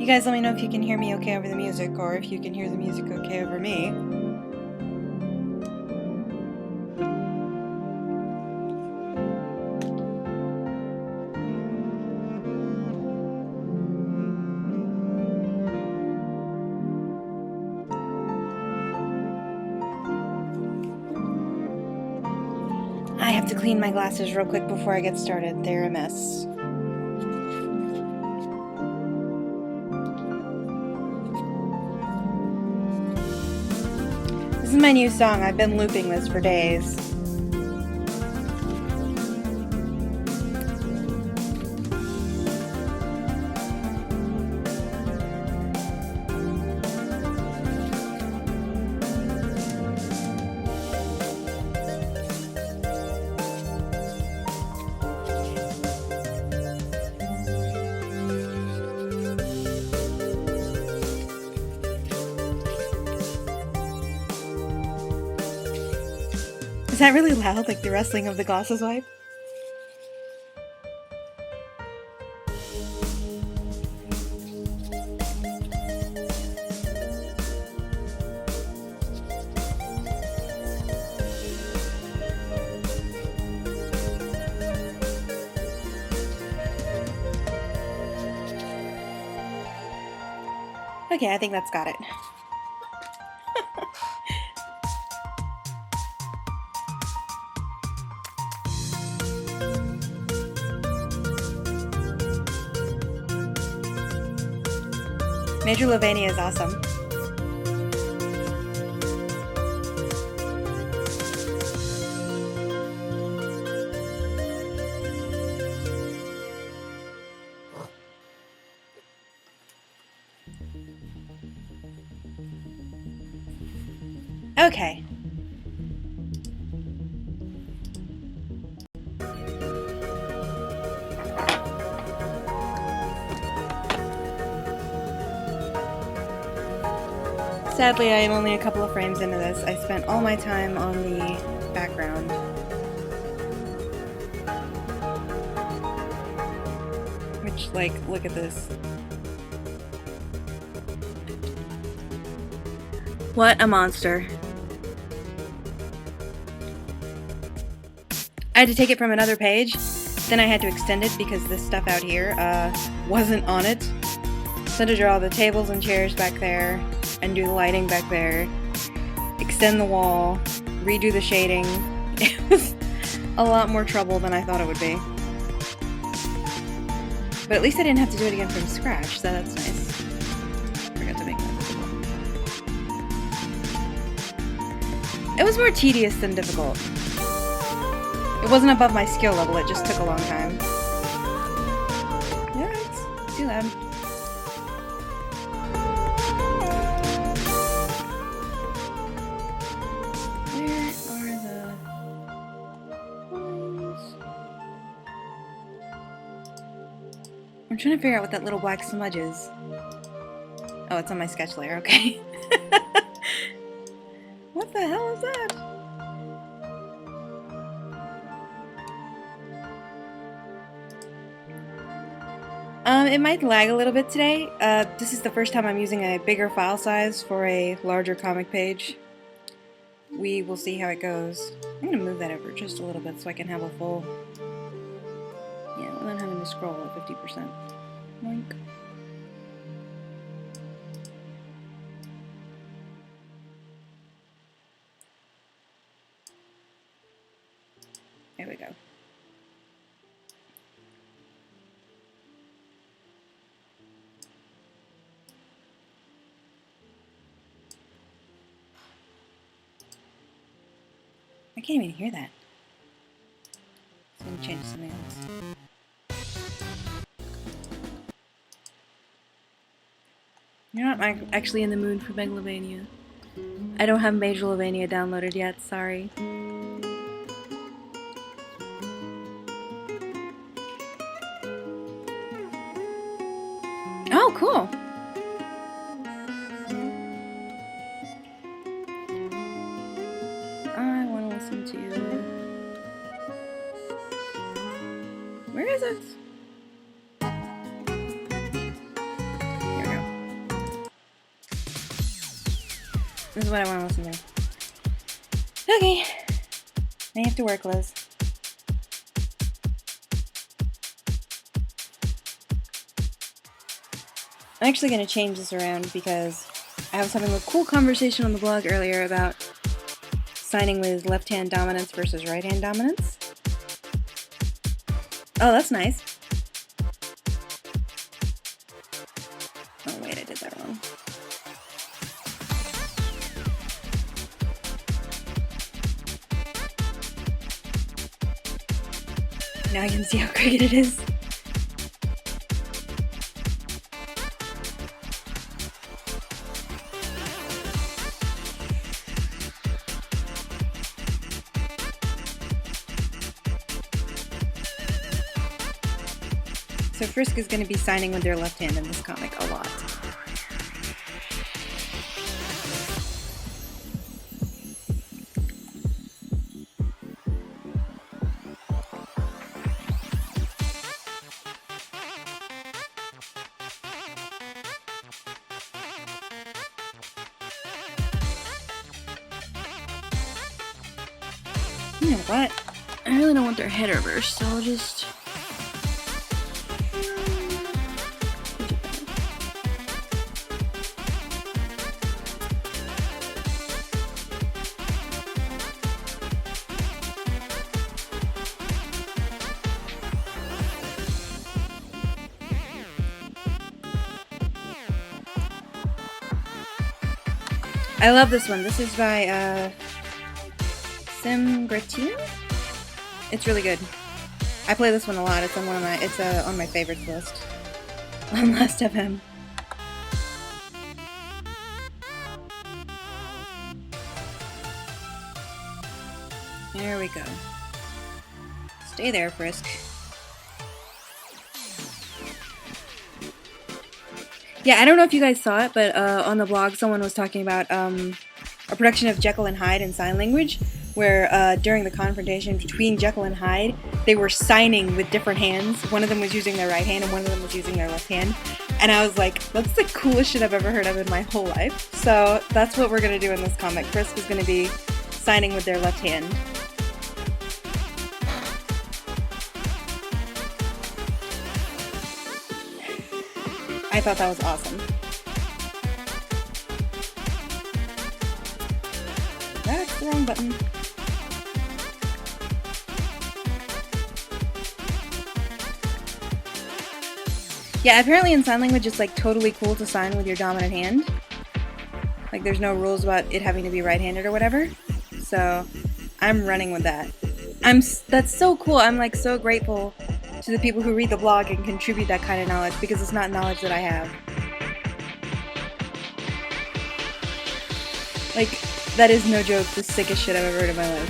You guys let me know if you can hear me okay over the music, or if you can hear the music okay over me. I have to clean my glasses real quick before I get started. They're a mess. This is my new song. I've been looping this for days. Is that really loud, like the rustling of the glasses wipe? Okay, I think that's got it. Major Lovania is awesome. Okay. Sadly, I am only a couple of frames into this. I spent all my time on the background. Which, like, look at this. What a monster. I had to take it from another page, then I had to extend it because this stuff out here wasn't on it. So I had to draw the tables and chairs back there, and do the lighting back there, extend the wall, redo the shading. It was a lot more trouble than I thought it would be. But at least I didn't have to do it again from scratch, so that's nice. Forgot to make that visible. It was more tedious than difficult. It wasn't above my skill level, it just took a long time. Yeah, it's too loud. I'm trying to figure out what that little black smudge is. Oh, it's on my sketch layer, okay. What the hell is that? It might lag a little bit today. This is the first time I'm using a bigger file size for a larger comic page. We will see how it goes. I'm gonna move that over just a little bit so I can have a full... Yeah, without having to scroll at 50%. Boink. There we go. I can't even hear that. So I'm gonna change to something else. You're not actually in the mood for Megalovania. I don't have Megalovania downloaded yet, sorry. Oh, cool! I want to listen to... Where is it? Here we go. This is what I want to listen to. Okay. I have to work, Liz. I'm actually going to change this around because I was having a cool conversation on the blog earlier about signing with left-hand dominance versus right-hand dominance. Oh, that's nice. Oh, wait, I did that wrong. Now I can see how crooked it is. So Frisk is going to be signing with their left hand in this comic a lot. You know what? I really don't want their head reversed, so I'll just... I love this one. This is by Sim Gratino? It's really good. I play this one a lot. It's on on my favorites list on Last.fm. There we go. Stay there, Frisk. Yeah, I don't know if you guys saw it, but on the blog someone was talking about a production of Jekyll and Hyde in sign language, where during the confrontation between Jekyll and Hyde, they were signing with different hands. One of them was using their right hand and one of them was using their left hand. And I was like, that's the coolest shit I've ever heard of in my whole life. So that's what we're going to do in this comic. Frisk is going to be signing with their left hand. I thought that was awesome. That's the wrong button. Yeah, apparently in sign language it's like totally cool to sign with your dominant hand. Like there's no rules about it having to be right-handed or whatever. So I'm running with that. That's so cool. I'm like so grateful to the people who read the blog and contribute that kind of knowledge, because it's not knowledge that I have. Like, that is no joke, the sickest shit I've ever heard in my life.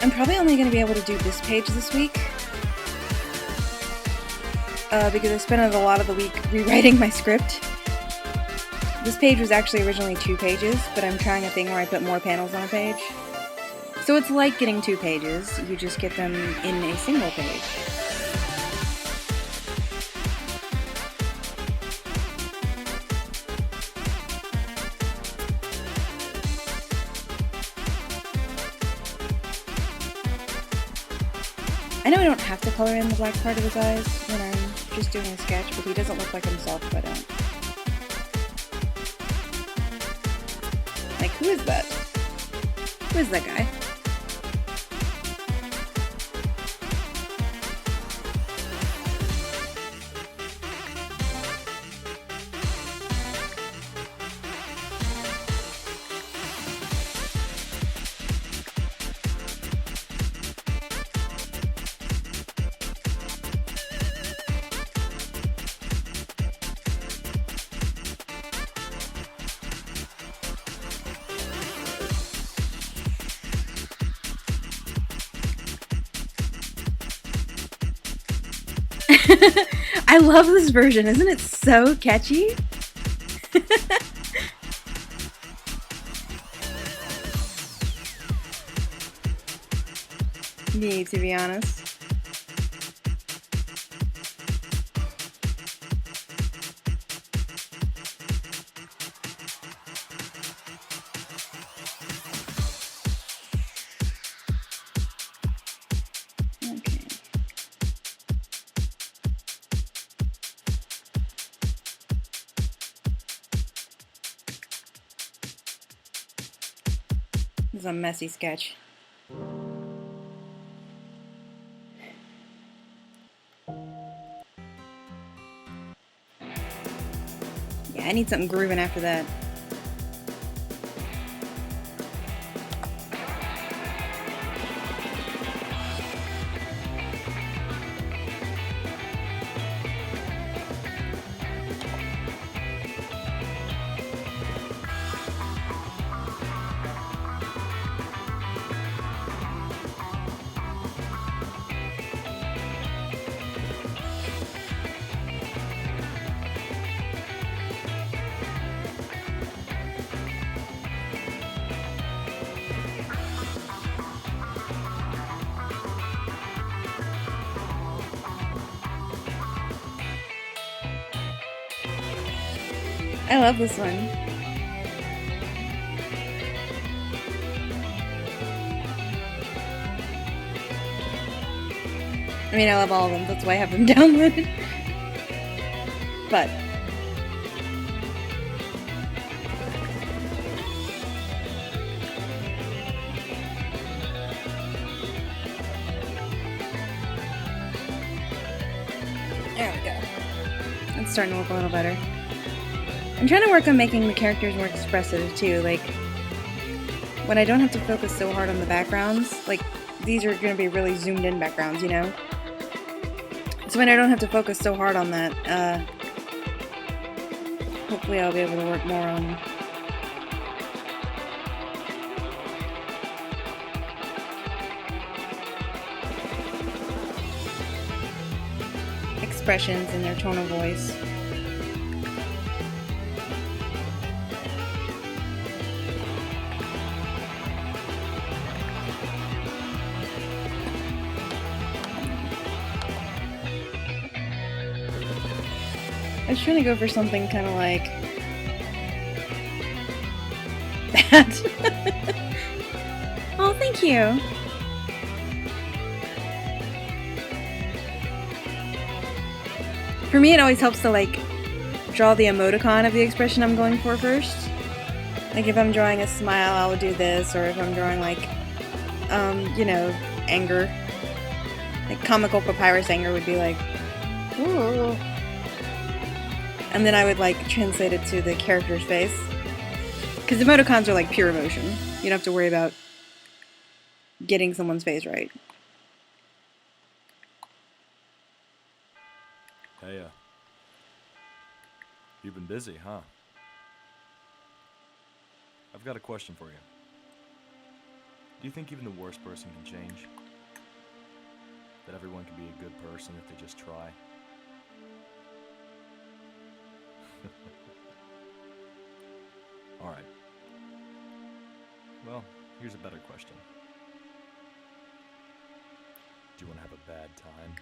I'm probably only going to be able to do this page this week, because I spent a lot of the week rewriting my script. This page was actually originally 2 pages, but I'm trying a thing where I put more panels on a page. So it's like getting 2 pages, you just get them in a single page. I know I don't have to color in the black part of his eyes when I'm just doing a sketch, but he doesn't look like himself if I don't. Like, who is that? Who is that guy? I love this version. Isn't it so catchy? Me, to be honest. Okay. This is a messy sketch. Yeah, I need something grooving after that. I love this one. I mean, I love all of them. That's why I have them downloaded. But there we go. It's starting to look a little better. I'm trying to work on making the characters more expressive too, like when I don't have to focus so hard on the backgrounds, like these are going to be really zoomed in backgrounds, you know? So when I don't have to focus so hard on that, hopefully I'll be able to work more on expressions and their tone of voice. I was trying to go for something kind of like that. Oh, thank you. For me, it always helps to like draw the emoticon of the expression I'm going for first. Like if I'm drawing a smile, I would do this, or if I'm drawing like, you know, anger, like comical papyrus anger would be like, ooh. And then I would like translate it to the character's face. Because emoticons are like pure emotion. You don't have to worry about getting someone's face right. Hey, you've been busy, huh? I've got a question for you. Do you think even the worst person can change? That everyone can be a good person if they just try? Alright. Well, here's a better question. Do you want to have a bad time?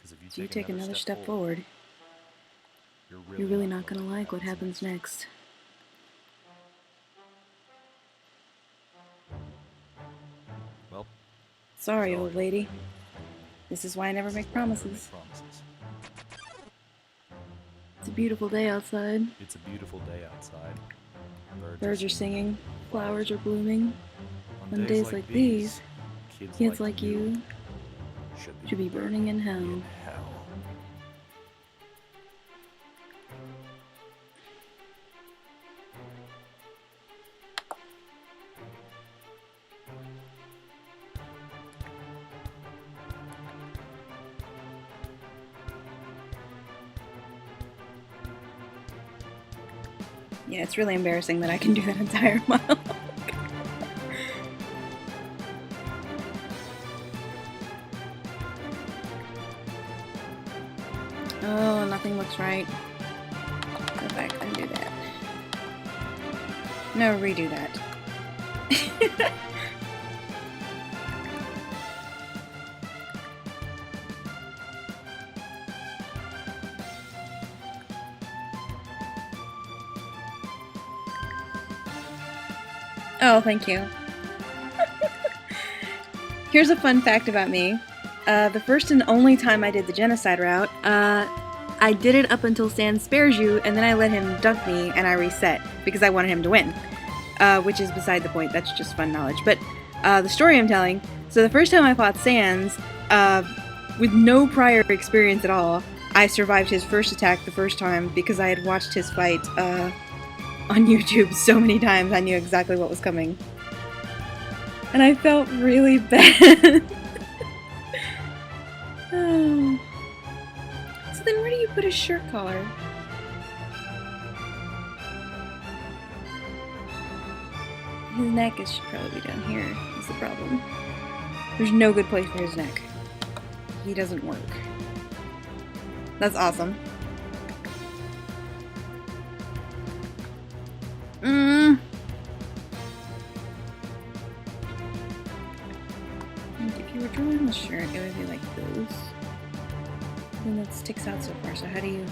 If you take another step forward, you're really not going to like what happens next. Well, sorry, old lady. This is why I never make promises. It's a beautiful day outside. It's a beautiful day outside. Birds are singing, flowers are blooming. On days like these, kids like you should be burning in hell. Yeah, it's really embarrassing that I can do that entire monologue. Oh, nothing looks right. Go back and do that. No, redo that. Oh, thank you. Here's a fun fact about me. The first and only time I did the genocide route, I did it up until Sans spares you, and then I let him dunk me, and I reset, because I wanted him to win. Which is beside the point, that's just fun knowledge. But the story I'm telling, so the first time I fought Sans, with no prior experience at all, I survived his first attack the first time because I had watched his fight on YouTube so many times. I knew exactly what was coming. And I felt really bad. Oh. So then where do you put a shirt collar? His neck should probably be down here, is the problem. There's no good place for his neck. He doesn't work. That's awesome. And if you were drawing the shirt, it would be like this. And that sticks out so far, so how do you...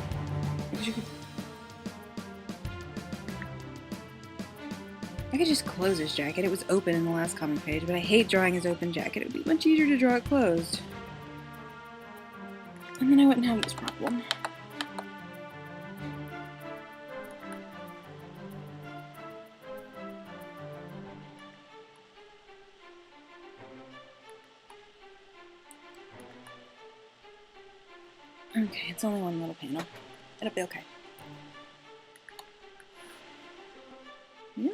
I could just close his jacket. It was open in the last comic page, but I hate drawing his open jacket. It would be much easier to draw it closed. And then I wouldn't have this problem. Okay, it's only one little panel. It'll be okay. Yeah.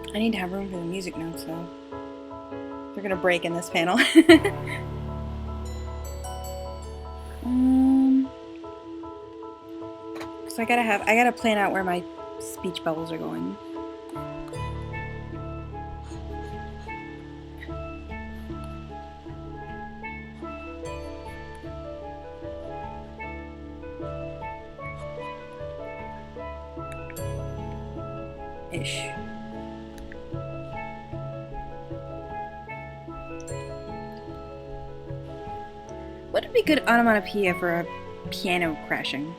I need to have room for the music notes, though. They're gonna break in this panel. So I gotta plan out where my speech bubbles are going. Ish. What would be good onomatopoeia for a piano crashing?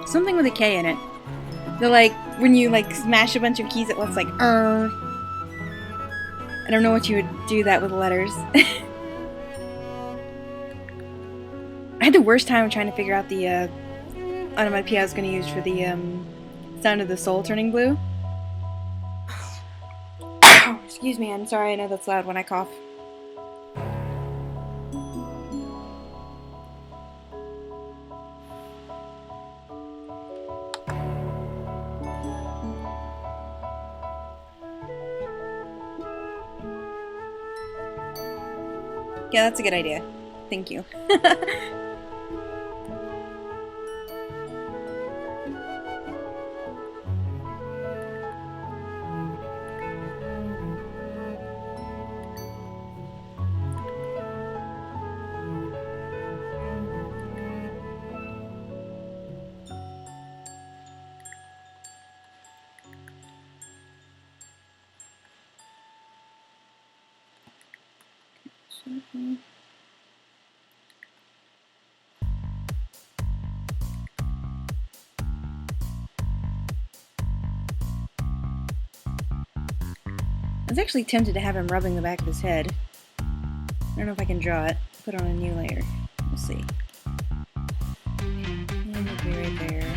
Something with a K in it. The like when you like smash a bunch of keys at once, like I don't know what you would do that with letters. I had the worst time trying to figure out the onomatopoeia I was going to use for the sound of the soul turning blue. Oh, excuse me, I'm sorry, I know that's loud when I cough. Yeah, that's a good idea. Thank you. I was actually tempted to have him rubbing the back of his head. I don't know if I can draw it. Put on a new layer. We'll see. And it'll be right there.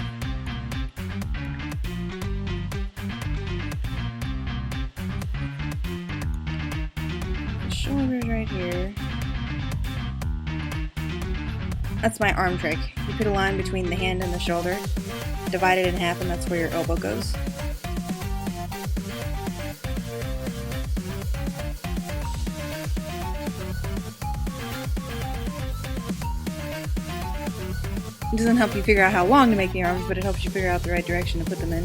The shoulder's right here. That's my arm trick. You put a line between the hand and the shoulder. divide it in half, and that's where your elbow goes. It doesn't help you figure out how long to make the arms, but it helps you figure out the right direction to put them in.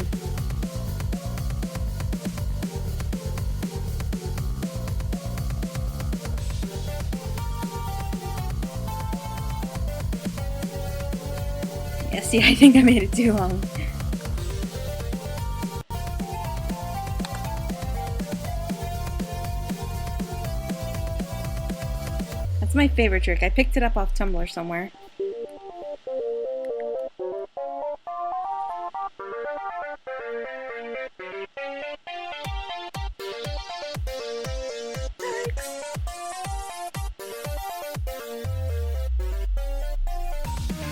Yeah, see, I think I made it too long. That's my favorite trick. I picked it up off Tumblr somewhere.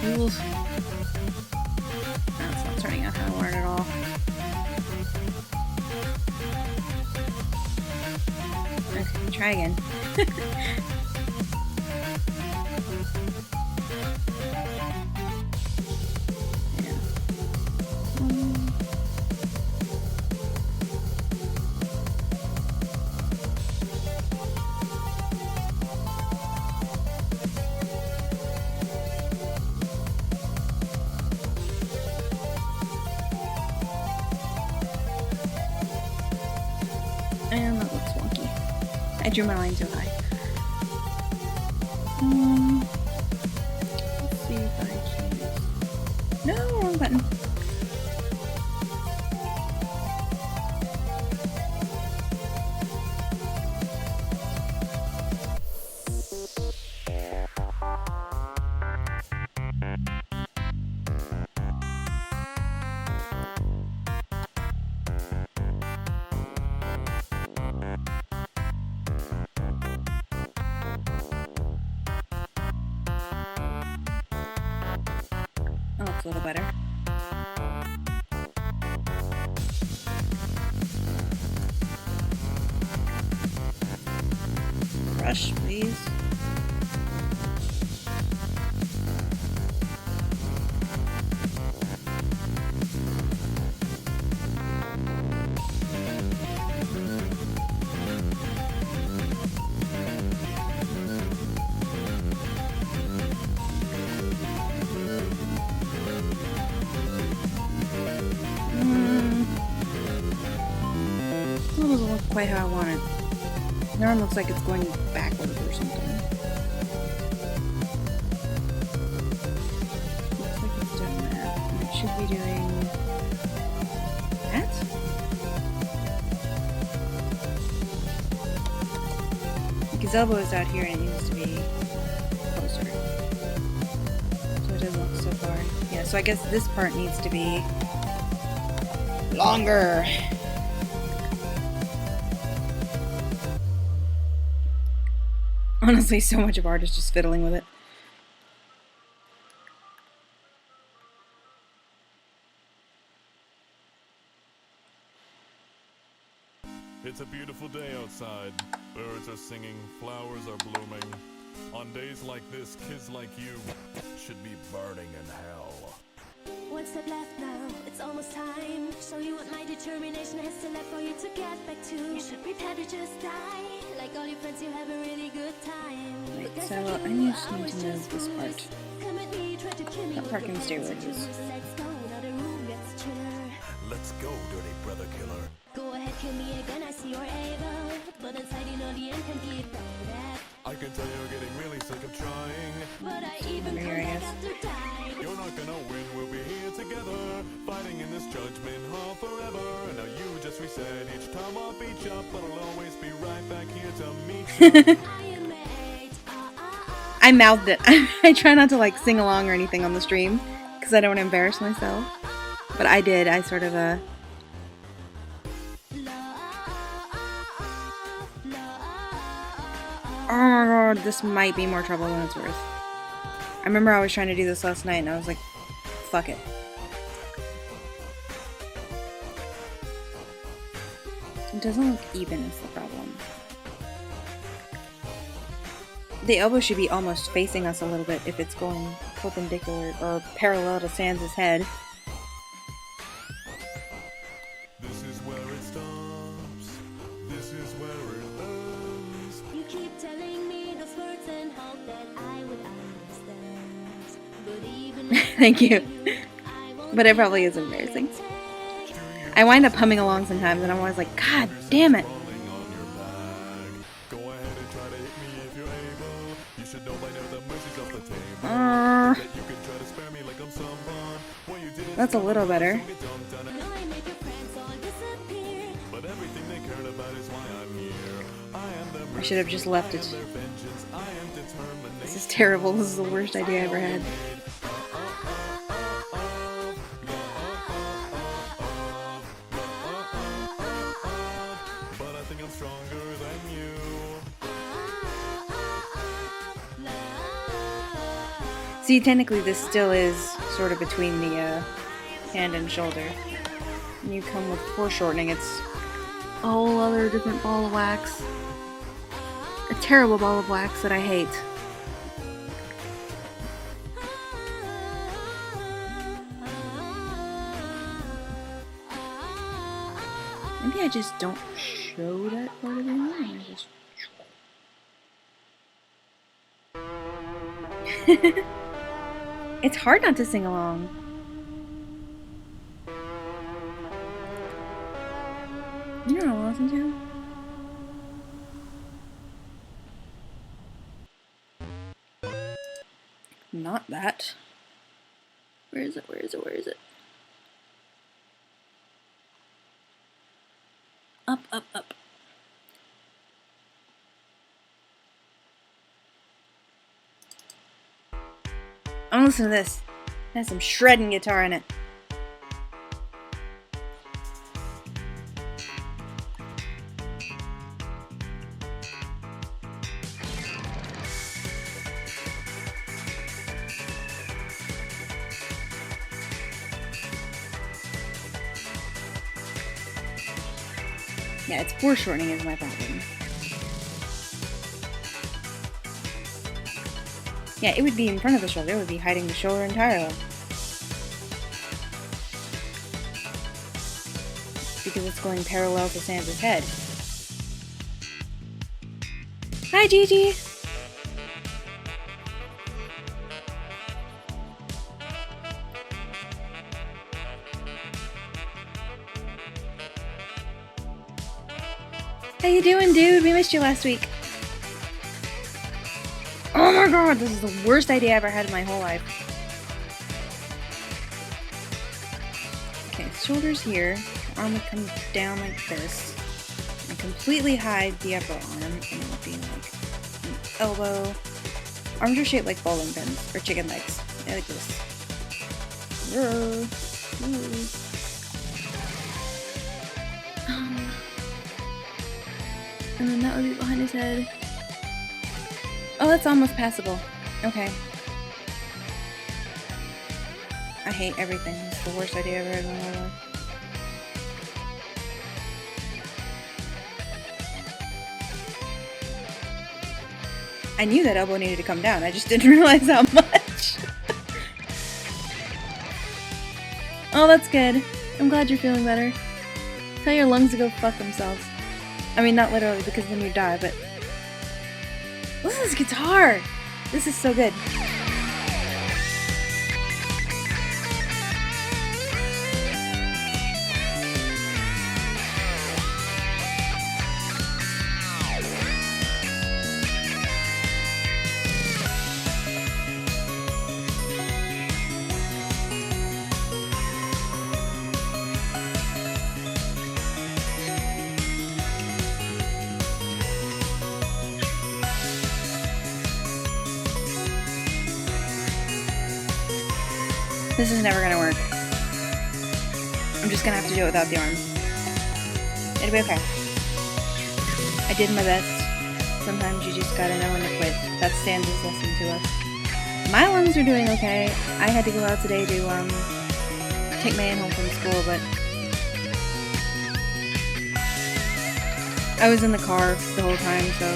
Oof. That's not turning out how I wanted at all. Okay, try again. Yeah. And that looks wonky. I drew my line too high. Let's see if I can... No, wrong button. That looks a little better. Brush, please. Still doesn't look quite how I want it. The arm looks like it's going backwards or something. Looks like it's doing that. And it should be doing that? Like his elbow is out here and it needs to be closer. So it doesn't look so far. Yeah, so I guess this part needs to be longer. Honestly, so much of art is just fiddling with it. It's a beautiful day outside. Birds are singing, flowers are blooming. On days like this, kids like you should be burning in hell. One step left now, it's almost time. Show you what my determination has to left for you to get back to. You should prepare to just die. Like all your friends, you have a really good time. Right, Because so I I keep need my to hours move just this fools. part. Come at me, try to kill me That with part can your stay where it tattoos. is. Let's go, now the room gets chiller. Let's go, dirty brother killer. Go ahead, kill me again, I see you're able. But inside you know the end can be bad. I can tell you're getting really sick of trying. But I even Here, come I back guess. after dying. You're not gonna win, we'll be here together, fighting in this judgment hall forever. And now you just reset each time I'll beat you, but I'll always be right back here to meet you. I am made, I mouthed it. I try not to like sing along or anything on the stream because I don't want to embarrass myself. But I did. I sort of Oh my god, this might be more trouble than it's worth. I remember I was trying to do this last night and I was like, fuck it. It doesn't look even is the problem. The elbow should be almost facing us a little bit if it's going perpendicular or parallel to Sans' head. Thank you. But it probably is embarrassing. I wind up humming along sometimes and I'm always like, God damn it. That's a little better. I should have just left it. This is terrible. This is the worst idea I ever had. But I think I'm stronger than you. See, technically this still is sort of between the hand and shoulder. When you come with foreshortening, it's a whole other different ball of wax. A terrible ball of wax that I hate. Maybe I just don't show that part of the line. It's hard not to sing along. You know what I want to listen to? Not that. Where is it? Where is it? Where is it? Up, up, up. I'm gonna listen to this. It has some shredding guitar in it. Yeah, it's foreshortening is my problem. Yeah, it would be in front of the shoulder. It would be hiding the shoulder entirely. Because it's going parallel to Sansa's head. Hi, Gigi! How you doing, dude? We missed you last week. Oh my god, this is the worst idea I ever had in my whole life. Okay, shoulders here. Arm would come down like this. And completely hide the upper arm. And it would be like an elbow. Arms are shaped like bowling pins. Or chicken legs. Yeah, like this. Whoa. Ooh. And then that would be behind his head. Oh, that's almost passable. Okay. I hate everything. It's the worst idea I've ever had in my life. I knew that elbow needed to come down. I just didn't realize how much. Oh, that's good. I'm glad you're feeling better. Tell your lungs to go fuck themselves. I mean, not literally, because then you die, but... Listen to this guitar! This is so good. This is never gonna work. I'm just gonna have to do it without the arm. It'll be okay. I did my best. Sometimes you just gotta know when to quit. That's Sansa's lesson to us. My lungs are doing okay. I had to go out today to take my aunt home from school, but I was in the car the whole time, so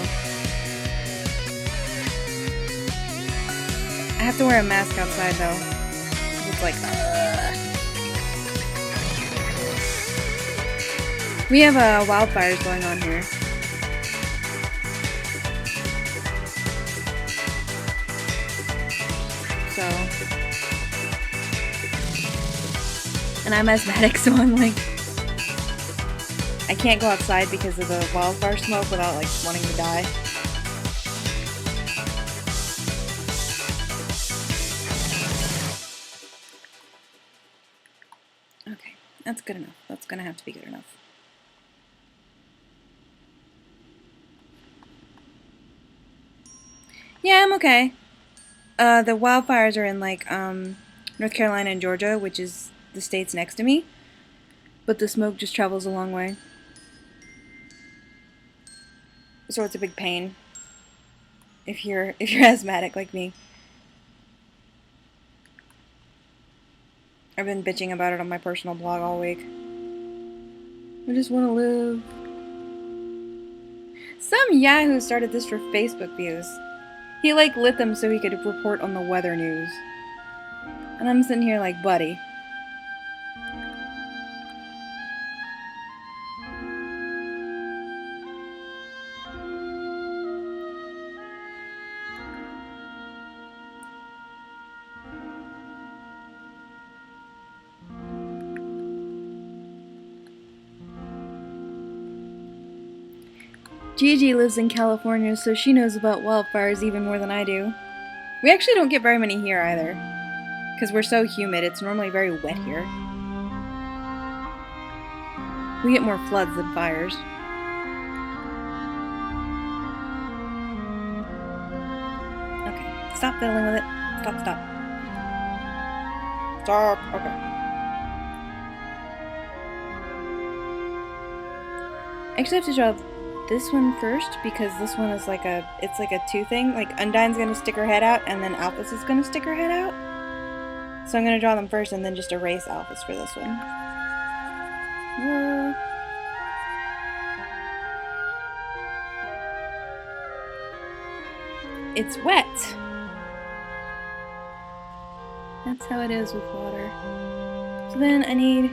I have to wear a mask outside though. It's like, we have wildfires going on here. So And I'm asthmatic, so I'm like, I can't go outside because of the wildfire smoke without like wanting to die. Okay, that's good enough. That's gonna have to be good enough. Yeah, I'm okay. The wildfires are in like North Carolina and Georgia, which is the states next to me. But the smoke just travels a long way. So it's a big pain if you're asthmatic like me. I've been bitching about it on my personal blog all week. I just want to live. Some yahoo started this for Facebook views. He like lit them so he could report on the weather news. And I'm sitting here like, buddy. Gigi lives in California, so she knows about wildfires even more than I do. We actually don't get very many here either, because we're so humid. It's normally very wet here. We get more floods than fires. Okay, stop fiddling with it. Stop, stop. Stop, okay. I actually have to draw this one first because this one is like it's like a two thing. Like Undyne's gonna stick her head out and then Alphys is gonna stick her head out. So I'm gonna draw them first and then just erase Alphys for this one. Whoa. It's wet. That's how it is with water. So then I need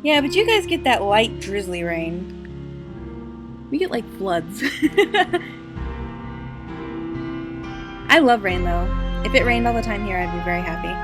yeah, but you guys get that light drizzly rain. We get like floods. I love rain though. If it rained all the time here, I'd be very happy.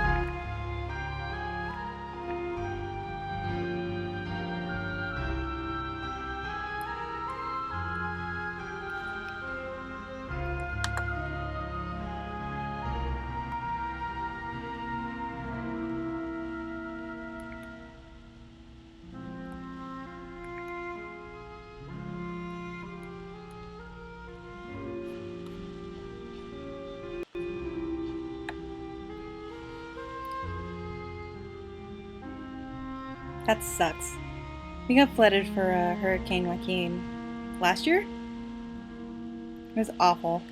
That sucks. We got flooded for Hurricane Joaquin last year. It was awful.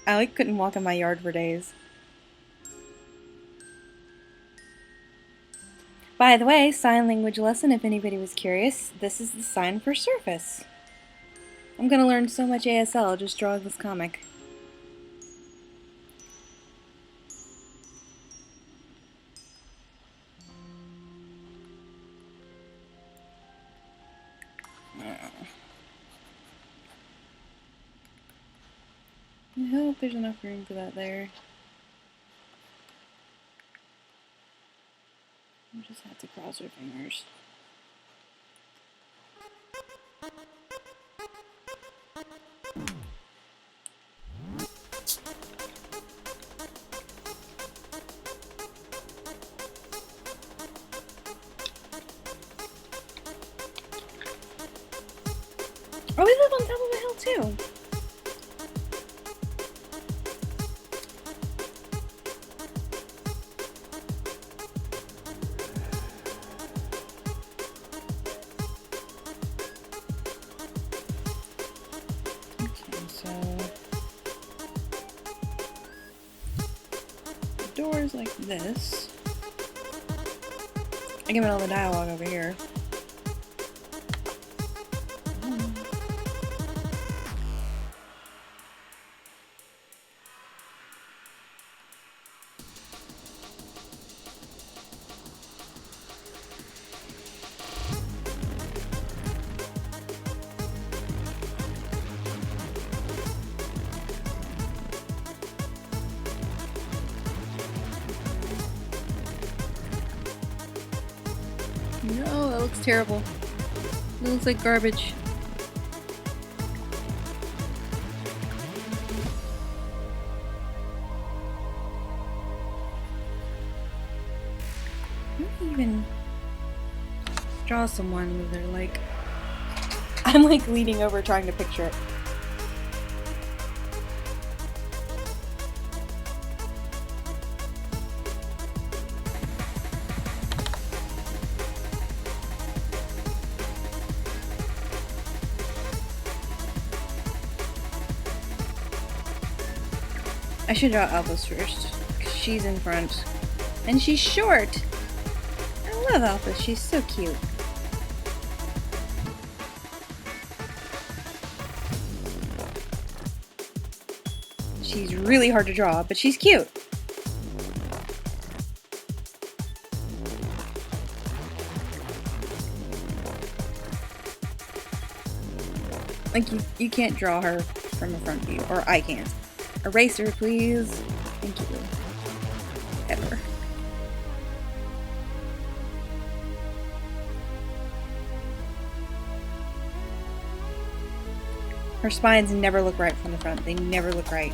I like couldn't walk in my yard for days. By the way, sign language lesson if anybody was curious. This is the sign for surface. I'm gonna learn so much ASL just drawing this comic. I hope there's enough room for that there. We just have to cross our fingers. Oh, we live on top of a hill too. Doors like this. I give it all the dialogue over here. No, that looks terrible. It looks like garbage. How do you even draw someone with their like... I'm like leaning over trying to picture it. I should draw Alphys first, 'cause she's in front. And she's short! I love Alphys, she's so cute. She's really hard to draw, but she's cute. Like, you can't draw her from a front view, or I can't. Eraser, please. Thank you. Ever. Her spines never look right from the front. They never look right.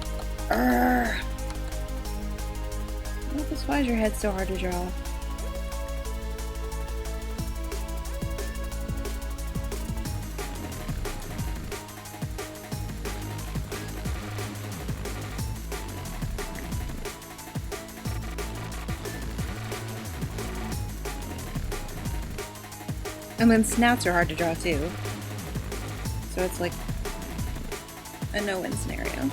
Urgh. Why is your head so hard to draw? And then snouts are hard to draw too. So it's like a no-win scenario.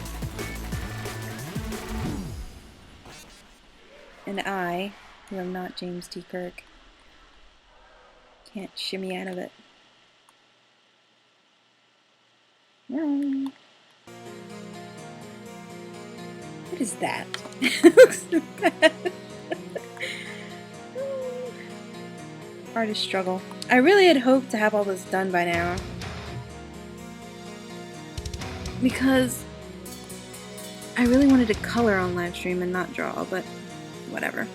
And I, who am not James T. Kirk, can't shimmy out of it. What is that? It looks so bad. Artist struggle. I really had hoped to have all this done by now. Because I really wanted to color on live stream and not draw, but whatever.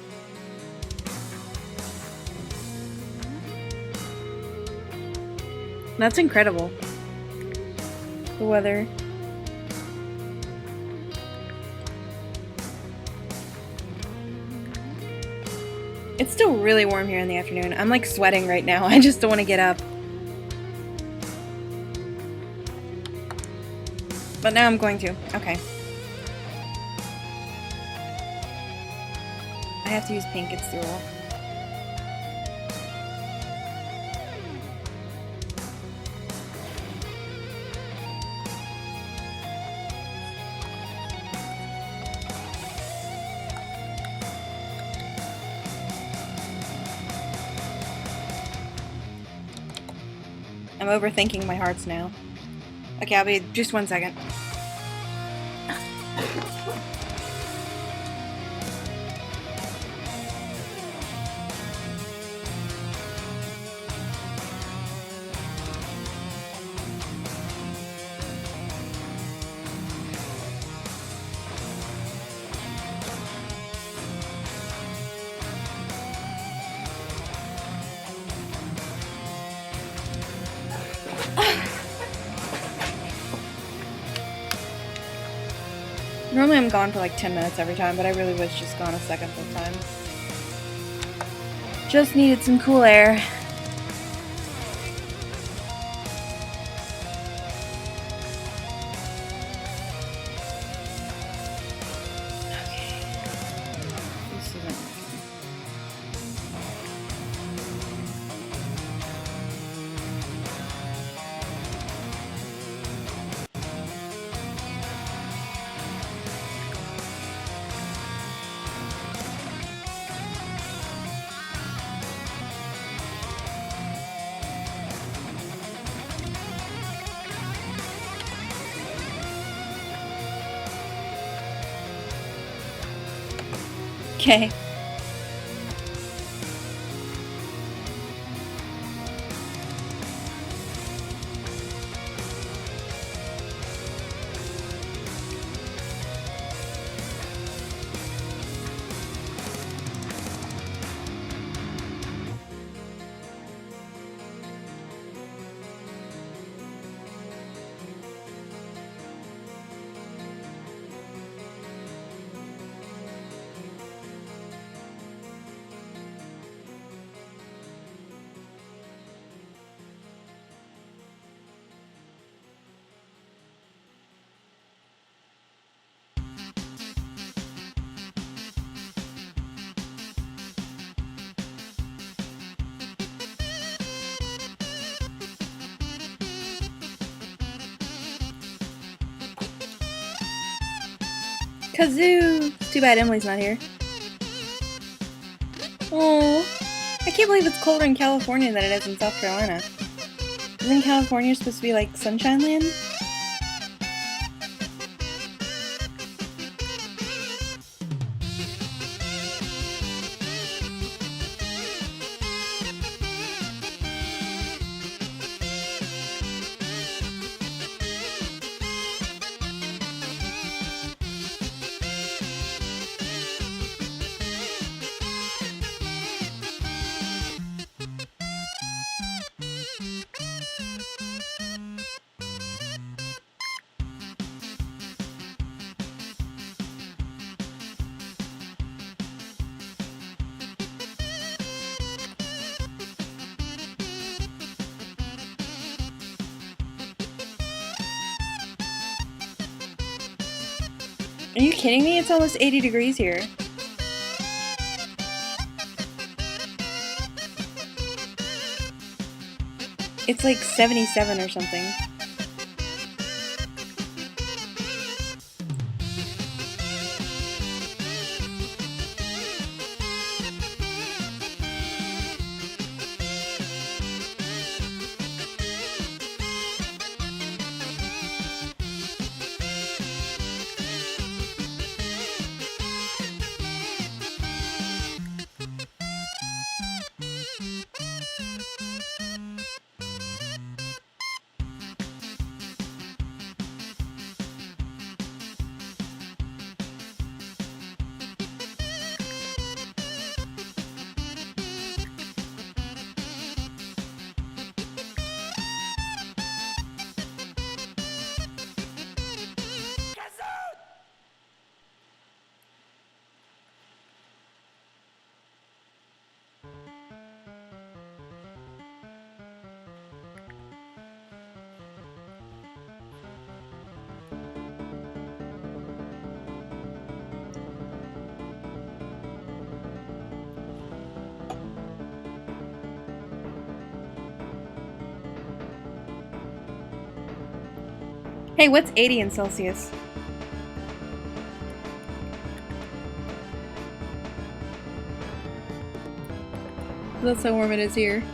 That's incredible. The weather. It's still really warm here in the afternoon. I'm like sweating right now. I just don't want to get up. But now I'm going to. Okay. I have to use pink, it's the rule. I'm overthinking my hearts now. Okay, I'll be just 1 second. Normally I'm gone for like 10 minutes every time, but I really was just gone a second this time. Just needed some cool air. This isn't working. Okay. Kazoo! Too bad Emily's not here. Oh, I can't believe it's colder in California than it is in South Carolina. Isn't California supposed to be like Sunshine Land? Are you kidding me? It's almost 80 degrees here. It's like 77 or something. Hey, what's 80 in Celsius? That's how warm it is here.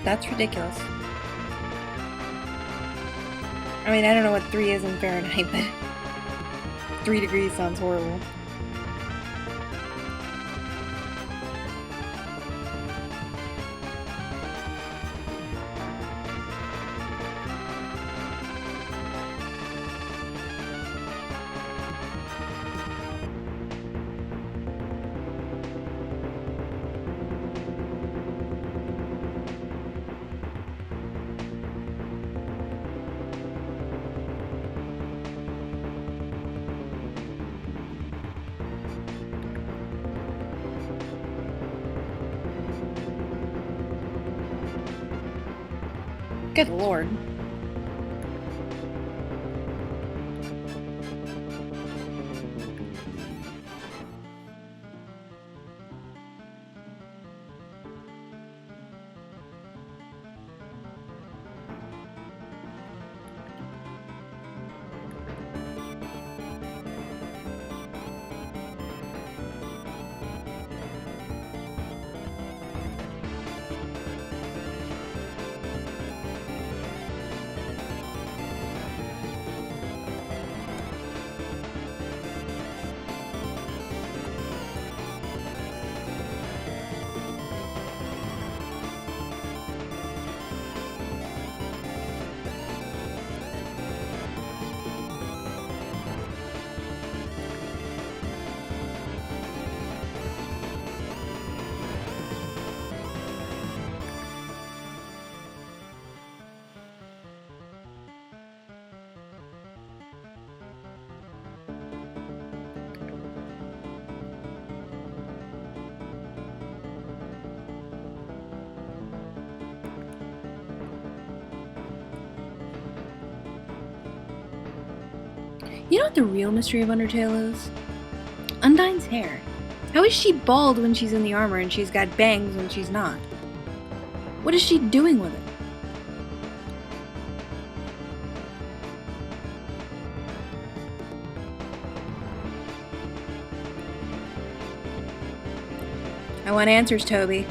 That's ridiculous. I mean, I don't know what 3 is in Fahrenheit, but 3 degrees sounds horrible. Good lord. You know what the real mystery of Undertale is? Undyne's hair. How is she bald when she's in the armor and she's got bangs when she's not? What is she doing with it? I want answers, Toby.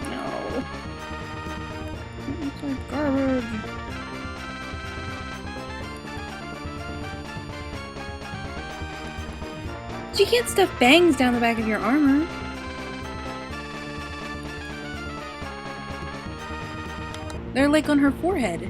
No. It's like garbage. You can't stuff bangs down the back of your armor. They're like on her forehead.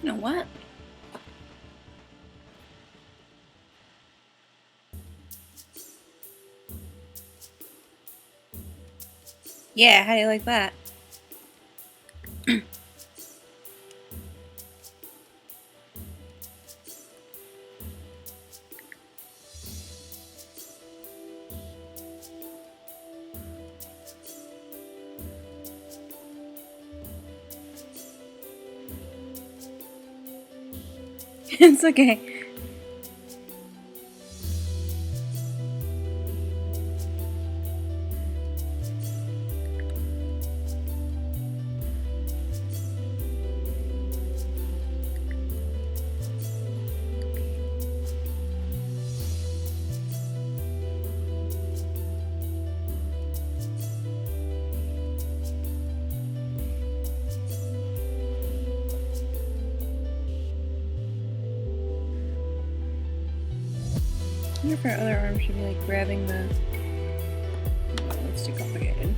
You know what? Yeah, how do you like that? It's okay. I wonder if our other arm should be like grabbing the... No, that's too complicated.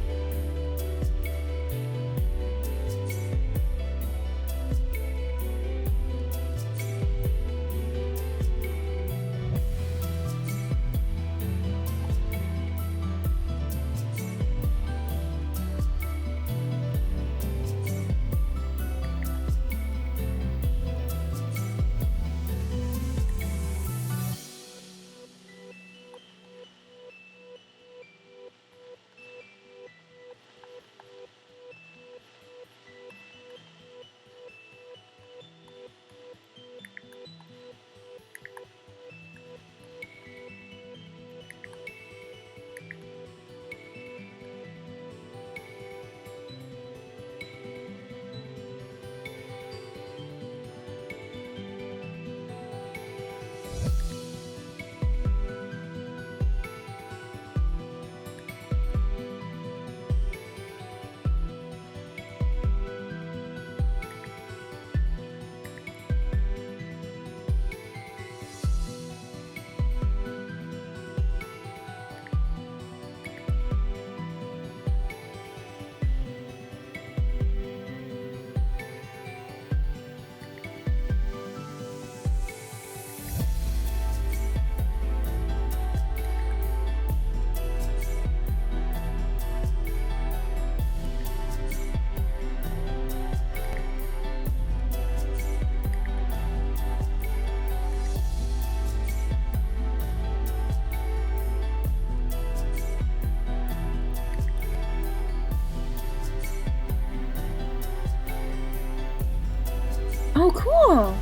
Oh, cool!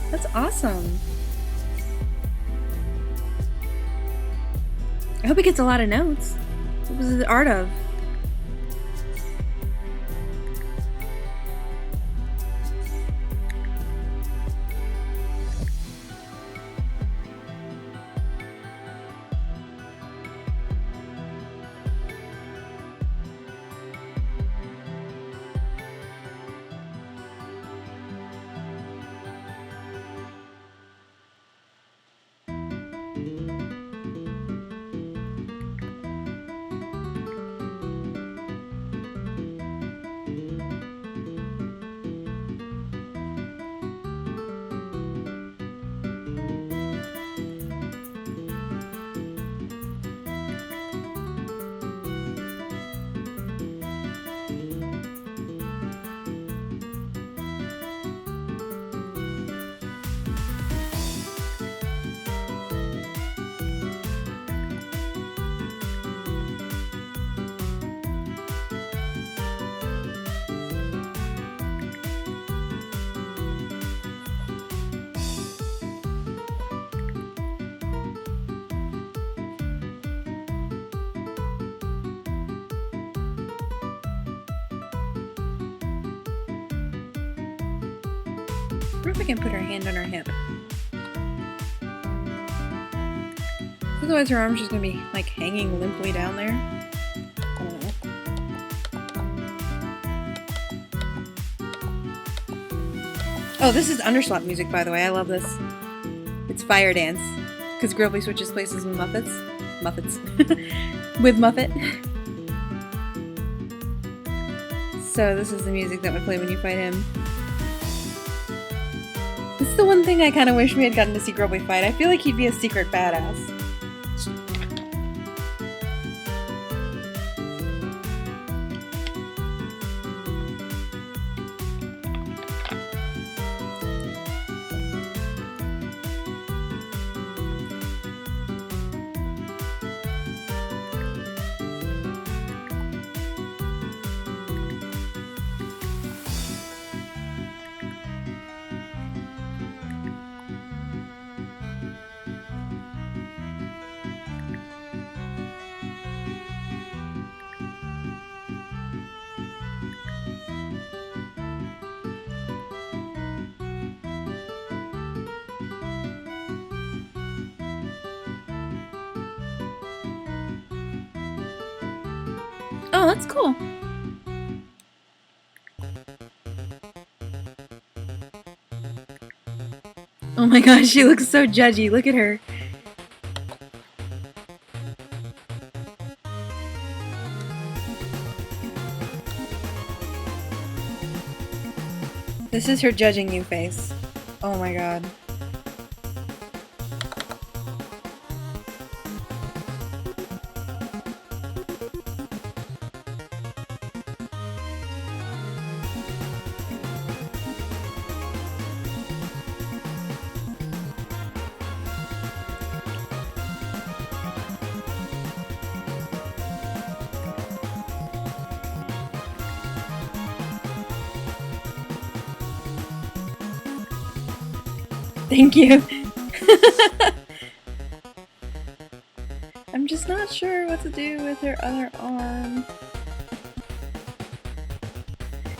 That's awesome. I hope he gets a lot of notes. What was the art of? I wonder if I can put her hand on her hip. Otherwise her arm's just gonna be like hanging limply down there. I don't know. Oh, this is Underslap music, by the way. I love this. It's Fire Dance. Because Gribbly switches places with Muppets. With Muppet. So this is the music that would play when you fight him. This is the one thing I kind of wish we had gotten to see Gribbly fight. I feel like he'd be a secret badass. Oh, that's cool. Oh my gosh, she looks so judgy. Look at her. This is her judging you face. Oh my god. Thank you. I'm just not sure what to do with her other arm.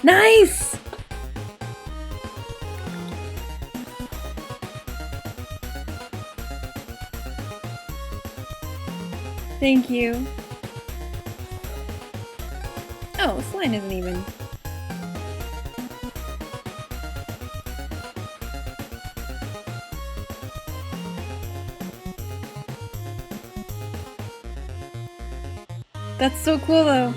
Nice! Thank you. Oh, this line isn't even. That's so cool though.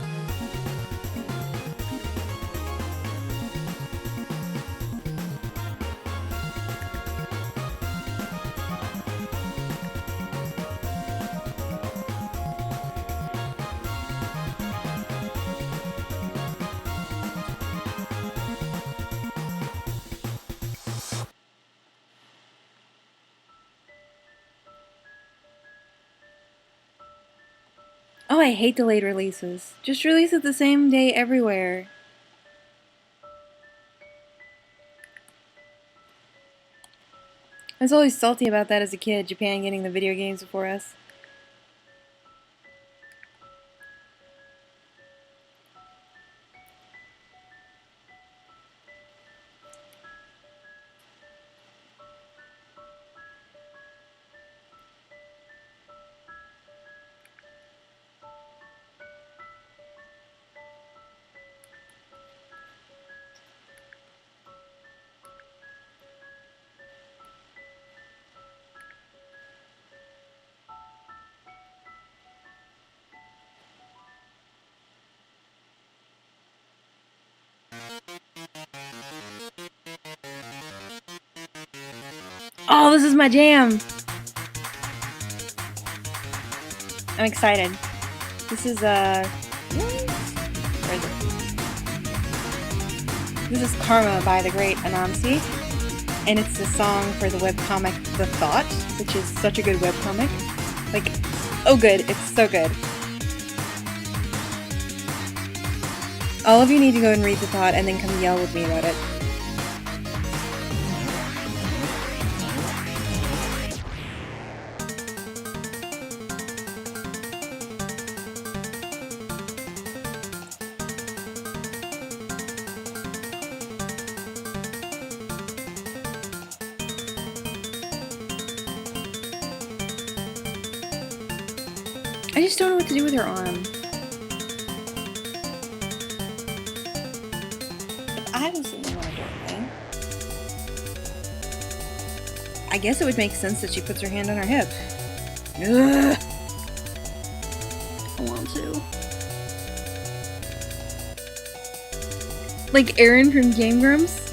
Oh, I hate delayed releases. Just release it the same day everywhere. I was always salty about that as a kid, Japan getting the video games before us. Oh, this is my jam! I'm excited. This is, where is it? This is Karma by the great Anansi, and it's the song for the webcomic The Thought, which is such a good webcomic. Like, oh good, it's so good. All of you need to go and read The Thought and then come yell with me about it. I just don't know what to do with her arm. If I was sitting on a doorway, I guess it would make sense that she puts her hand on her hip. Ugh. I want to. Like Aaron from Game Grumps?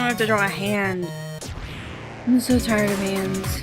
I have to draw a hand. I'm so tired of hands.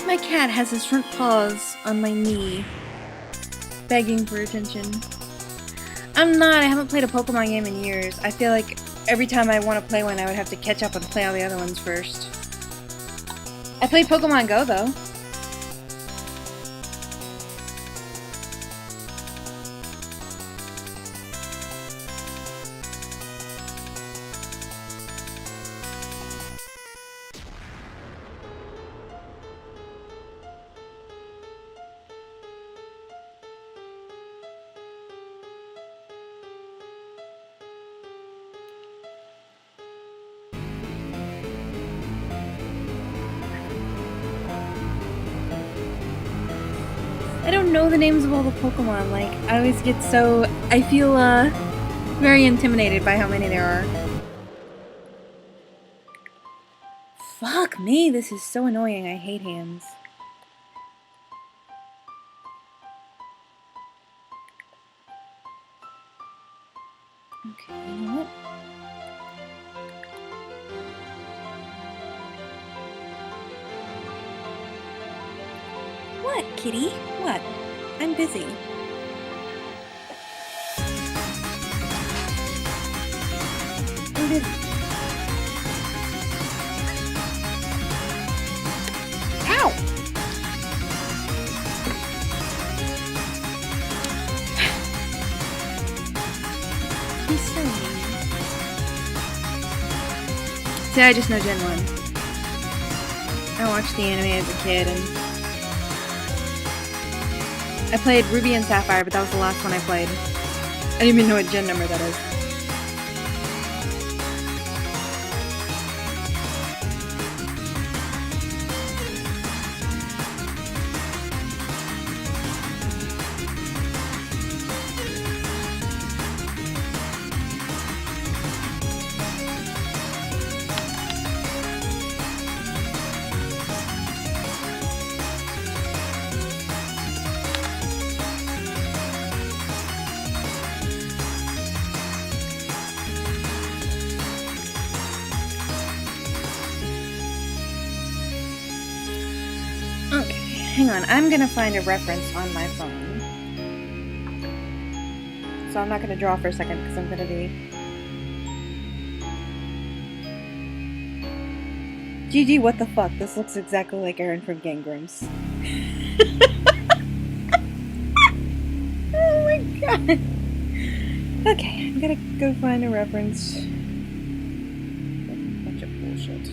My cat has his front paws on my knee, begging for attention. I'm not. I haven't played a Pokemon game in years. I feel like every time I want to play one, I would have to catch up and play all the other ones first. I played Pokemon Go, though. I don't know the names of all the Pokemon. Like, I always get so... I feel, very intimidated by how many there are. me, this is so annoying. I hate hands. Okay, you know what? What, kitty? What? I'm busy. I'm busy. Ow! He's so mean. See, I just know Gen 1. I watched the anime as a kid and I played Ruby and Sapphire, but that was the last one I played. I didn't even know what gen number that is. Hang on, I'm gonna find a reference on my phone. So I'm not gonna draw for a second because I'm gonna be... GG, what the fuck? This looks exactly like Aaron from Gangrams. Oh my god! Okay, I'm gonna go find a reference. Bunch of bullshit.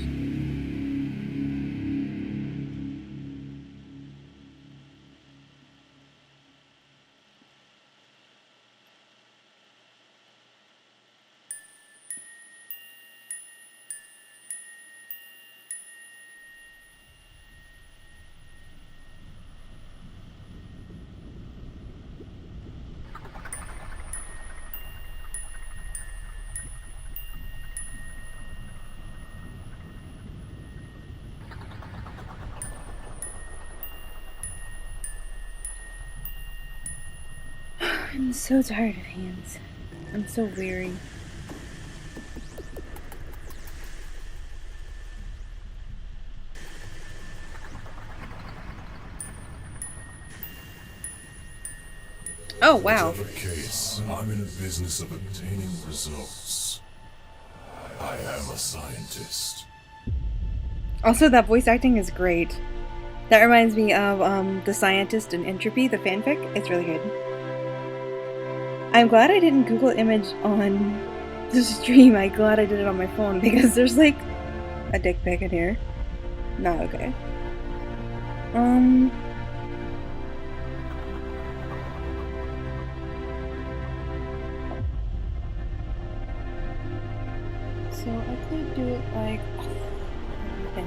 I'm so tired of hands. I'm so weary. Oh, wow. Whatever case, I'm in the business of obtaining results. I am a scientist. Also, that voice acting is great. That reminds me of The Scientist and Entropy, the fanfic. It's really good. I'm glad I didn't Google image on the stream. I'm glad I did it on my phone because there's like a dick pic in here. Not okay. So I could do it like... Okay.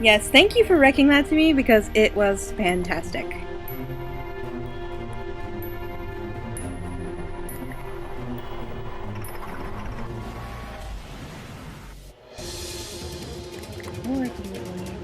Yes, thank you for wrecking that to me because it was fantastic. Or I can do it later.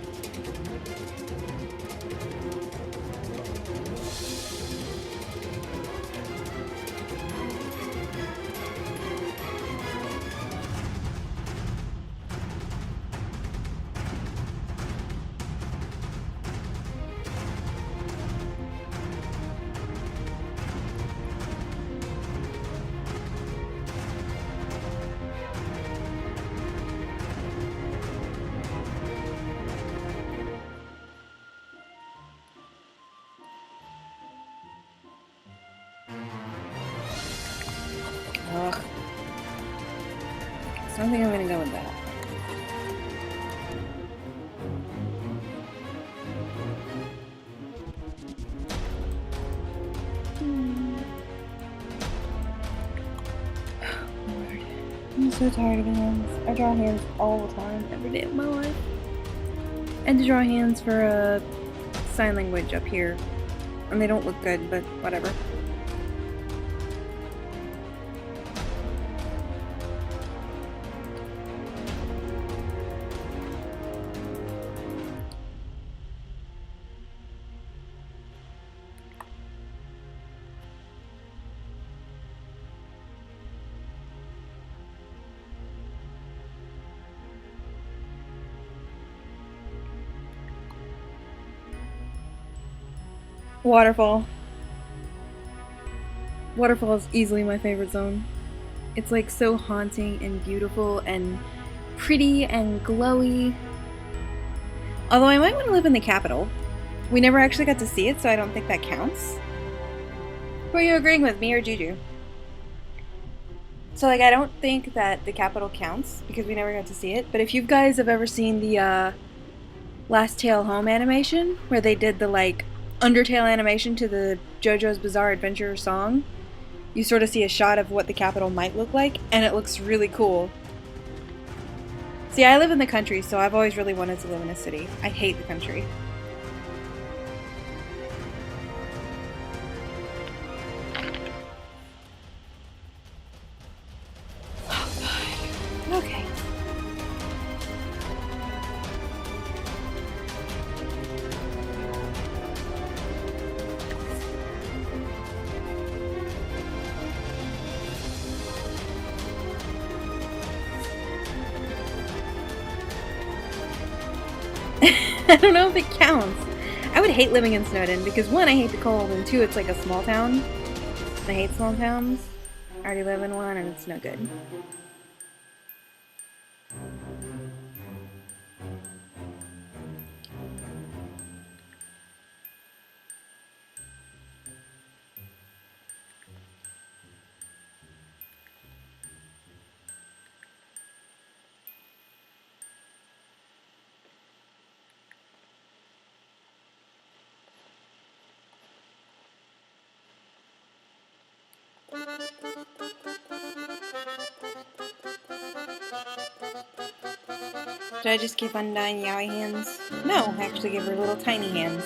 Ugh. So I don't think I'm gonna go with that. Lord. I'm so tired of hands. I draw hands all the time, every day of my life. I had to draw hands for sign language up here. And they don't look good, but whatever. Waterfall. Waterfall is easily my favorite zone. It's like so haunting and beautiful and pretty and glowy. Although I might want to live in the capital. We never actually got to see it, so I don't think that counts. Who are you agreeing with, me or Juju? So like I don't think that the capital counts because we never got to see it, but if you guys have ever seen the Last Tale Home animation where they did the like Undertale animation to the JoJo's Bizarre Adventure song, you sort of see a shot of what the capital might look like, and it looks really cool. See, I live in the country, so I've always really wanted to live in a city. I hate the country. Oh, God. Okay. I don't know if it counts. I would hate living in Snowdon because one, I hate the cold, and two, it's like a small town. I hate small towns. I already live in one and it's no good. Did I just give Undyne yaoi hands? No, I actually give her little tiny hands.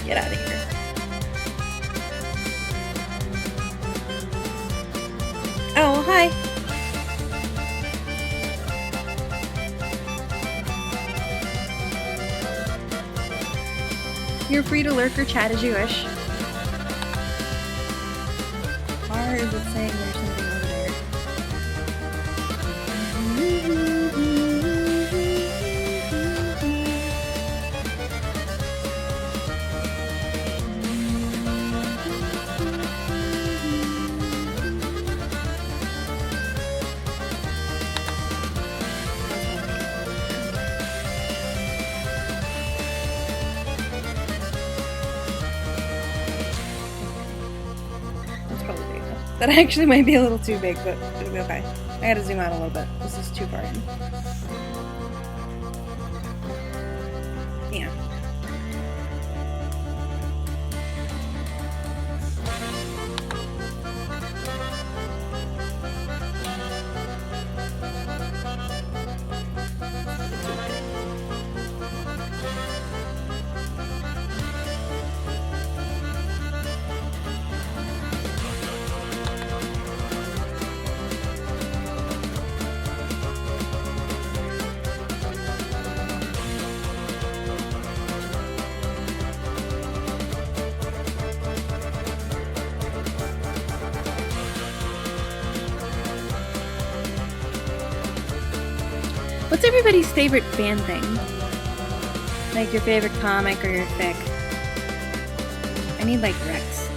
Get out of here. Oh, hi. You're free to lurk or chat as you wish. Or is it saying there's something over there? That actually might be a little too big, but it'll be okay. I gotta zoom out a little bit. This is too far in. Yeah. What's everybody's favorite fan thing? Like your favorite comic or your fic? I need like Rex.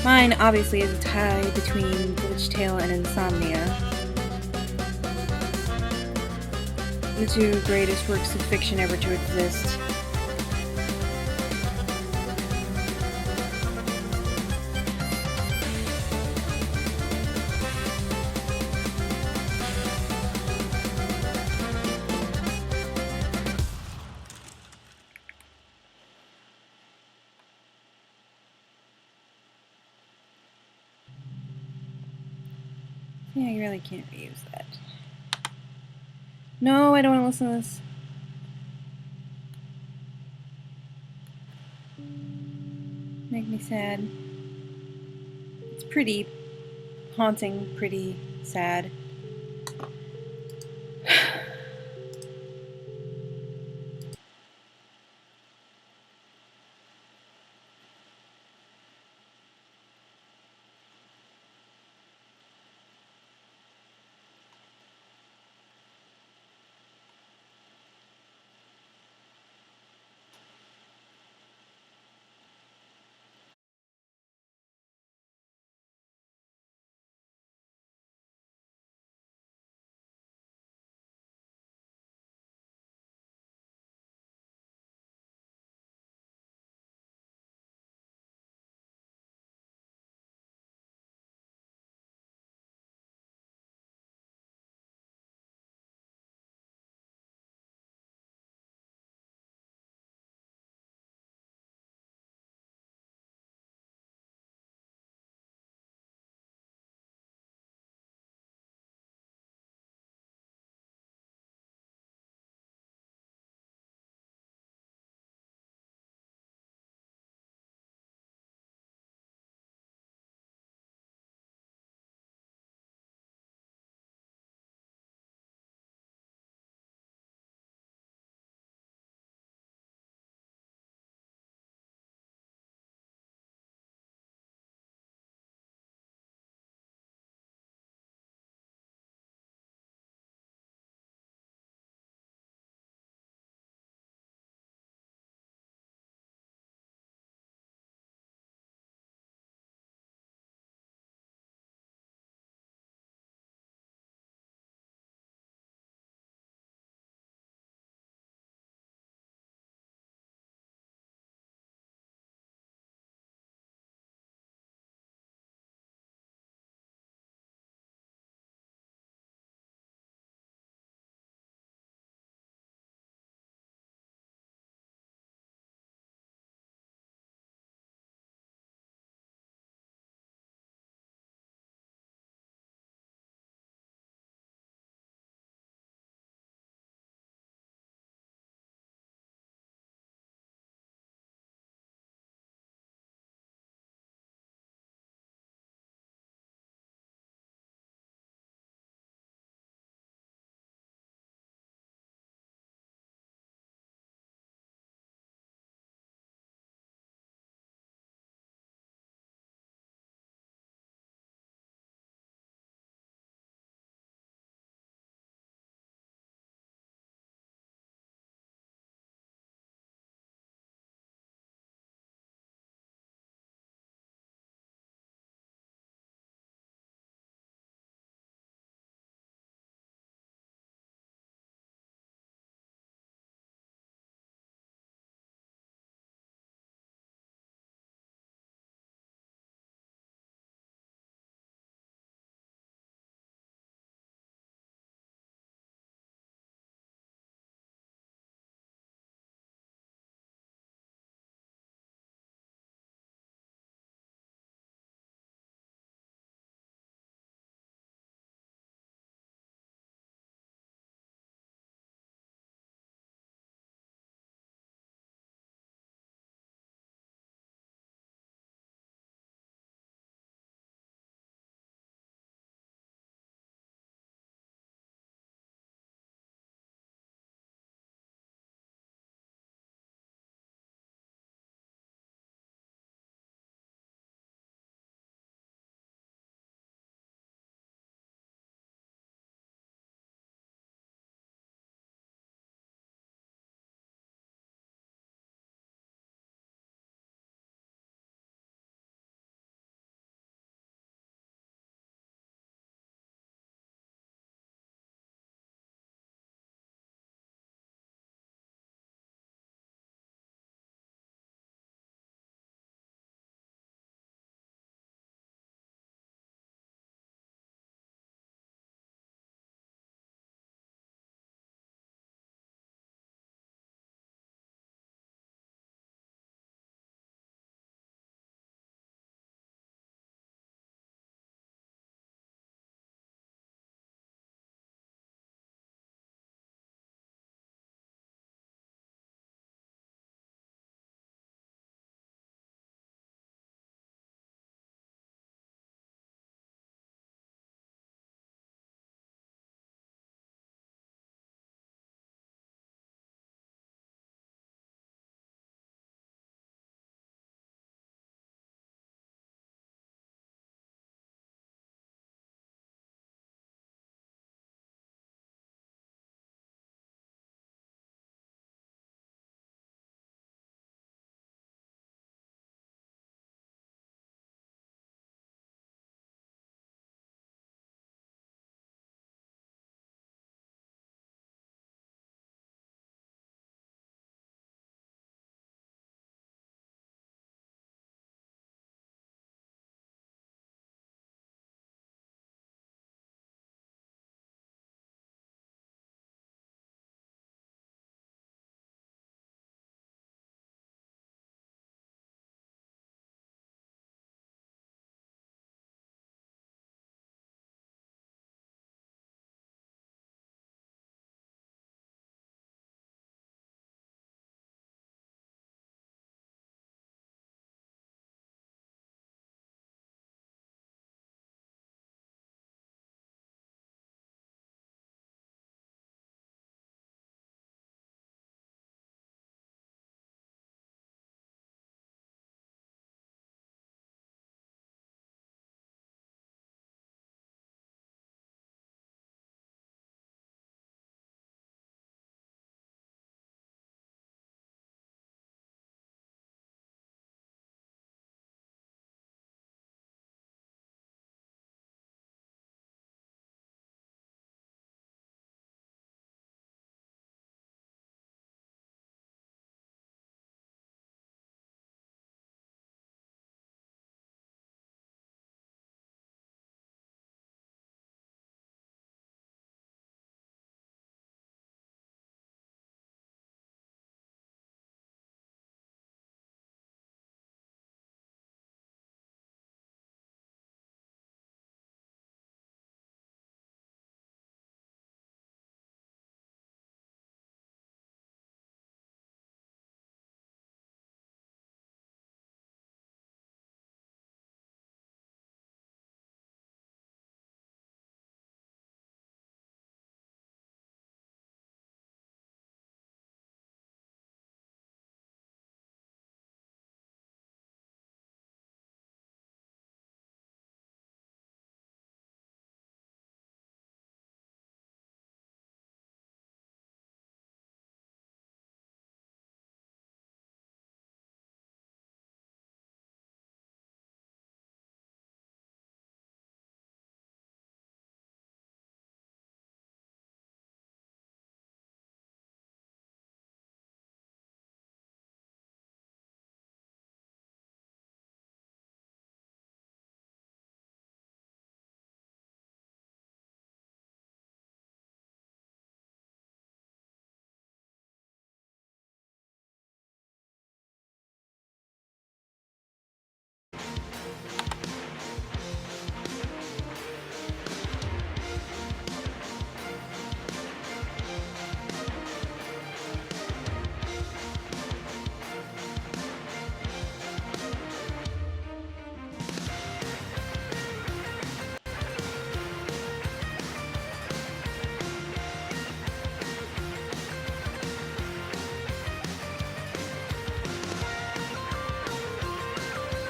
Mine obviously is a tie between Glitch Tale and Insomnia. The two greatest works of fiction ever to exist. Yeah, you really can't reuse that. No, I don't want to listen to this. Make me sad. It's pretty haunting, pretty sad.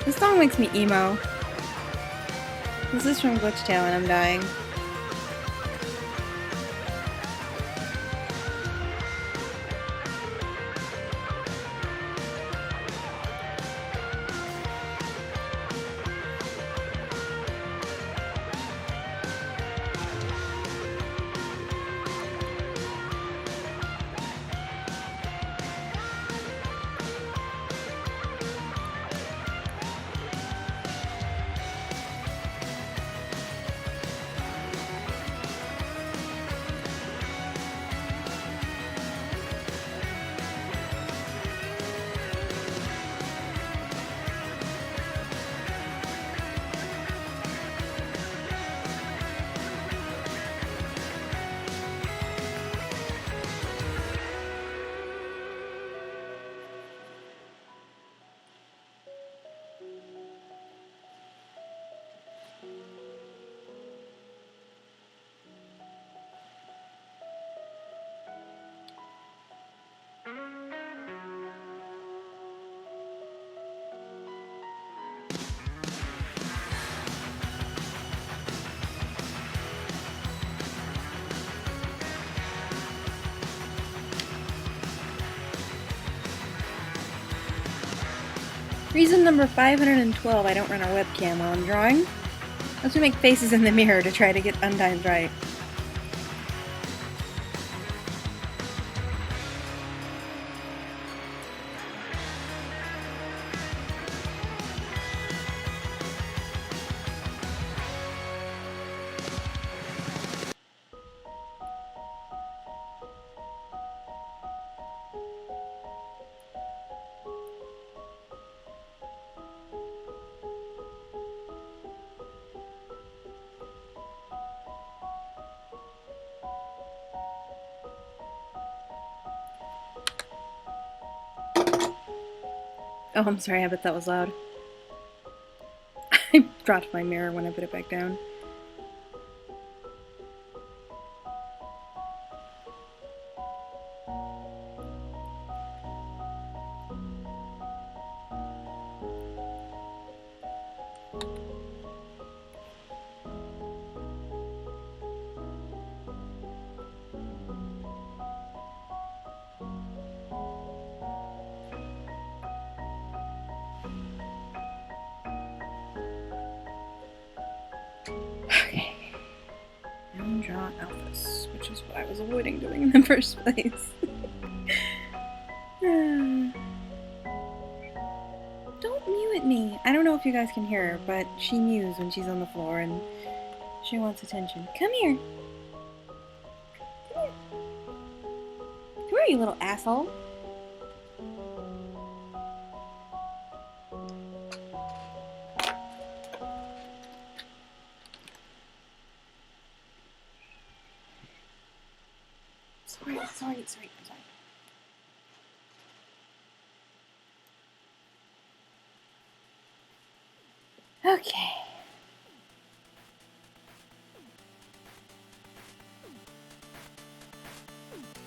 This song makes me emo. This is from Glitch Tale and I'm dying. Reason number 512 I don't run a webcam while I'm drawing. Let's make faces in the mirror to try to get Undyne's right. Oh, I'm sorry, I bet that was loud. I dropped my mirror when I put it back down. Okay. Now draw alphas, which is what I was avoiding doing in the first place. Don't mew at me. I don't know if you guys can hear her, but she mews when she's on the floor and she wants attention. Come here. Come here. Come here, you little asshole. Sorry, I'm sorry. Okay.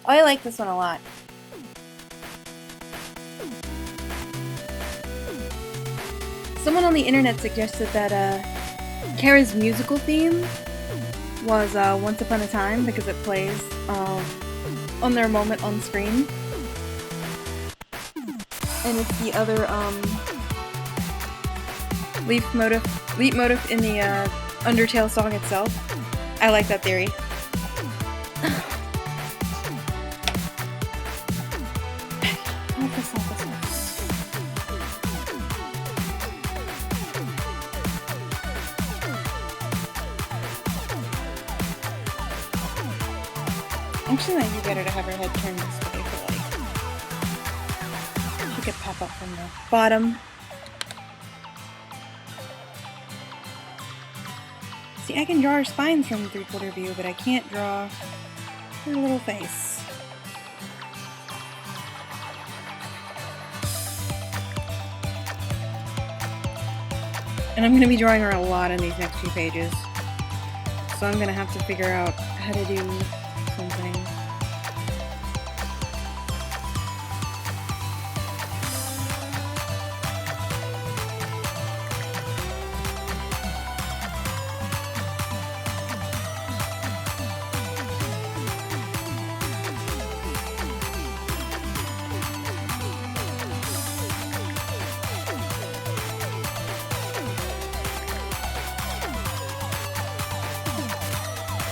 Oh, I like this one a lot. Someone on the internet suggested that Kara's musical theme was Once Upon a Time because it plays on their moment on screen. And it's the other leap motif in the Undertale song itself. I like that theory. Actually, might be better to have her head turned this way for like she could pop up from the bottom. See, I can draw her spines from 3/4 view, but I can't draw her little face. And I'm going to be drawing her a lot in these next few pages. So I'm going to have to figure out how to do something.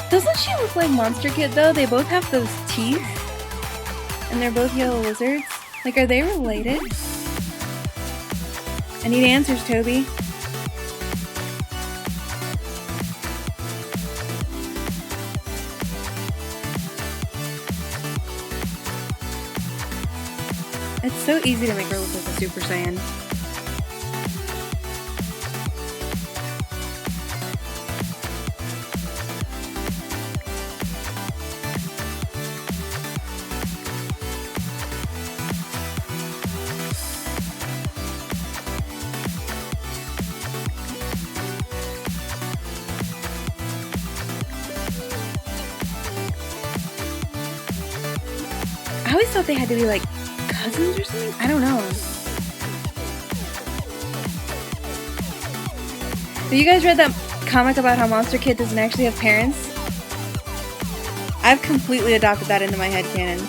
Doesn't she look like Monster Kid though? They both have those teeth. And they're both yellow lizards. Like, are they related? I need answers, Toby. It's so easy to make her look like a Super Saiyan. I always thought they had to be like cousins or something? I don't know. Have you guys read that comic about how Monster Kid doesn't actually have parents? I've completely adopted that into my headcanon.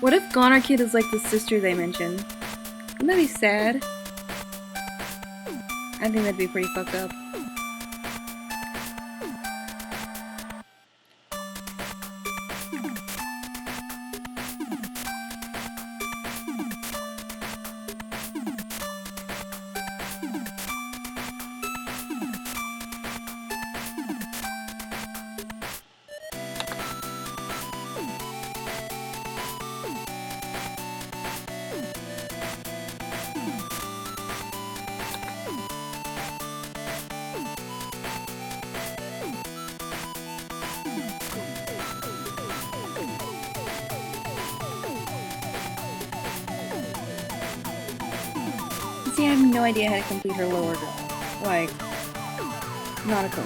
What if Goner Kid is like the sister they mentioned? Wouldn't that be sad? I think that'd be pretty fucked up. See, I have no idea how to complete her lower girl. Like, not a clue.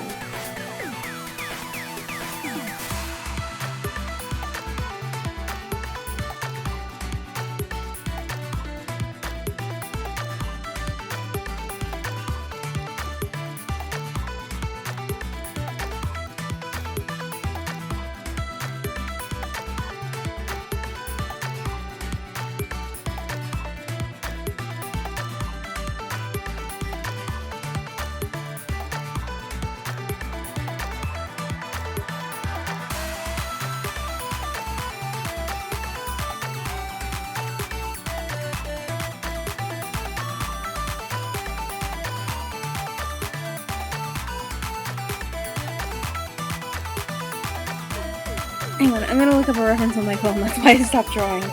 Hang on, I'm gonna look up a reference on my phone, that's why I stopped drawing.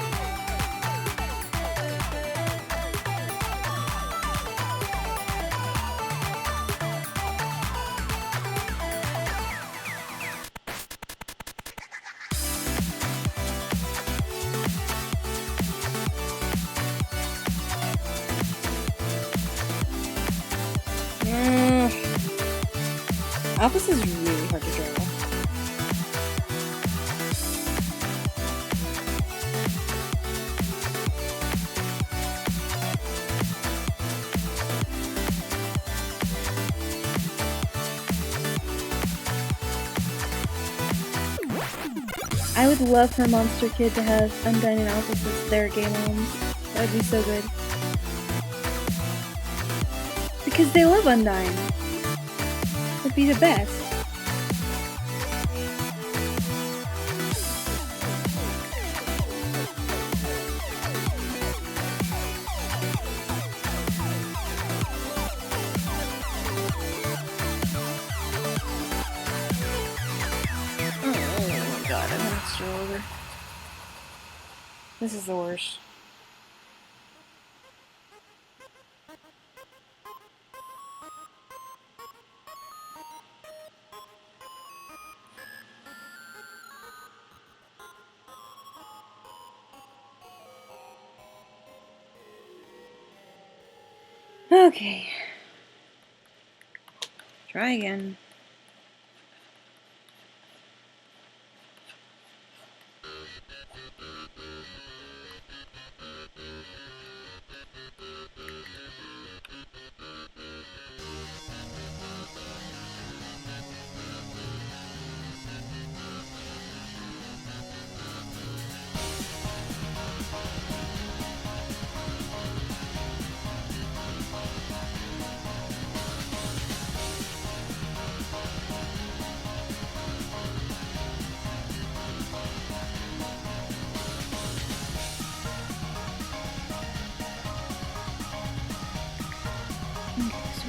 Albus is really hard to draw. I would love for Monster Kid to have Undyne and Albus as their game homes. That would be so good. Because they love Undyne. That'd be the best. Oh god, I'm gonna stroll over. This is the worst. Okay. Try again.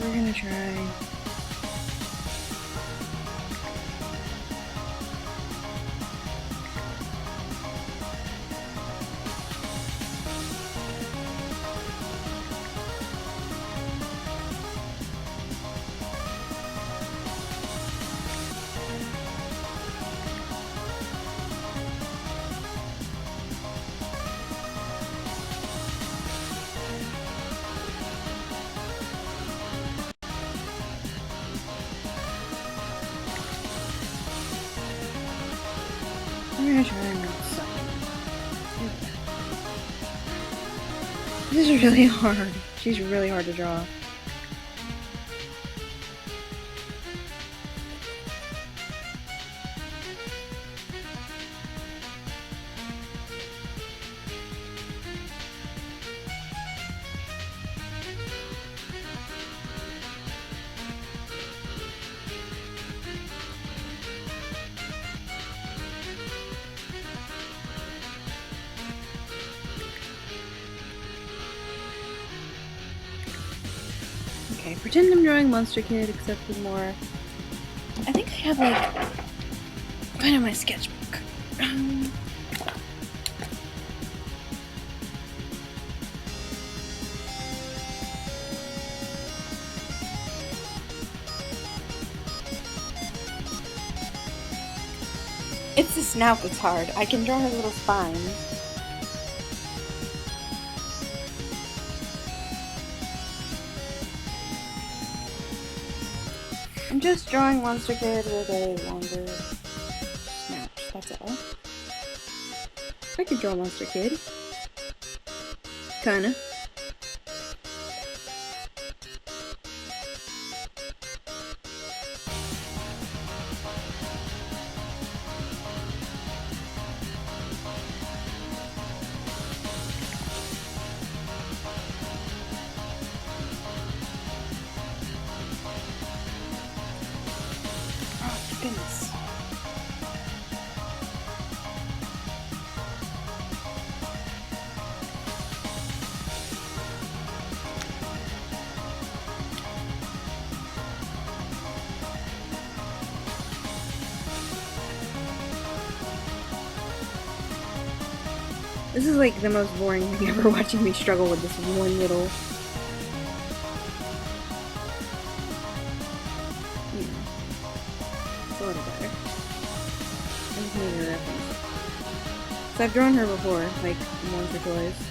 We're gonna try. We're gonna try and not suck. This is really hard. She's really hard to draw. Okay, pretend I'm drawing Monster Kid, except with more. I think I have like. Find out my sketchbook. It's the snout that's hard. I can draw his little spines. I'm just drawing Monster Kid with a longer snout, that's all. I could draw Monster Kid. Kinda. Oh, goodness. This is like the most boring thing ever, watching me struggle with this one little. It's a little better. I just need a reference. So I've drawn her before, like once or twice.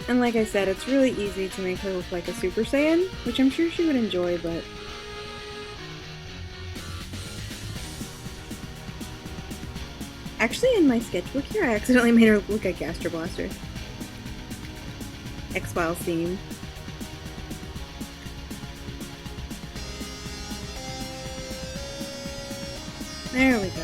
And like I said, it's really easy to make her look like a Super Saiyan, which I'm sure she would enjoy, but... Actually, in my sketchbook here, I accidentally made her look like Astro Blaster. X-Files theme. There we go.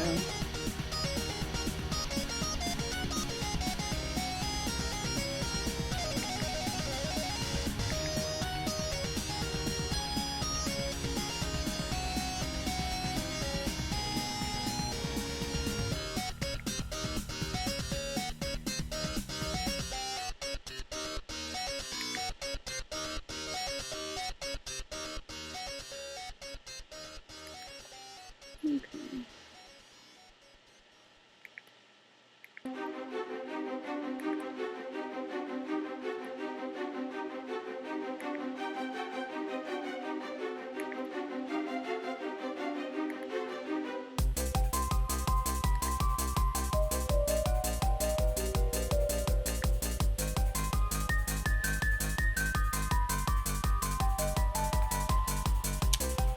Okay.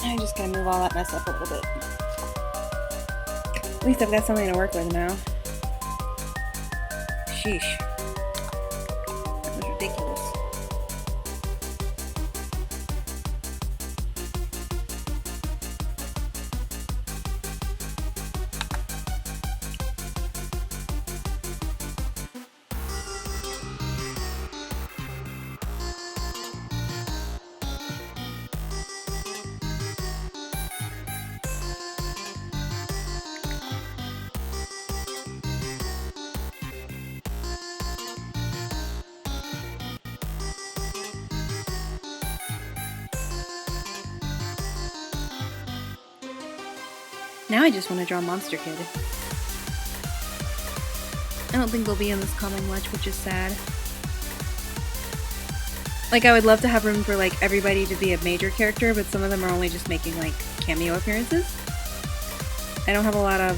I just gotta move all that mess up a little bit. At least I've got something to work with now. Sheesh. ridiculous. Now I just want to draw Monster Kid. I don't think they'll be in this comic much, which is sad. Like, I would love to have room for, like, everybody to be a major character, but some of them are only just making, like, cameo appearances. I don't have a lot of,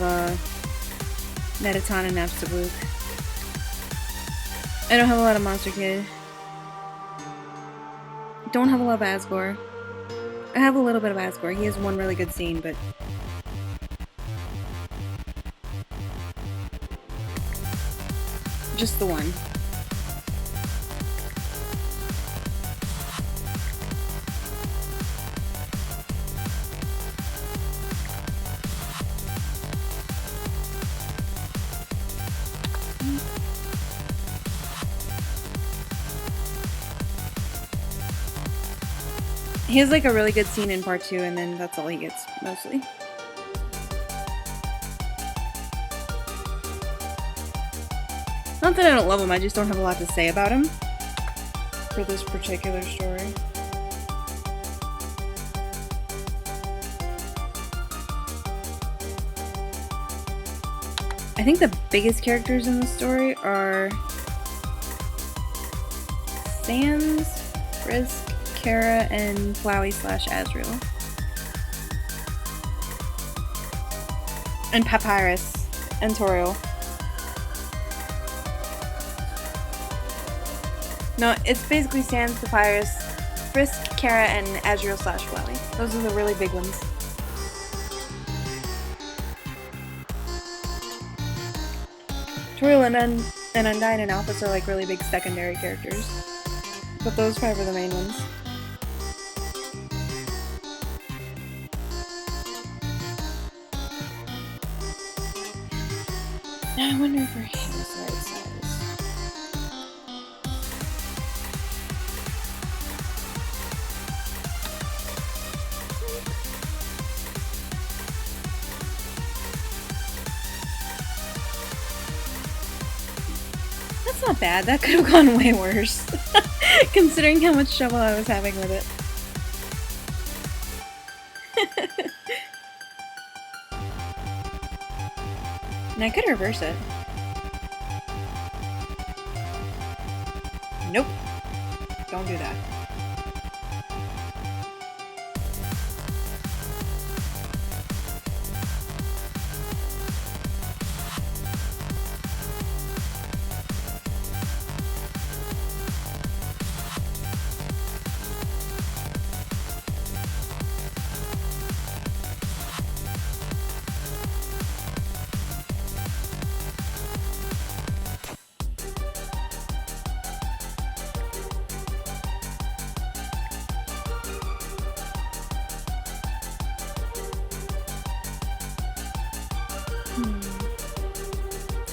Mettaton and Napstablook. I don't have a lot of Monster Kid. Don't have a lot of Asgore. I have a little bit of Asgore. He has one really good scene, but... just the one. He has like a really good scene in part 2, and then that's all he gets, mostly. Not that I don't love him, I just don't have a lot to say about him for this particular story. I think the biggest characters in the story are Sans, Frisk, Kara, and Flowey / Azrael. And Papyrus and Toriel. No, it's basically Sans, Papyrus, Frisk, Kara, and Azrael / Flowey. Those are the really big ones. Toriel and Undyne and Alphys are like really big secondary characters. But those 5 are the main ones. Now I wonder if her hand is the right size. That's not bad. That could have gone way worse. Considering how much trouble I was having with it. And I could reverse it. Nope. Don't do that.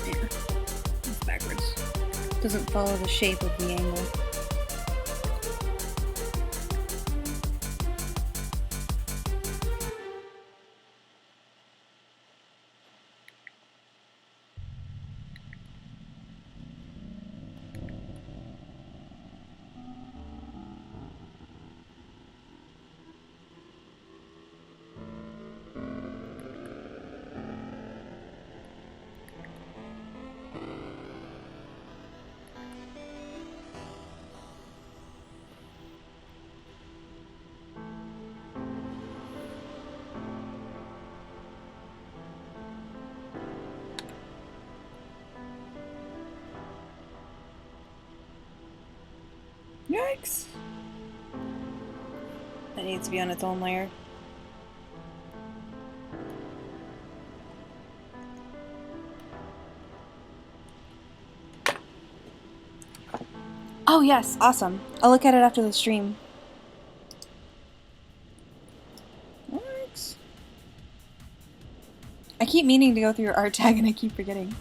Yeah, it's backwards. Doesn't follow the shape of the angle. Yikes! That needs to be on its own layer. Oh yes, awesome. I'll look at it after the stream. What? I keep meaning to go through your art tag and I keep forgetting.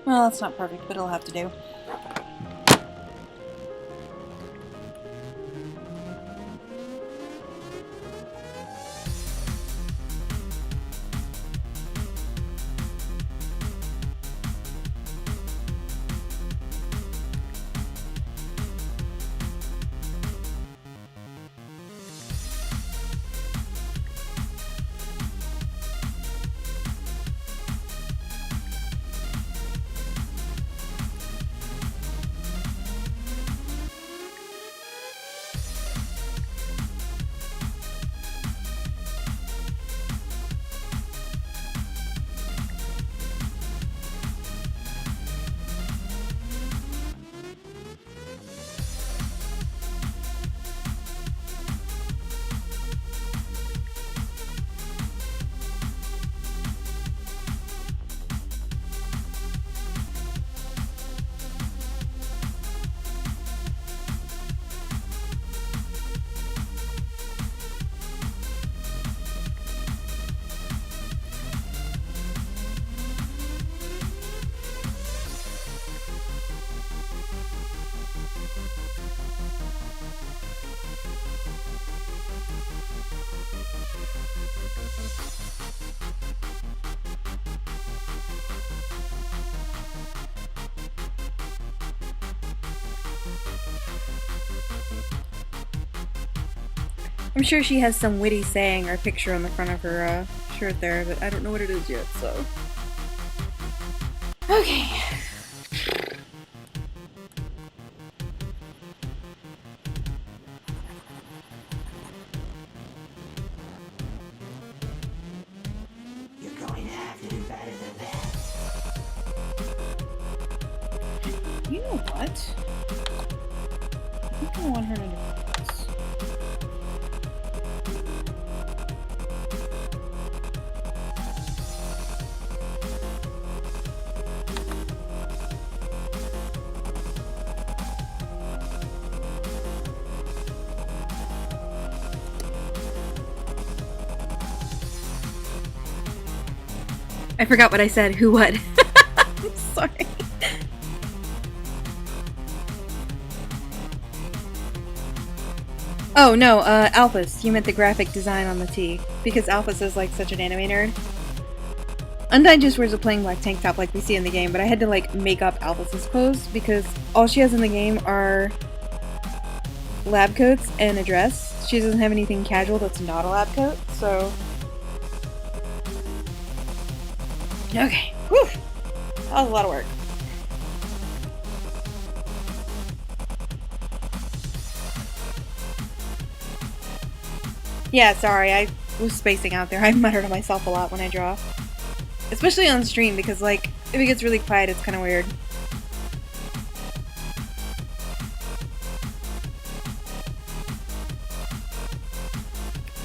Well, that's not perfect, but it'll have to do. I'm sure she has some witty saying or picture on the front of her shirt there, but I don't know what it is yet, so. Okay. You're going to have to do better than that. You know what? I think I want her to do this. I forgot what I said. Who what? I'm sorry. Oh no, Alphys. You meant the graphic design on the tee. Because Alphys is like such an anime nerd. Undyne just wears a plain black tank top like we see in the game, but I had to like make up Alphys's clothes because all she has in the game are lab coats and a dress. She doesn't have anything casual that's not a lab coat, so... Okay. Whew! That was a lot of work. Yeah, sorry, I was spacing out there. I mutter to myself a lot when I draw. Especially on stream, because, like, if it gets really quiet, it's kind of weird.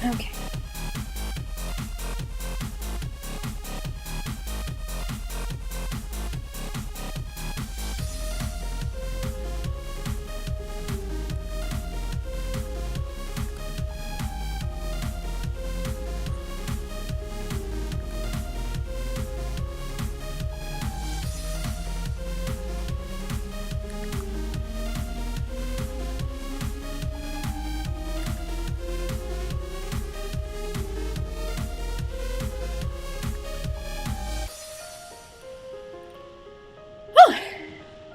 Okay.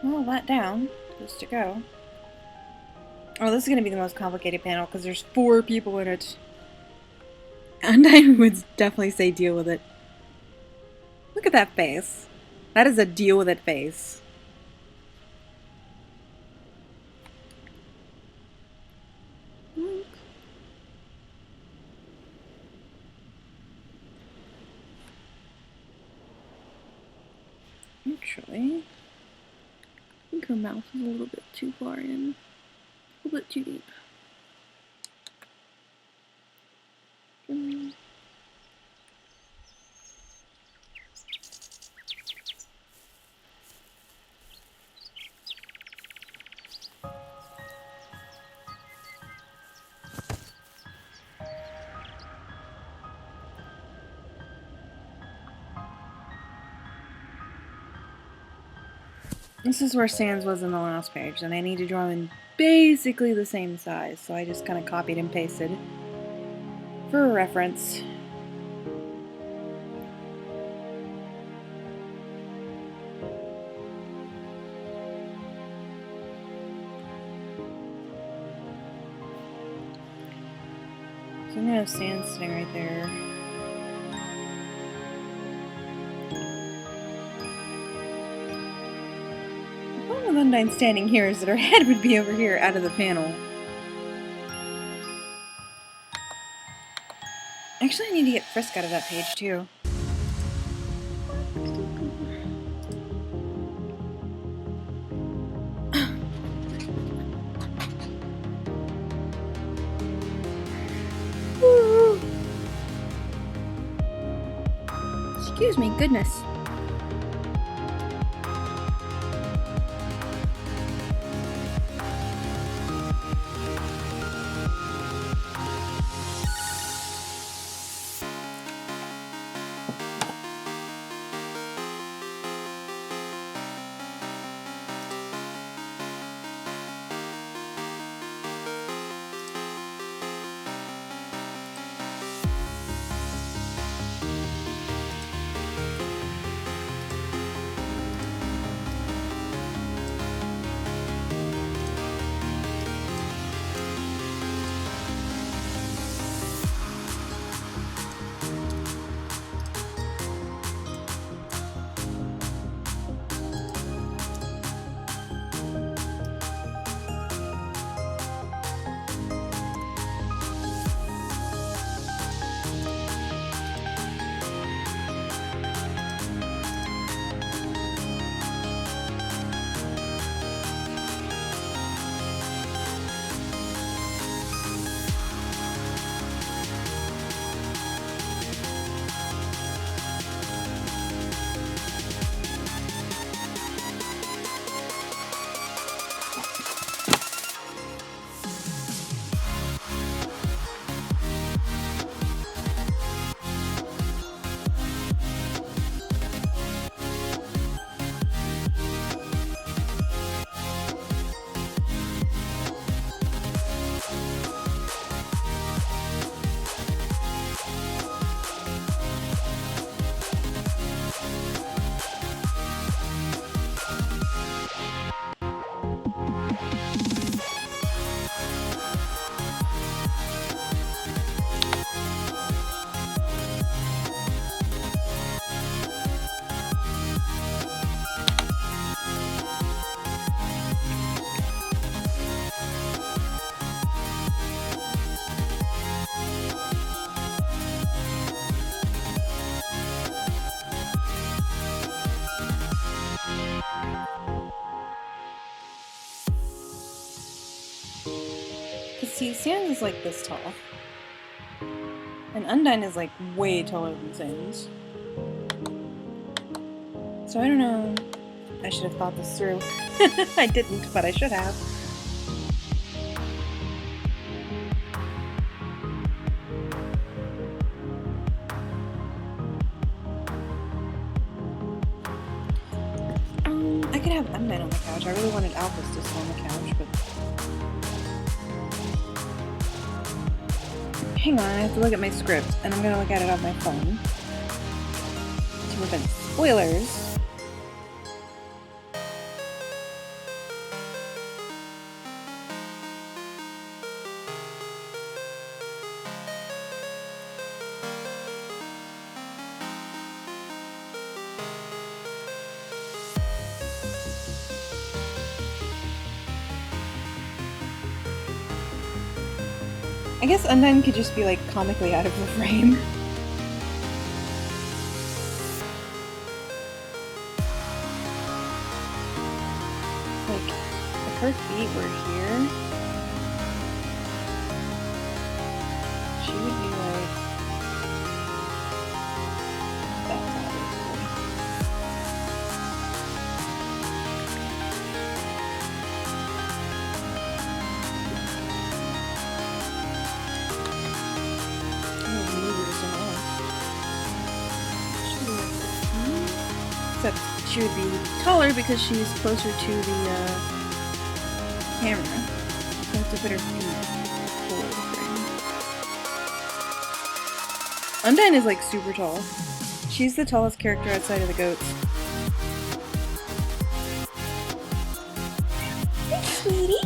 Well, that down. Just to go. Oh, this is going to be the most complicated panel because there's 4 people in it. And I would definitely say deal with it. Look at that face. That is a deal with it face. Actually... think her mouth is a little bit too far in. A little bit too deep. This is where Sans was in the last page, and I need to draw in basically the same size, so I just kind of copied and pasted for reference. So I'm gonna have Sans sitting right there. Undyne standing here is that her head would be over here out of the panel. Actually, I need to get Frisk out of that page too. Excuse me, goodness. See, Sans is like this tall. And Undyne is like way taller than Sans. So I don't know. I should have thought this through. I didn't, but I should have. I could have Undyne on the couch. I really wanted Alphys to sit on the couch, but... Hang on, I have to look at my script, and I'm gonna look at it on my phone to prevent spoilers. I guess Undyne could just be like comically out of the frame. her feet were here, she would be like that tall, except she would be taller because she's closer to the camera. So it's a better feet forward frame. Undyne is like super tall. She's the tallest character outside of the goats. Hey, sweetie.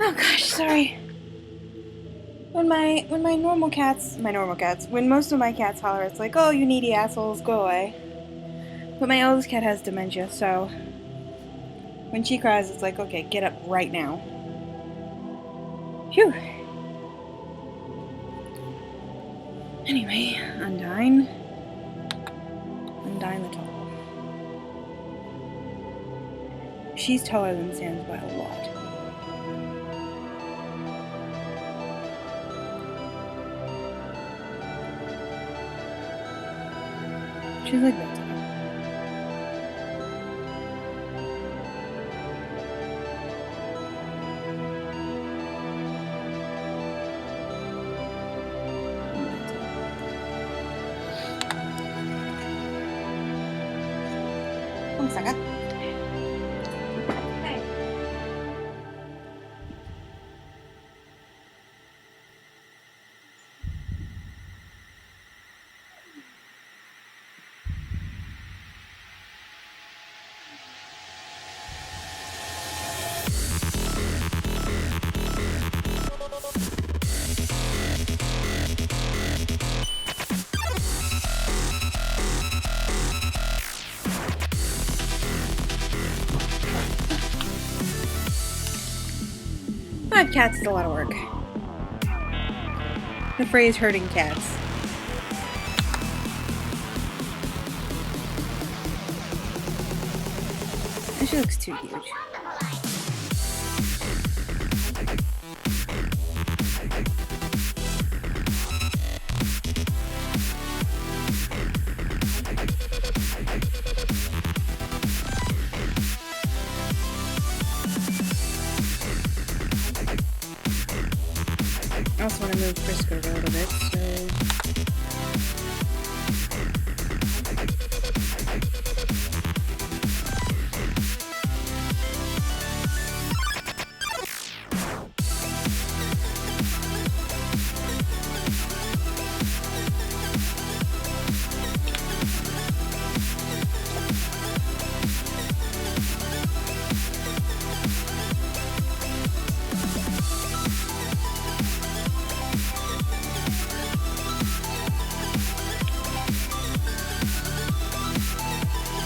Oh gosh, sorry. When most of my cats holler, it's like, oh, you needy assholes, go away. But my eldest cat has dementia, so when she cries, it's like, okay, get up right now. Phew. Anyway, Undyne the Tall. She's taller than Sans by a lot. She's like that tall. One second. Hey. Five cats is a lot of work. The phrase herding cats. And she looks too huge. I also want to move Frisk over a little bit, so...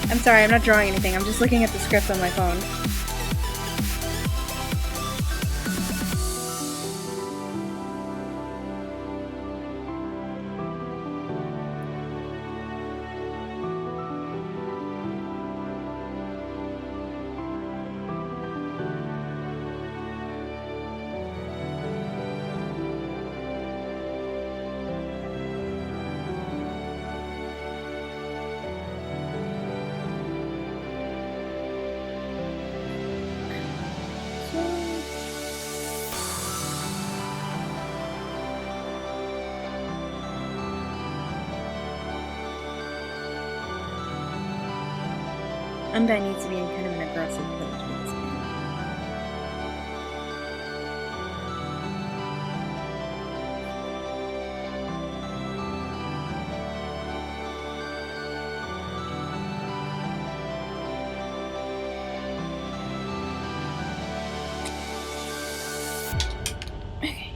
I'm sorry, I'm not drawing anything. I'm just looking at the script on my phone. Undyne needs to be in kind of an aggressive pose with this game. Okay.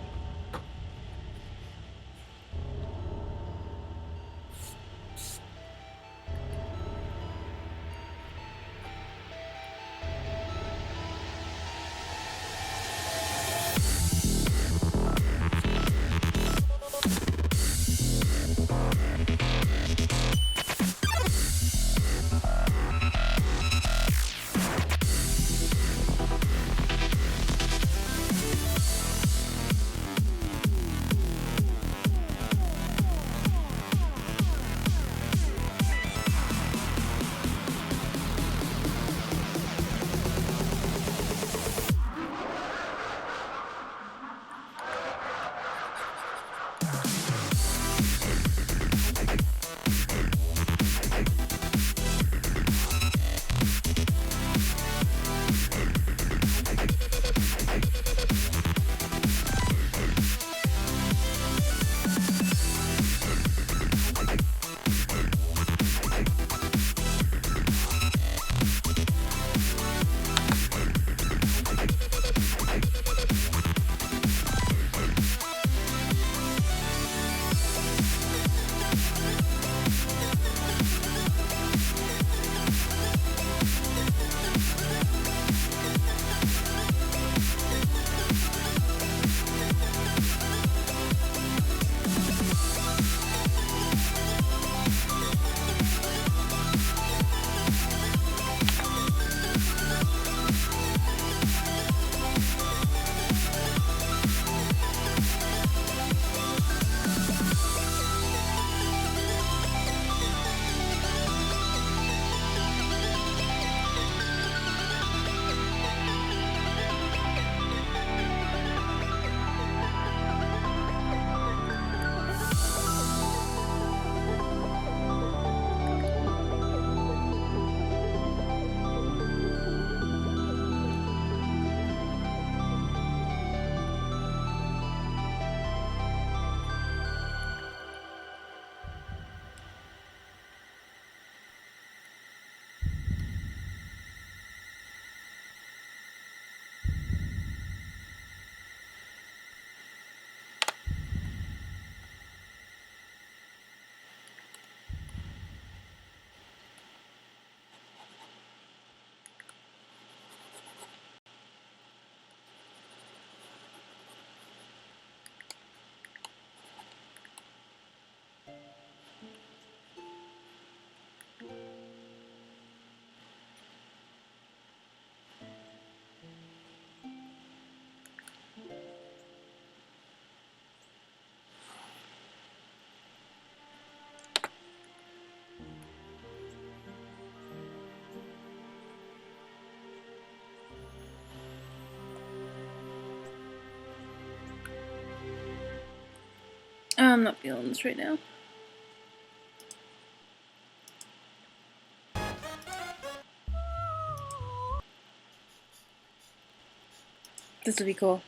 I'm not feeling this right now. This would be cool.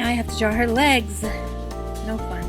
Now I have to draw her legs. No fun.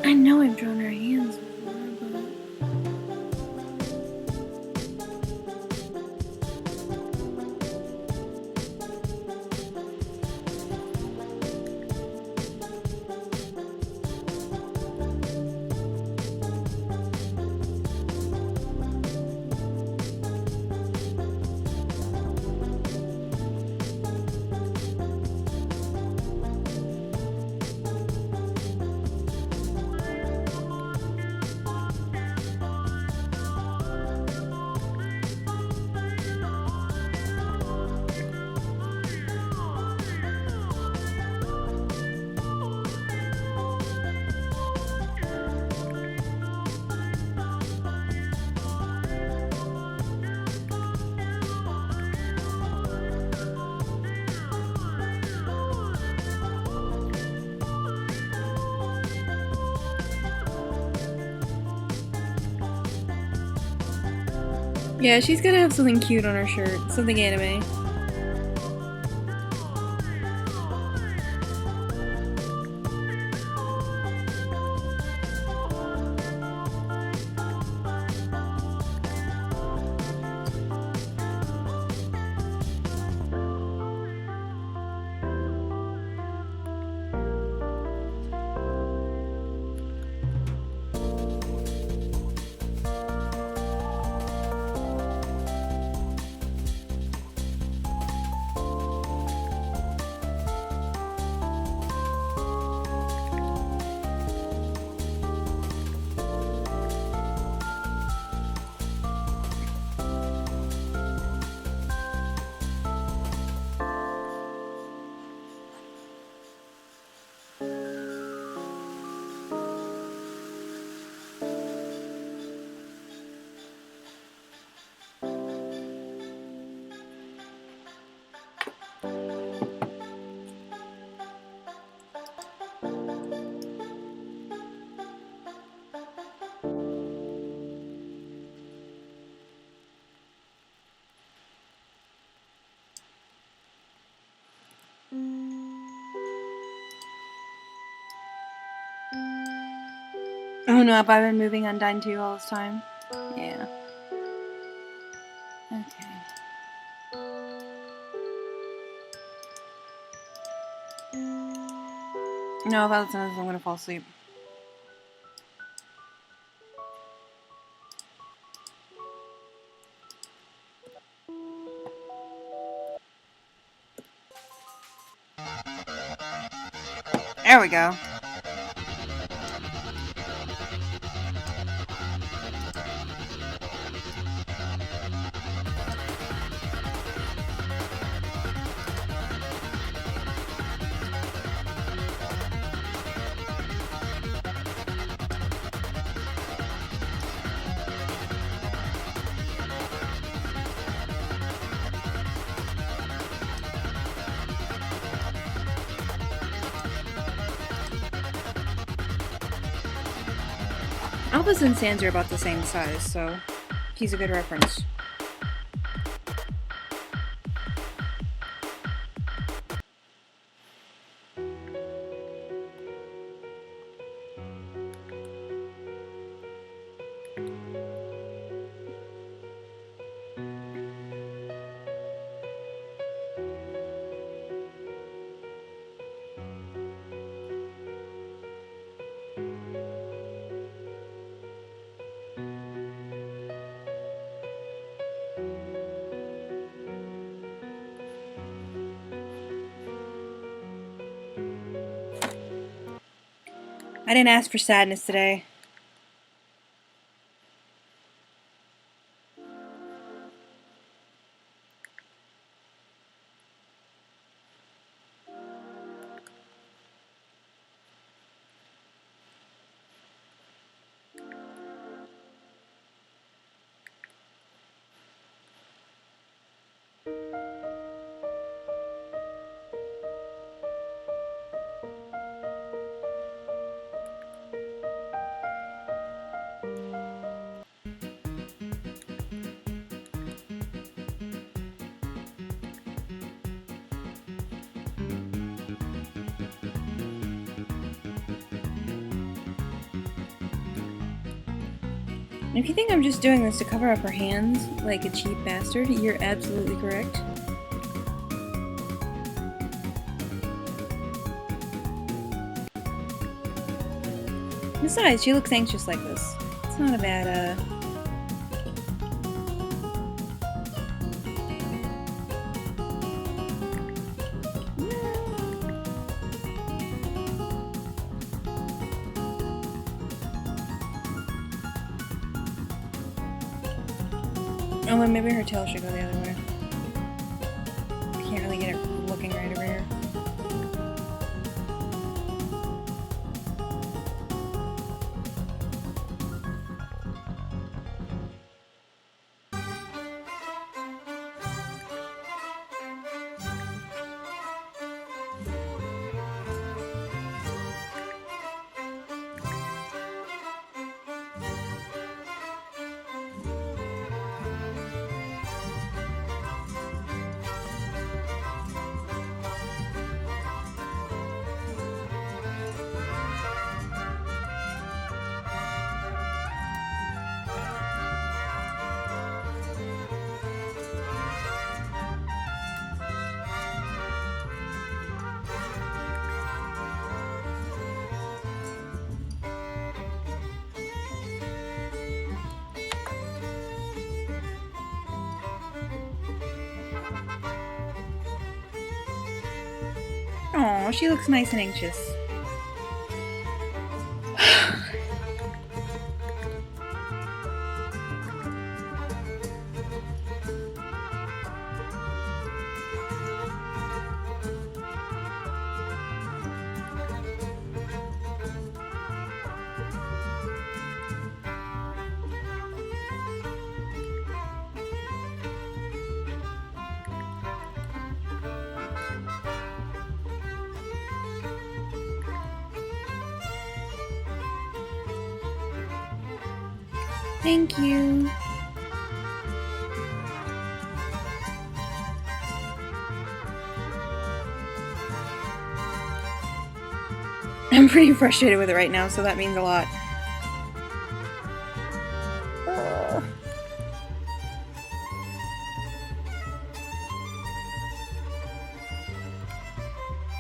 I know I've drawn her hands before, but... Yeah, she's gonna have something cute on her shirt. Something anime. Oh no, have I been moving Undyne 2 all this time? Yeah. Okay. No, if I listen to this, I'm gonna fall asleep. There we go. Albus and Sans are about the same size, so he's a good reference. I didn't ask for sadness today. If you think I'm just doing this to cover up her hands like a cheap bastard, you're absolutely correct. Besides, she looks anxious like this. It's not a bad, Oh, and maybe her tail should go the other way. Can't really get it looking right over here. Aw, she looks nice and anxious. Thank you. I'm pretty frustrated with it right now, so that means a lot.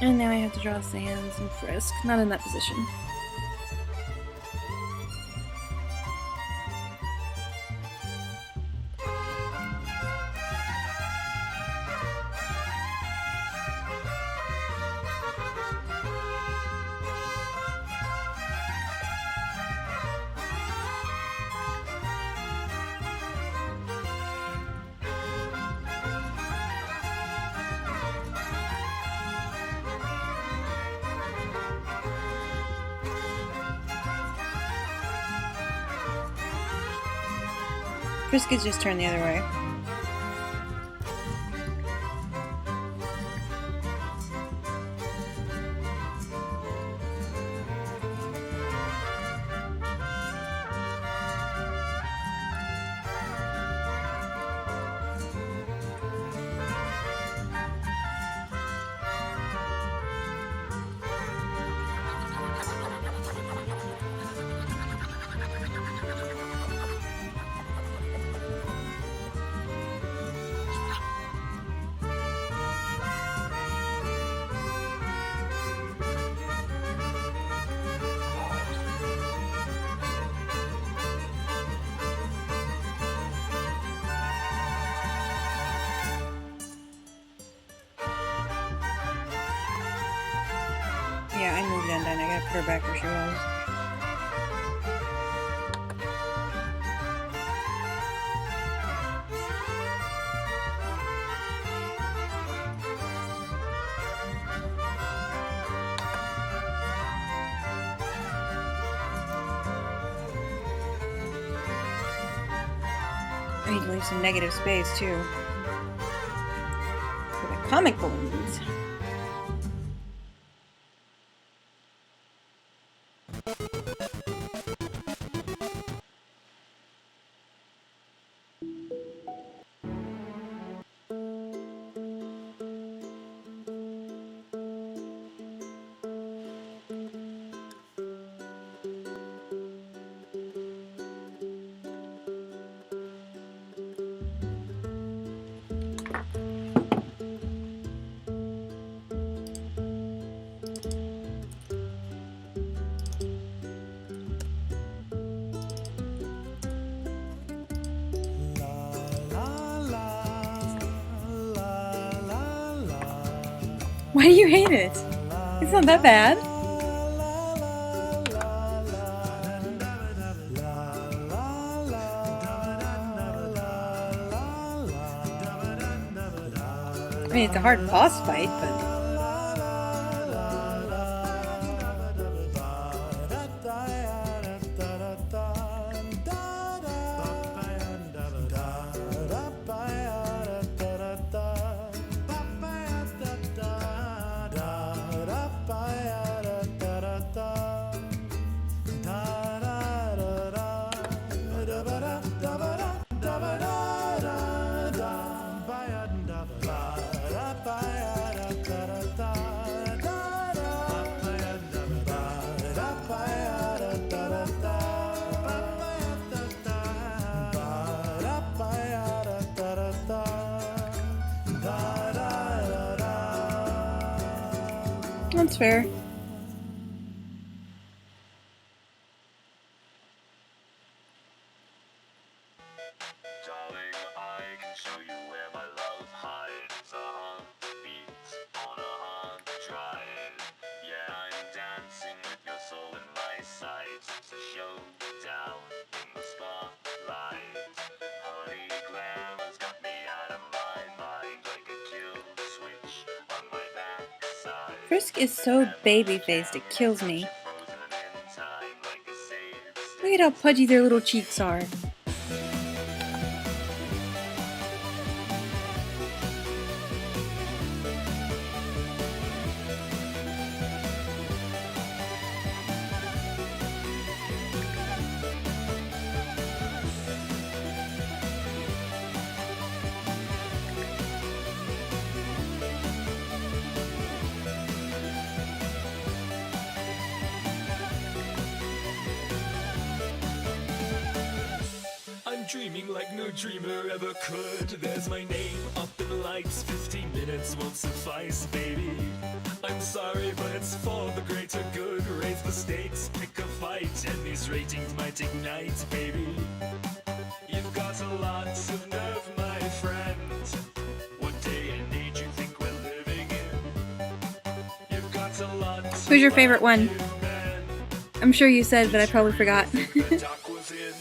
And now I have to draw Sans and Frisk. Not in that position. Frisk is just turned the other way. Yeah, I moved Undine. I gotta put her back where she was. I need to leave some negative space too. For the comic balloons. Why do you hate it? It's not that bad. I mean, it's a hard boss fight, but... That's fair. Darling, I can show you where my love hides. A heartbeat on a hard drive. Yeah, I'm dancing with your soul in my sight. It's a showdown in the spotlight. Honey, glamour's got me out of my mind like a kill switch on my backside. Frisk is so baby-faced, it kills me. Frozen in time like a saved Look at how pudgy their little cheeks are. I'm dreaming like no dreamer ever could. There's my name up in the lights. 15 minutes won't suffice, baby. I'm sorry, but it's for the greater good. Raise the stakes, pick a fight, and these ratings might ignite, baby. You've got a lot of nerve, my friend. What day and age you think we're living in? You've got a lot. Who's your favorite one? Man. I'm sure you said, but I probably forgot. The dock was in.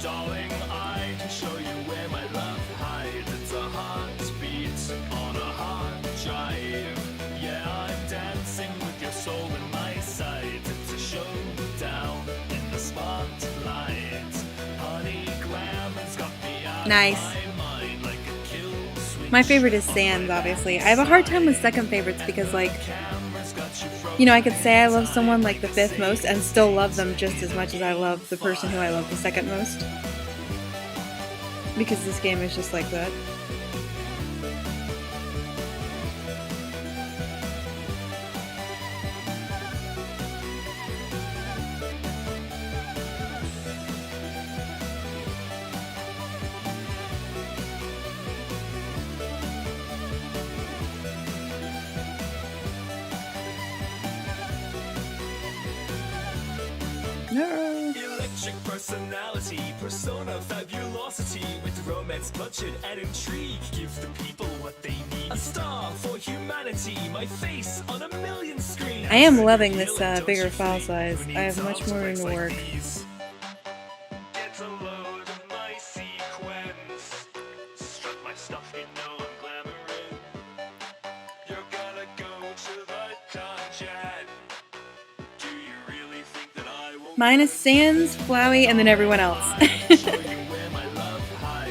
Darling, I can show you where my love hides. It's a heartbeat on a hard drive. Yeah, I'm dancing with your soul in my sight. It's a showdown in the spotlight. Honey, glamour's got me out Nice. of my mind like a kill switch. My favorite is Sans, obviously. I have a hard time with second favorites because, like, Camera's got you frozen. you know, I could say I love someone like the fifth most and still love them just as much as I love the person who I love the second most. Because this game is just like that. No. Electric personality, persona, fabulosity, with romance, bloodshed, and intrigue. Give the people what they need. A star for humanity, my face on a million screens. I am loving this bigger file size. I have much more room to work. Get a load of my sequence. Strut my stuff, you know I'm glamouring. You're gonna go to the dungeon. Do you really think that I will Minus Sans, Flowey, and then everyone else. show you where my love hides?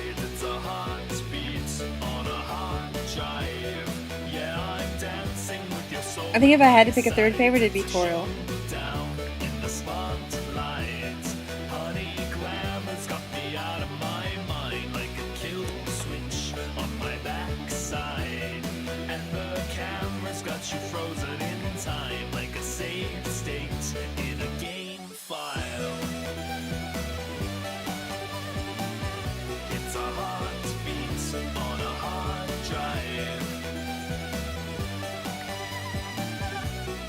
I think if I had to pick a third favorite, it'd be Toriel. Down in the spotlight, honey glamour's got me out of my mind like a kill switch on my backside, and the camera's got you frozen in time like a saved state in a game file. It's a heartbeat on a hard drive.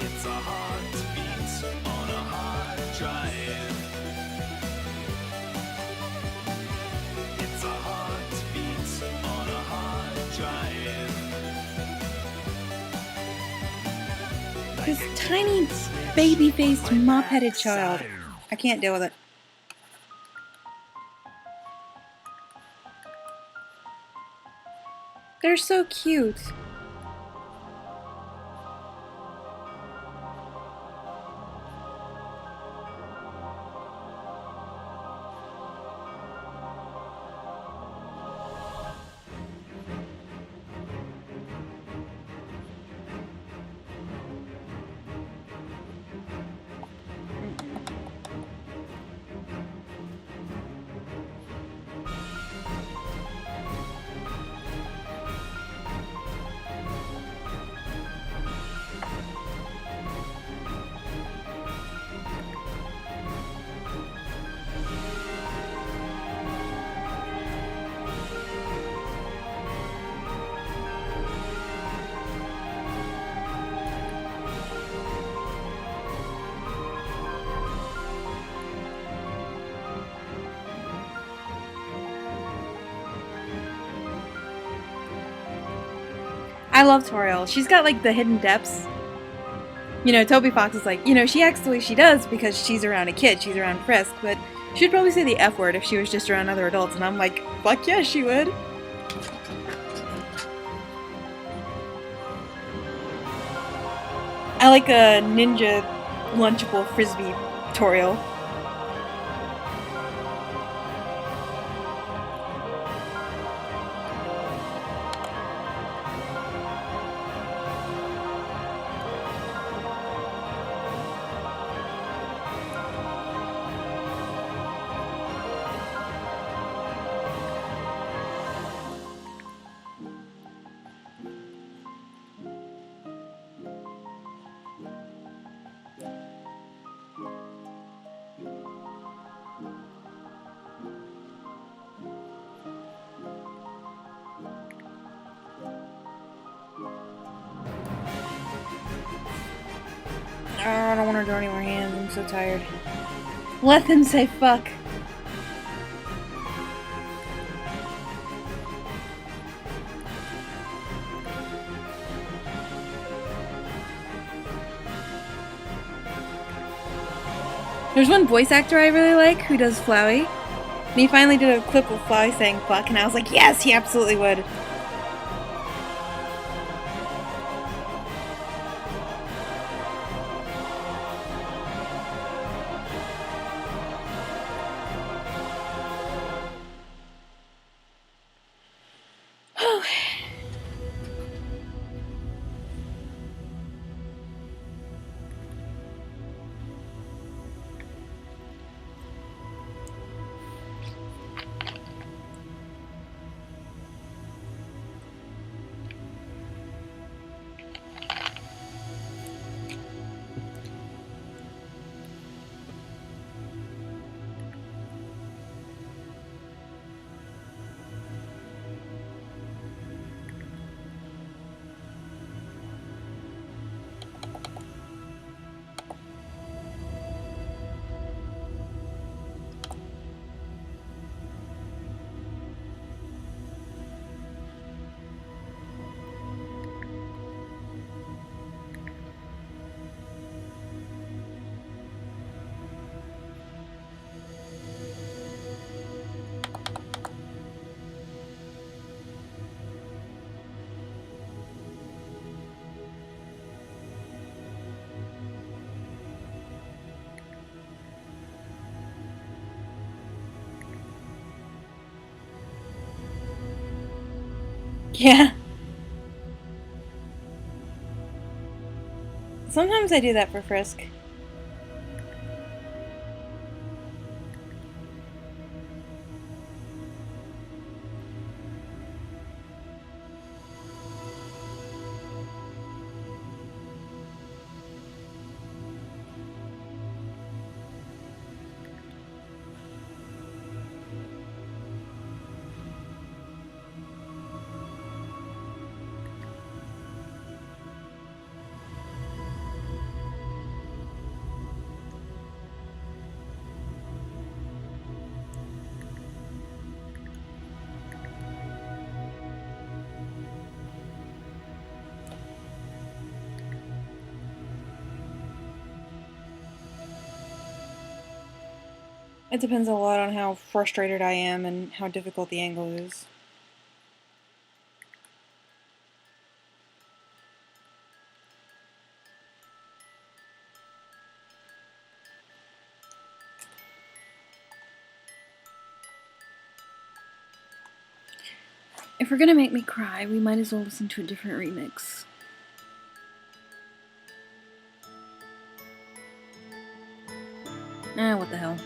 It's a heartbeat on a hard drive. It's a heartbeat on a hard drive. This tiny, baby-faced, mop-headed child. I can't deal with it. They're so cute. I love Toriel. She's got like the hidden depths. You know, Toby Fox is like, you know, she acts the way she does because she's around a kid, she's around Frisk, but she'd probably say the F word if she was just around other adults, and I'm like, fuck yes, she would. I like a ninja lunchable frisbee Toriel. Oh, I don't want to draw any more hands. I'm so tired. Let them say fuck. There's one voice actor I really like who does Flowey. And he finally did a clip of Flowey saying fuck, and I was like, yes, he absolutely would. Yeah. Sometimes I do that for Frisk. It depends a lot on how frustrated I am and how difficult the angle is. If we're gonna make me cry, we might as well listen to a different remix. Ah, what the hell.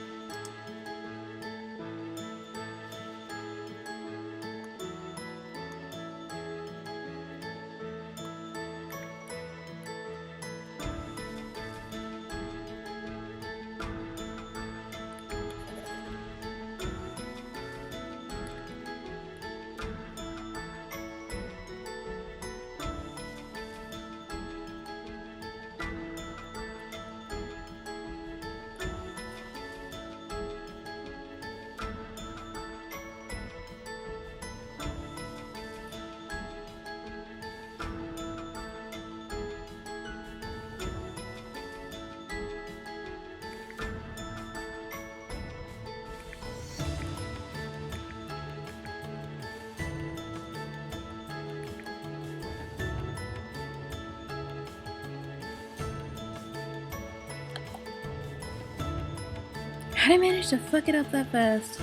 How'd I manage to fuck it up that fast?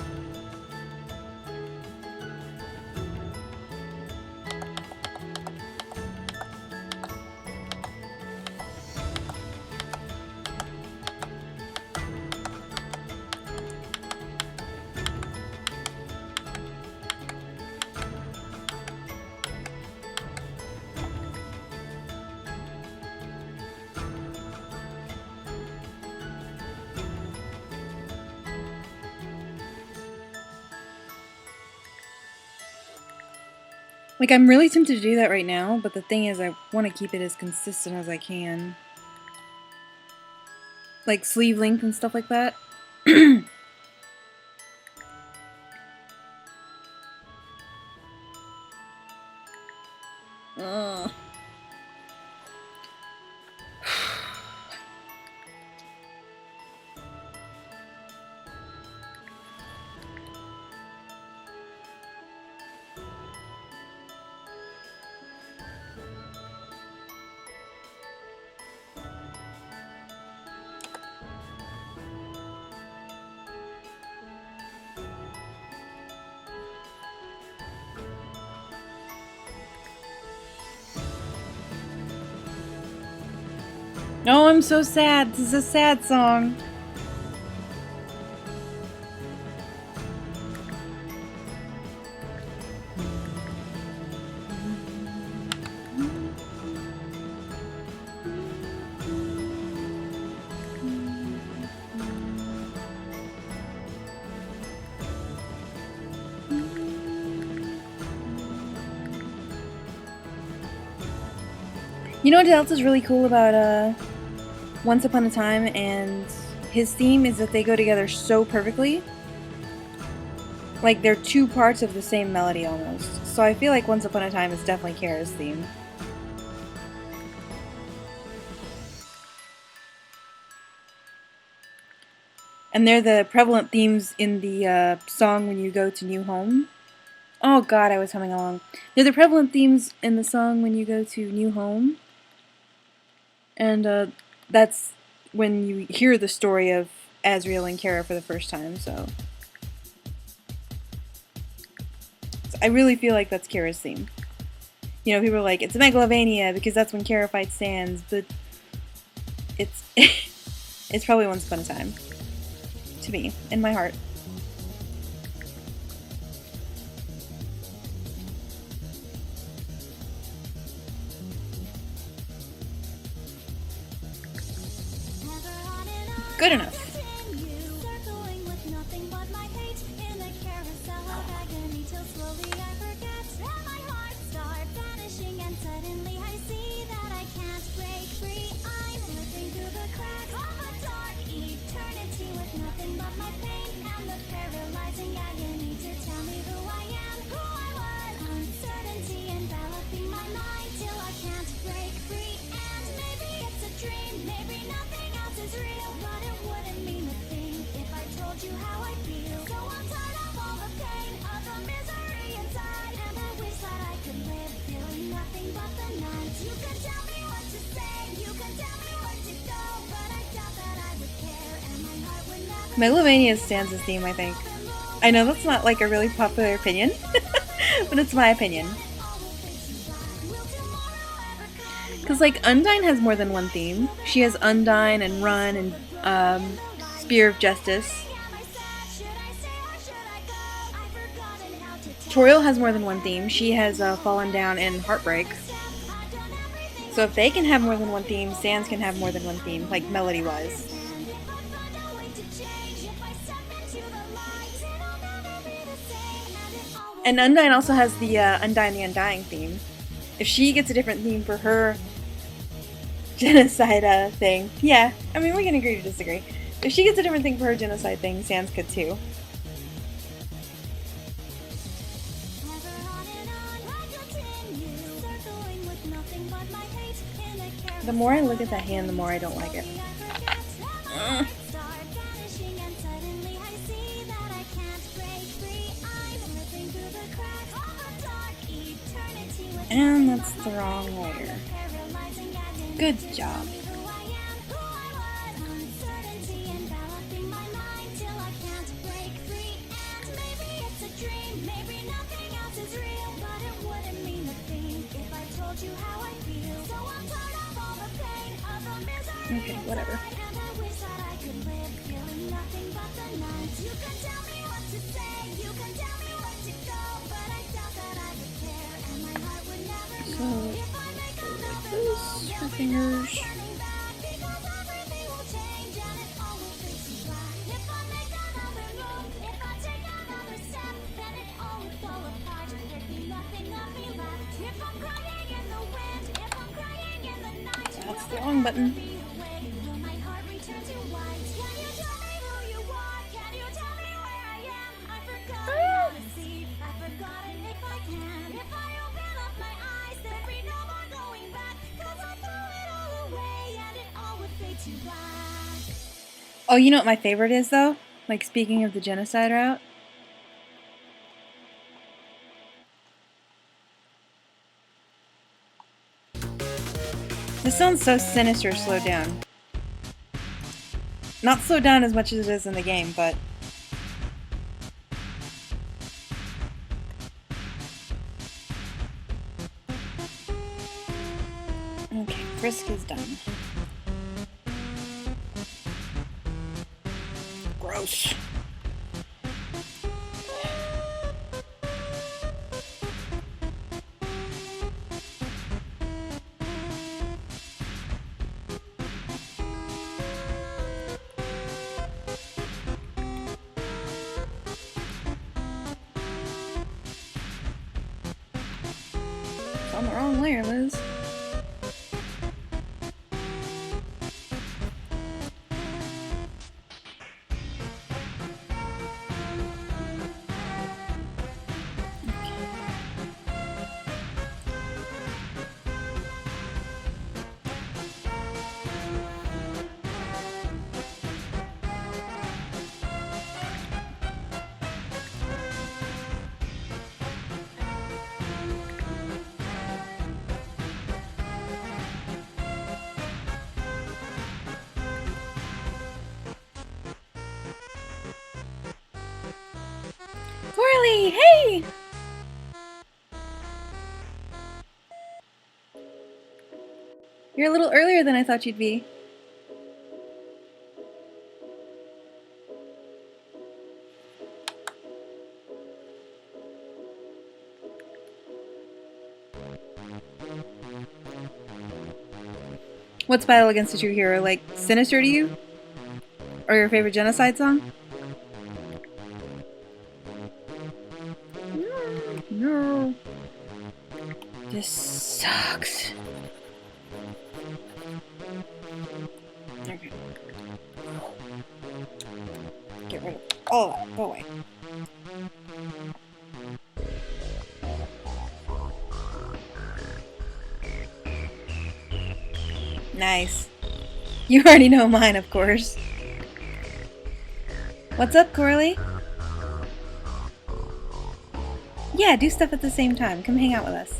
Like, I'm really tempted to do that right now, but the thing is I want to keep it as consistent as I can. Like, sleeve length and stuff like that. Ugh. Oh, I'm so sad. This is a sad song. You know what else is really cool about Once Upon a Time and his theme is that they go together so perfectly. Like they're two parts of the same melody almost. So I feel like Once Upon a Time is definitely Kara's theme. And they're the prevalent themes in the song When You Go to New Home. Oh god, I was humming along. They're the prevalent themes in the song When You Go to New Home. And that's when you hear the story of Asriel and Kara for the first time, so I really feel like that's Kara's theme. You know, people are like, it's Megalovania because that's when Kara fights Sans, but It's it's probably Once Upon a Time. To me, in my heart. Good enough. Megalovania stands as theme, I think. I know that's not like a really popular opinion, but it's my opinion. Because like Undyne has more than one theme. She has Undyne and Run and Spear of Justice. Toriel has more than one theme. She has Fallen Down and Heartbreak. So if they can have more than one theme, Sans can have more than one theme, like melody-wise. And Undyne also has the Undyne the Undying theme. If she gets a different theme for her genocide thing, yeah, I mean, we can agree to disagree. If she gets a different thing for her genocide thing, Sans could too. The more I look at that hand, the more I don't like it. And that's the wrong layer. Good job. Okay, whatever. So, this, her fingers. That's the wrong button. Oh, you know what my favorite is, though? Like, speaking of the genocide route? This sounds so sinister, slowed down. Not slowed down as much as it is in the game, but... Okay, Frisk is done. Gross. It's on the wrong layer, Liz. Corley, hey! You're a little earlier than I thought you'd be. What's Battle Against the True Hero, like, sinister to you? Or your favorite genocide song? No. This sucks. Okay. Get rid of all of that. Go away. Nice. You already know mine, of course. What's up, Corley? Yeah, do stuff at the same time. Come hang out with us.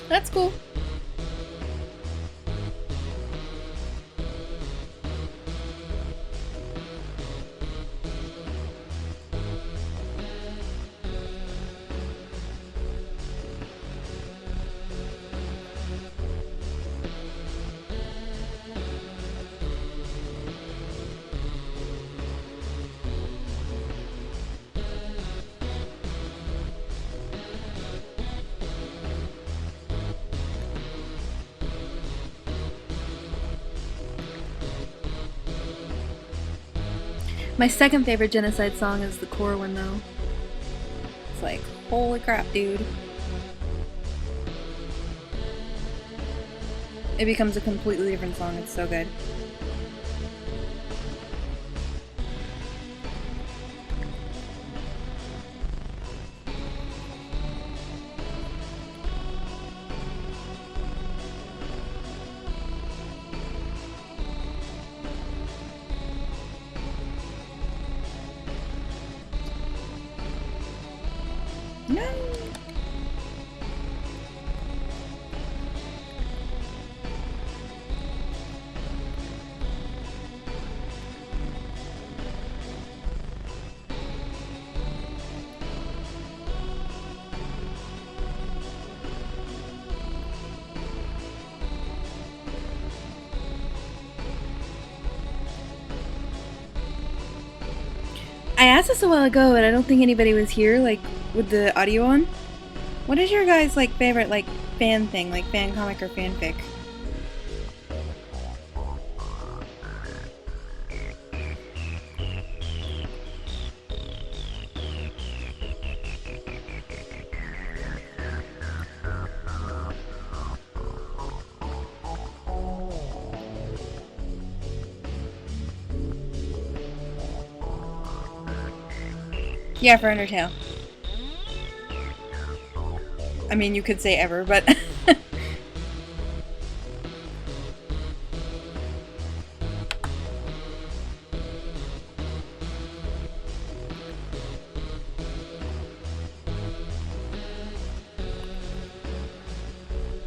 That's cool. My second favorite genocide song is the core one, though. It's like, holy crap, dude. It becomes a completely different song. It's so good. No. I asked this a while ago, and I don't think anybody was here, like, with the audio on. What is your guys' like favorite like fan thing, like fan comic or fanfic? Yeah, for Undertale. I mean, you could say ever, but...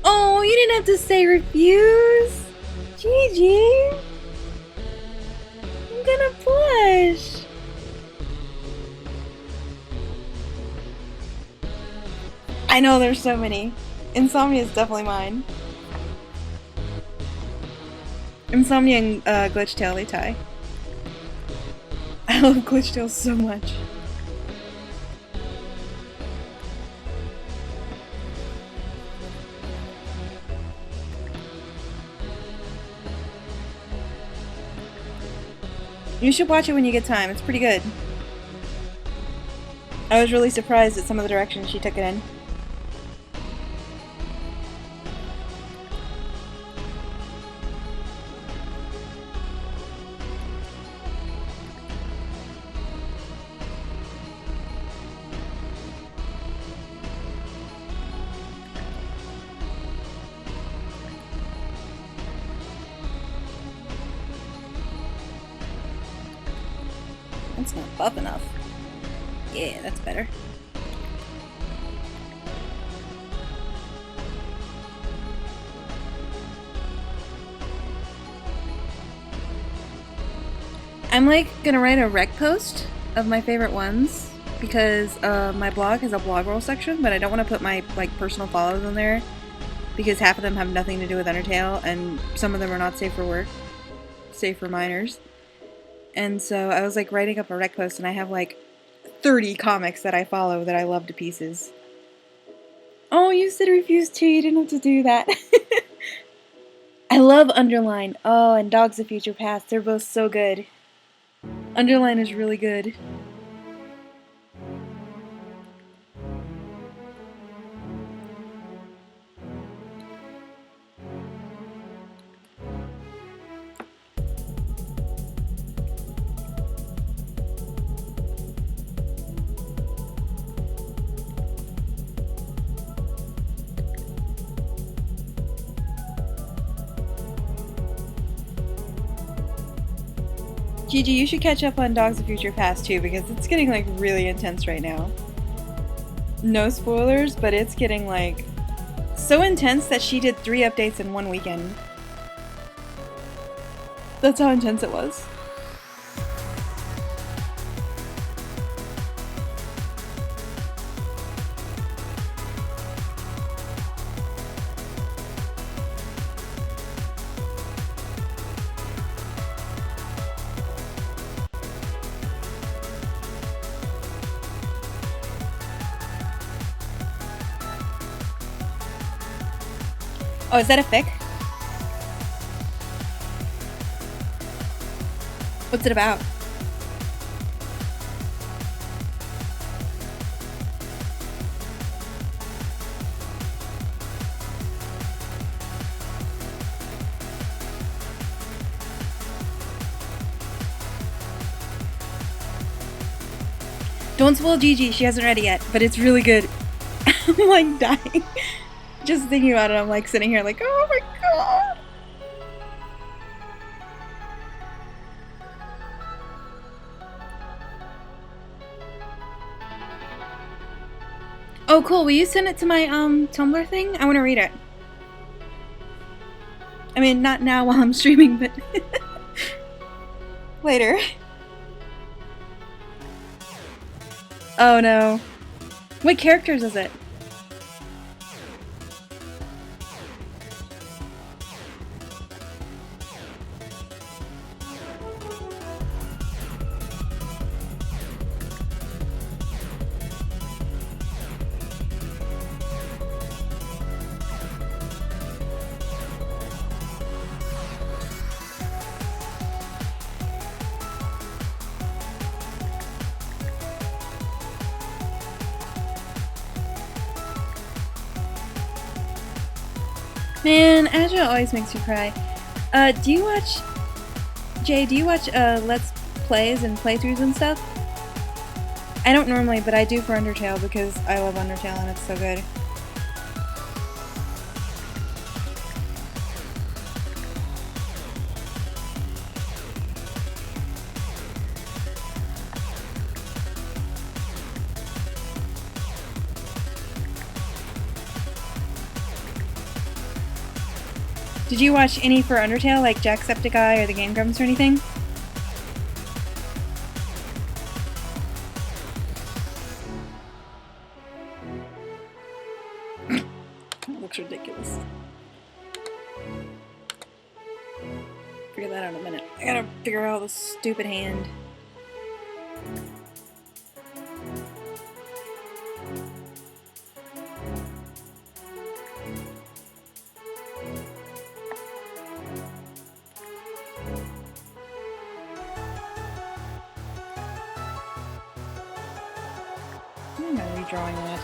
Oh, you didn't have to say refuse! GG! I'm gonna push! I know there's so many. Insomnia is definitely mine. Insomnia and Glitch Tail, they tie. I love Glitch Tail so much. You should watch it when you get time. It's pretty good. I was really surprised at some of the directions she took it in. That's not buff enough. Yeah, that's better. I'm like gonna write a rec post of my favorite ones because my blog has a blog roll section, but I don't want to put my like personal follows in there because half of them have nothing to do with Undertale and some of them are not safe for work, safe for minors. And so I was like writing up a rec post, and I have like 30 comics that I follow that I love to pieces. Oh, you said refuse to. You didn't have to do that. I love Underline. Oh, and Dogs of Future Past. They're both so good. Underline is really good. Gigi, you should catch up on Dogs of Future Past too, because it's getting like really intense right now. No spoilers, but it's getting like so intense that she did 3 updates in one weekend. That's how intense it was. Oh, is that a fic? What's it about? Don't spoil Gigi, she hasn't read it yet, but it's really good. I'm like dying. Just thinking about it, I'm like sitting here like, oh my god. Oh cool, will you send it to my Tumblr thing? I want to read it. I mean, not now while I'm streaming, but later. Oh no. What characters is it? Man, Agile always makes me cry. Do you watch... Jay, do you watch Let's Plays and playthroughs and stuff? I don't normally, but I do for Undertale because I love Undertale and it's so good. Did you watch any for Undertale, like Jacksepticeye or the Game Grumps or anything? That looks ridiculous. Figure that out in a minute. I gotta figure out this stupid hand. Why am I redrawing that?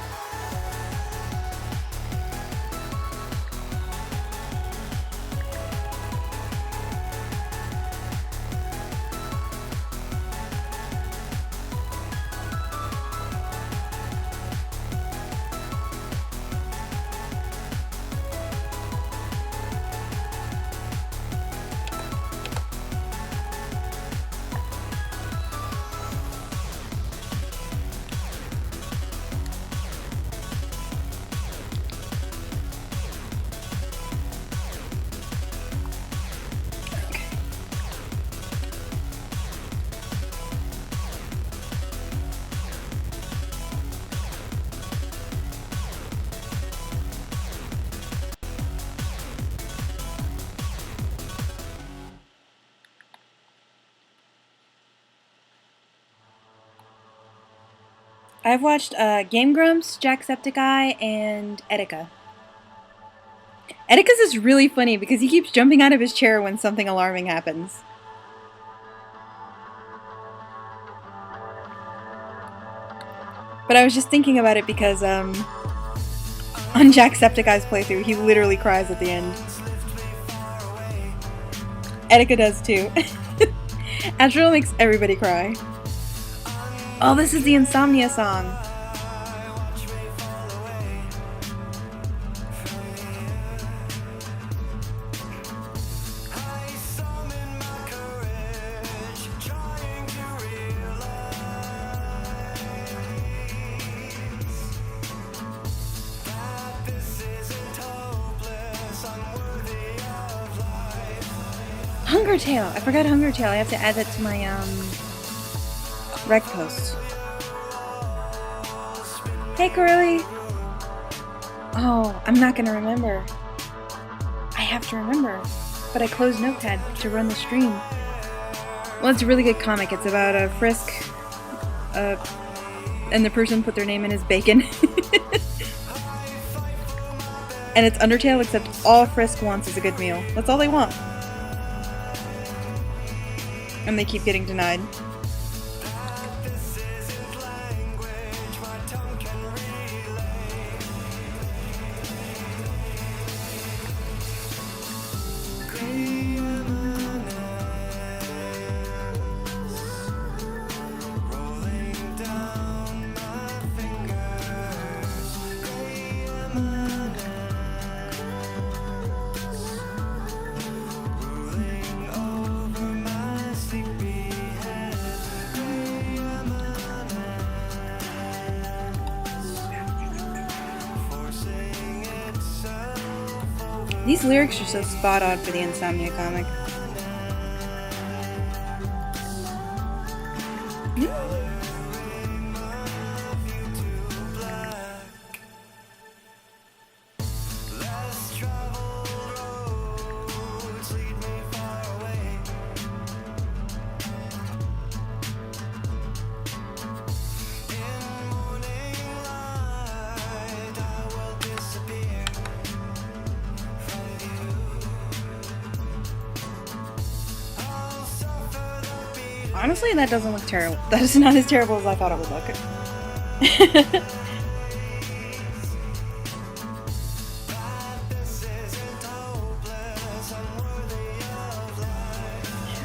I've watched Game Grumps, Jacksepticeye, and Etika. Etika's is really funny because he keeps jumping out of his chair when something alarming happens. But I was just thinking about it because, on Jacksepticeye's playthrough, he literally cries at the end. Etika does too. Astral makes everybody cry. Oh, this is the Insomnia song. Hungertail! I forgot Hungertail. I have to add that to my, rec post. Hey, Corelli! Oh, I'm not gonna remember. I have to remember. But I closed Notepad to run the stream. Well, it's a really good comic. It's about a Frisk, and the person put their name in as Bacon. And it's Undertale, except all Frisk wants is a good meal. That's all they want. And they keep getting denied. These lyrics are so spot on for the Insomnia comic. Honestly, that doesn't look terrible. That is not as terrible as I thought it would look.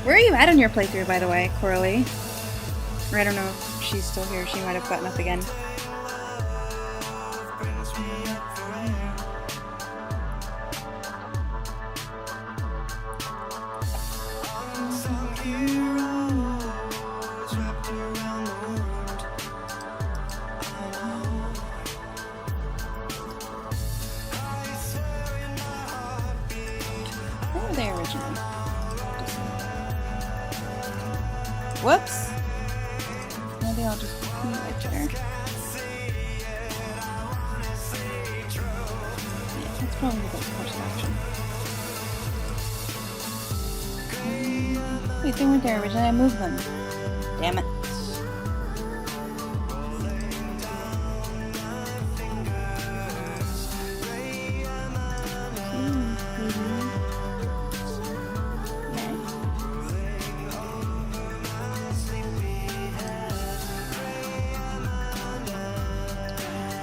Where are you at on your playthrough, by the way, Coralie? Or I don't know if she's still here. She might have gotten up again. Whoops! Maybe I'll just move it there. Yeah, that's probably the best course of action. Wait, they weren't there originally. I moved them. Damn it.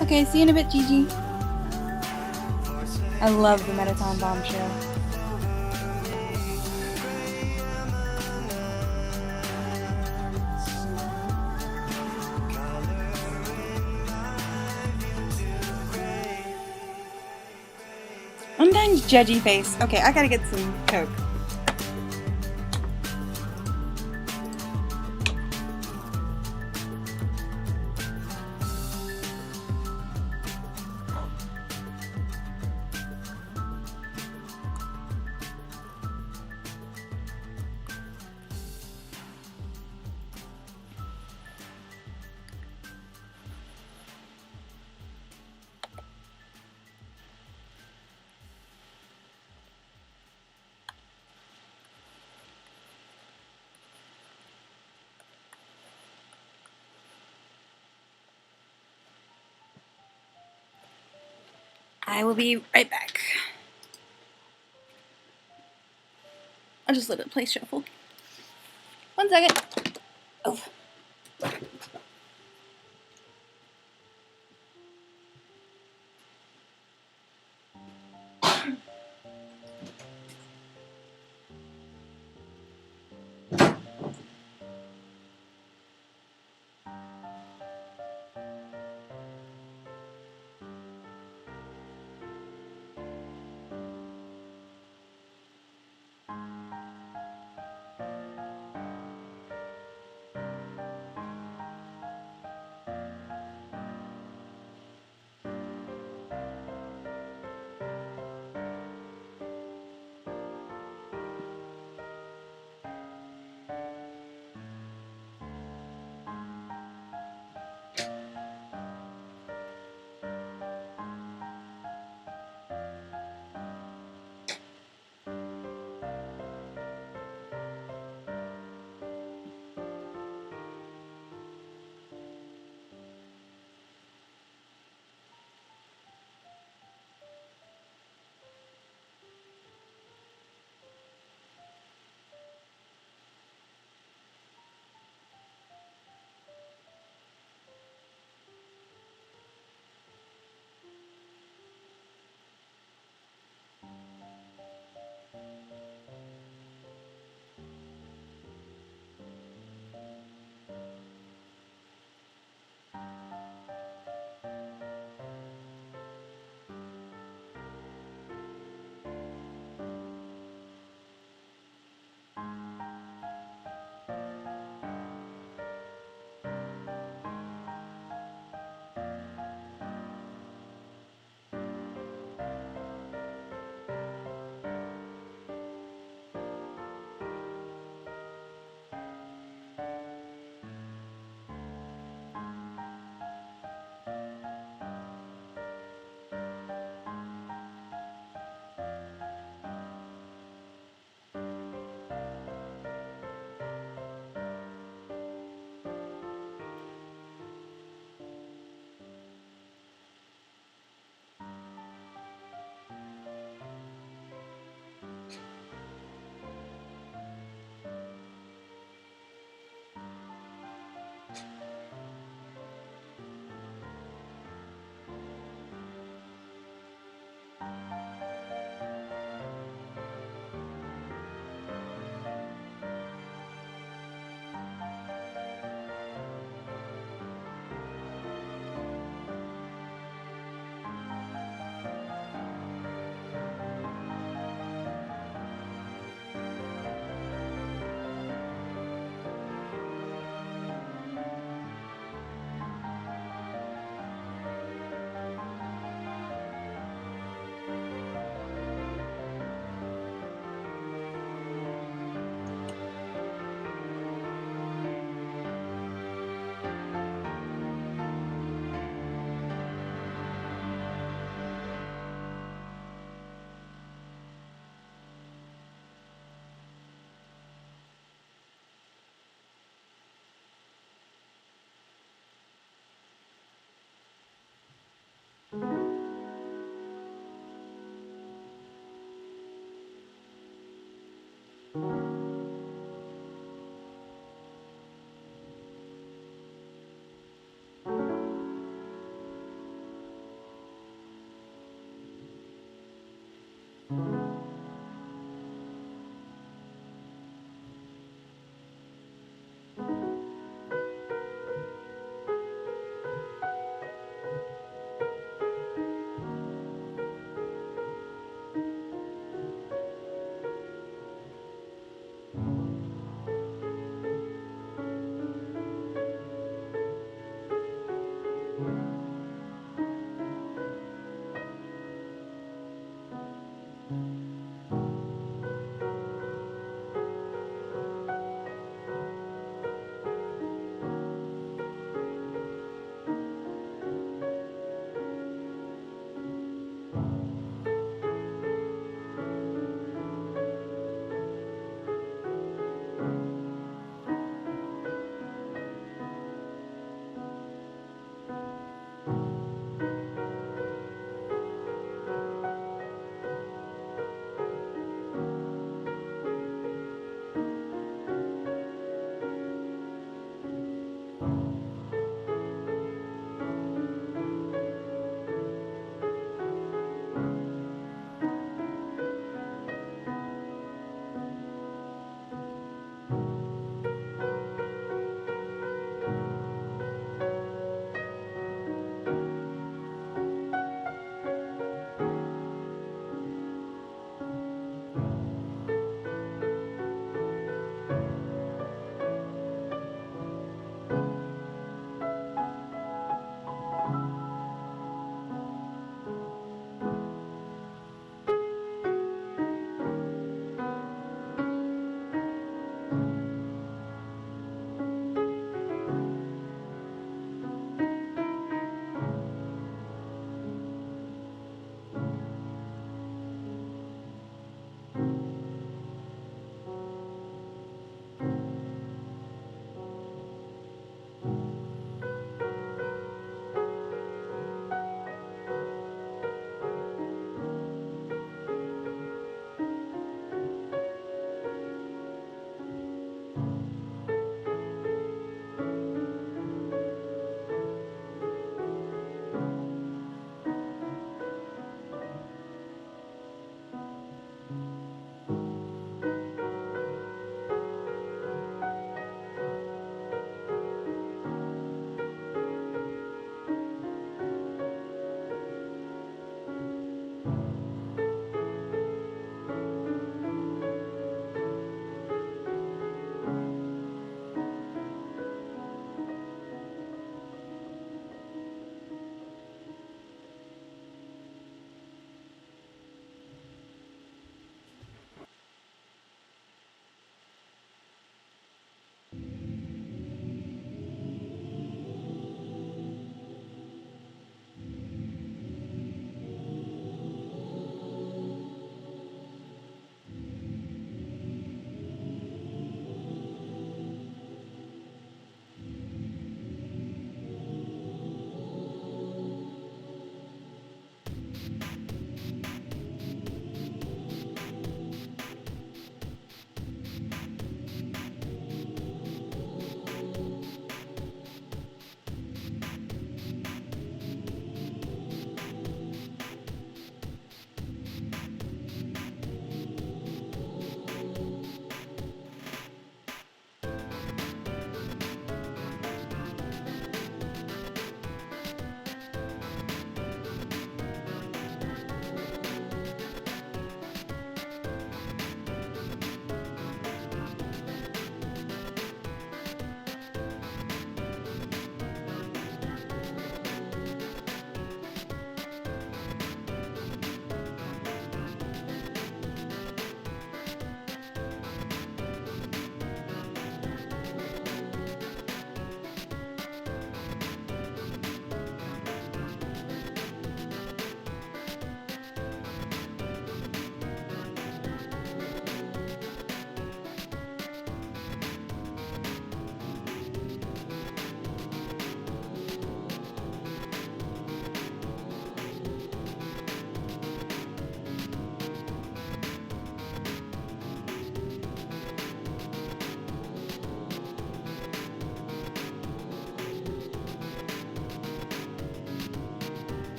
Okay, see you in a bit, Gigi. I love the Mettaton Bombshell. Untime's judgy face. Okay, I gotta get some Coke. I will be right back. I'll just let it play shuffle. 1 second. Oh.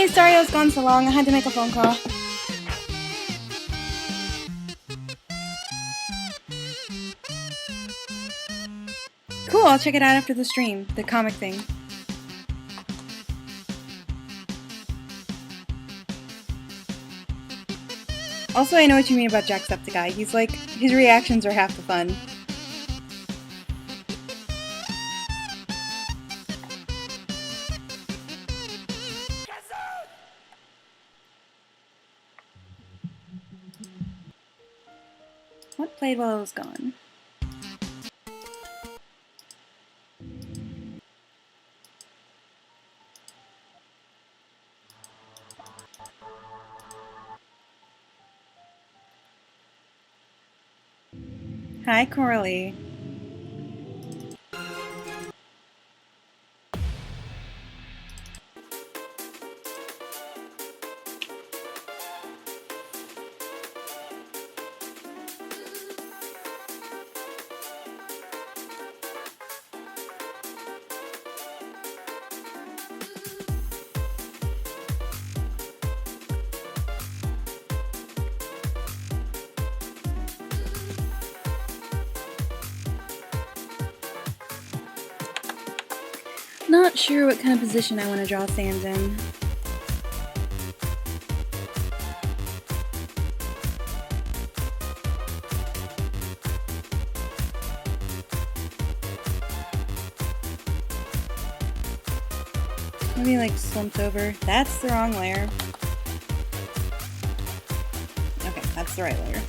Hey, sorry I was gone so long. I had to make a phone call. Cool, I'll check it out after the stream, the comic thing. Also, I know what you mean about Jacksepticeye. He's like, his reactions are half the fun. What played while I was gone? Hi, Coralie. Not sure what kind of position I want to draw Sans in. Maybe like slumped over. That's the wrong layer. Okay, that's the right layer.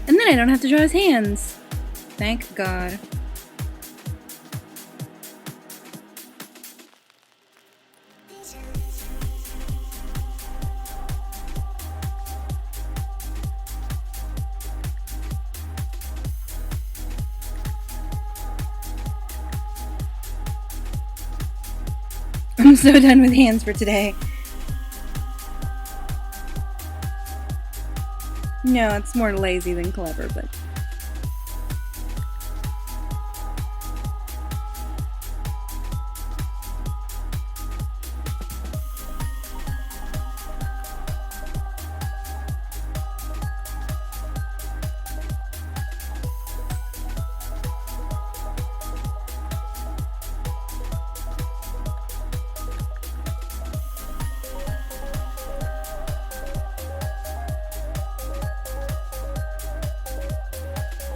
And then I don't have to draw his hands. Thank God. I'm so done with hands for today. No, it's more lazy than clever, but...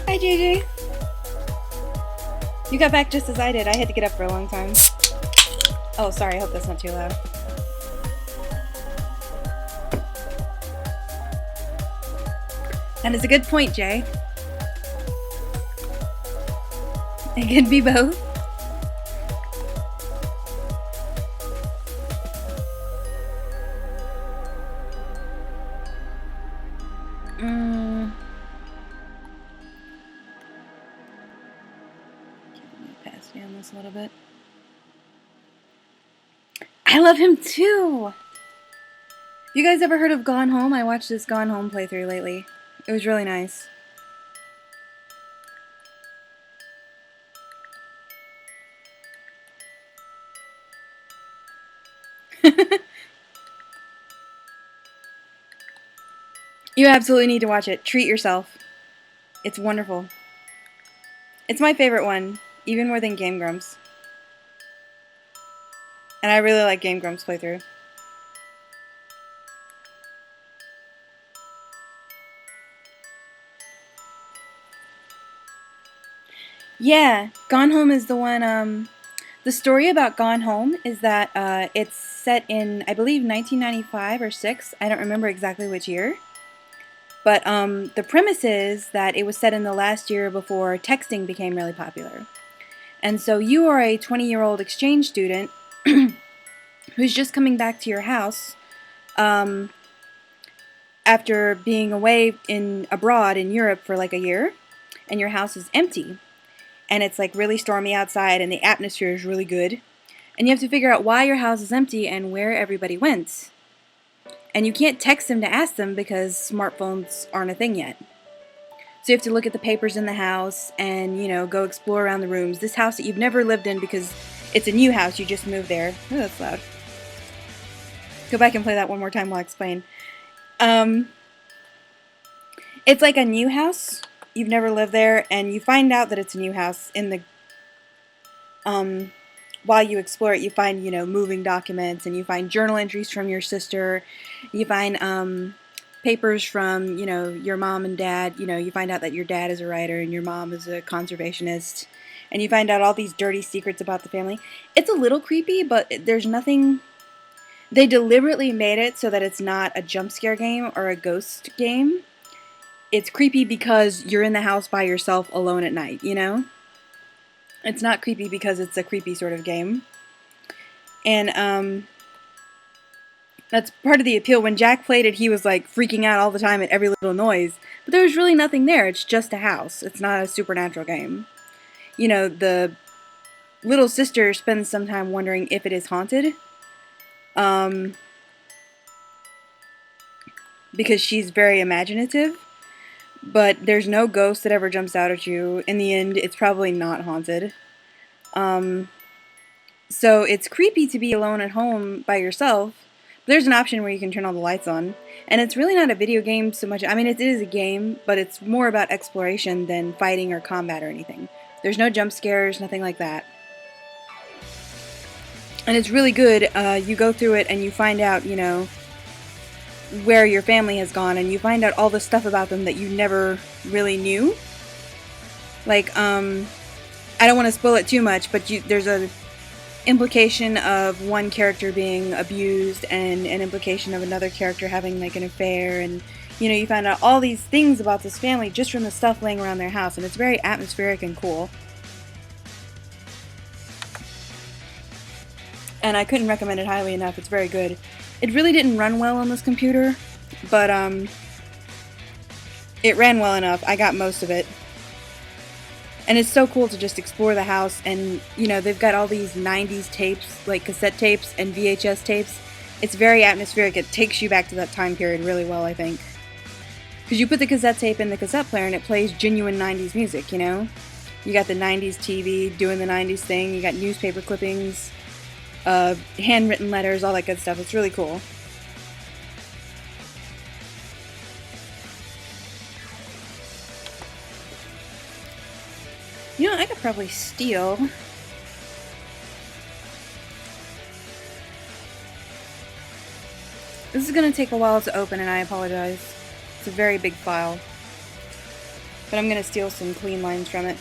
Hi, JJ. You got back just as I did. I had to get up for a long time. Oh, sorry. I hope that's not too loud. That is a good point, Jay. It could be both. Pass down this a little bit. I love him too! You guys ever heard of Gone Home? I watched this Gone Home playthrough lately. It was really nice. You absolutely need to watch it. Treat yourself. It's wonderful. It's my favorite one, even more than Game Grumps. And I really like Game Grumps playthrough. Yeah, Gone Home is the one, the story about Gone Home is that it's set in, I believe, 1995 or 6. I don't remember exactly which year. But the premise is that it was set in the last year before texting became really popular. And so you are a 20-year-old exchange student who's just coming back to your house after being away abroad in Europe for like a year, and your house is empty. And it's like really stormy outside and the atmosphere is really good. And you have to figure out why your house is empty and where everybody went. And you can't text them to ask them because smartphones aren't a thing yet. So you have to look at the papers in the house and, you know, go explore around the rooms. This house that you've never lived in because it's a new house, you just moved there. Oh, that's loud. Go back and play that one more time while I explain. It's like a new house. You've never lived there, and you find out that it's a new house in the, while you explore it, you find, you know, moving documents, and you find journal entries from your sister, you find, papers from, you know, your mom and dad, you know, you find out that your dad is a writer and your mom is a conservationist, and you find out all these dirty secrets about the family. It's a little creepy, but there's nothing, they deliberately made it so that it's not a jump scare game or a ghost game. It's creepy because you're in the house by yourself alone at night, you know? It's not creepy because it's a creepy sort of game. And, that's part of the appeal. When Jack played it, he was, like, freaking out all the time at every little noise. But there's really nothing there. It's just a house. It's not a supernatural game. You know, the little sister spends some time wondering if it is haunted. Because she's very imaginative. But there's no ghost that ever jumps out at you. In the end, it's probably not haunted. So it's creepy to be alone at home by yourself. There's an option where you can turn all the lights on. And it's really not a video game so much. I mean, it is a game, but it's more about exploration than fighting or combat or anything. There's no jump scares, nothing like that. And it's really good. You go through it and you find out, you know, where your family has gone, and you find out all the stuff about them that you never really knew. Like, I don't want to spoil it too much, but there's a implication of one character being abused and an implication of another character having like an affair, and you know, you find out all these things about this family just from the stuff laying around their house, and it's very atmospheric and cool. And I couldn't recommend it highly enough. It's very good. It really didn't run well on this computer, but it ran well enough. I got most of it. And it's so cool to just explore the house, and you know, they've got all these 90s tapes, like cassette tapes and VHS tapes. It's very atmospheric. It takes you back to that time period really well, I think. Because you put the cassette tape in the cassette player and it plays genuine 90s music, you know? You got the 90s TV doing the 90s thing, you got newspaper clippings, handwritten letters, all that good stuff. It's really cool. You know, I could probably steal. This is going to take a while to open, and I apologize. It's a very big file. But I'm going to steal some clean lines from it.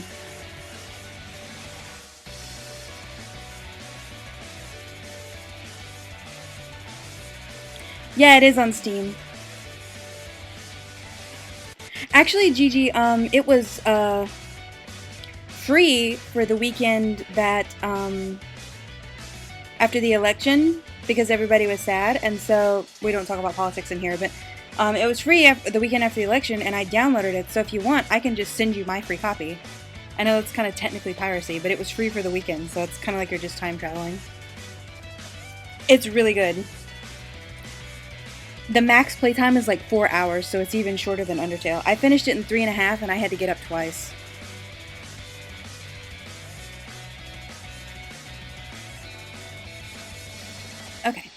Yeah, it is on Steam. Actually, Gigi, it was free for the weekend that after the election, because everybody was sad, and so we don't talk about politics in here, but it was free the weekend after the election, and I downloaded it, so if you want, I can just send you my free copy. I know it's kind of technically piracy, but it was free for the weekend, so it's kind of like you're just time traveling. It's really good. The max playtime is like 4 hours, so it's even shorter than Undertale. I finished it in 3.5, and I had to get up twice. Okay.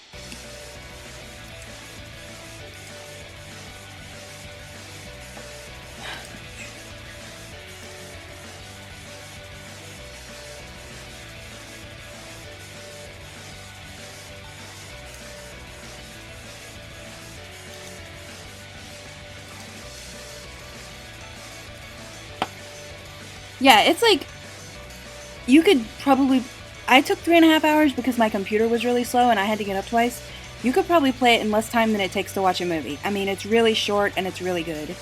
Yeah, it's like, you could probably, I took 3.5 hours because my computer was really slow and I had to get up twice. You could probably play it in less time than it takes to watch a movie. I mean, it's really short and it's really good.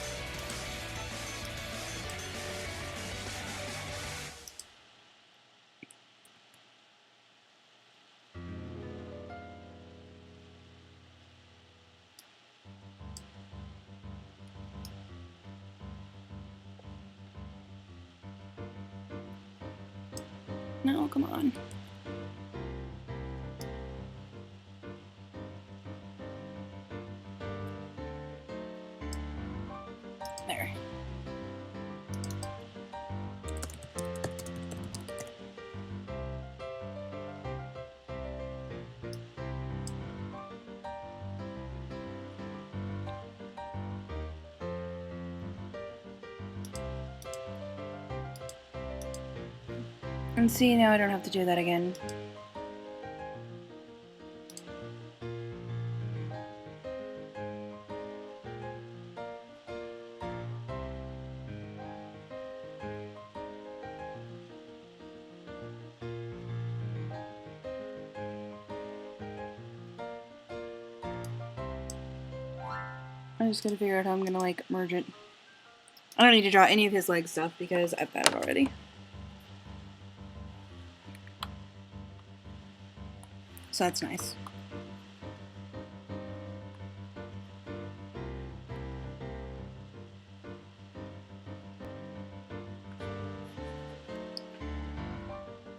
No, come on. There. And see, now I don't have to do that again. I just gotta figure out how I'm gonna, like, merge it. I don't need to draw any of his leg stuff because I've got it already. So that's nice.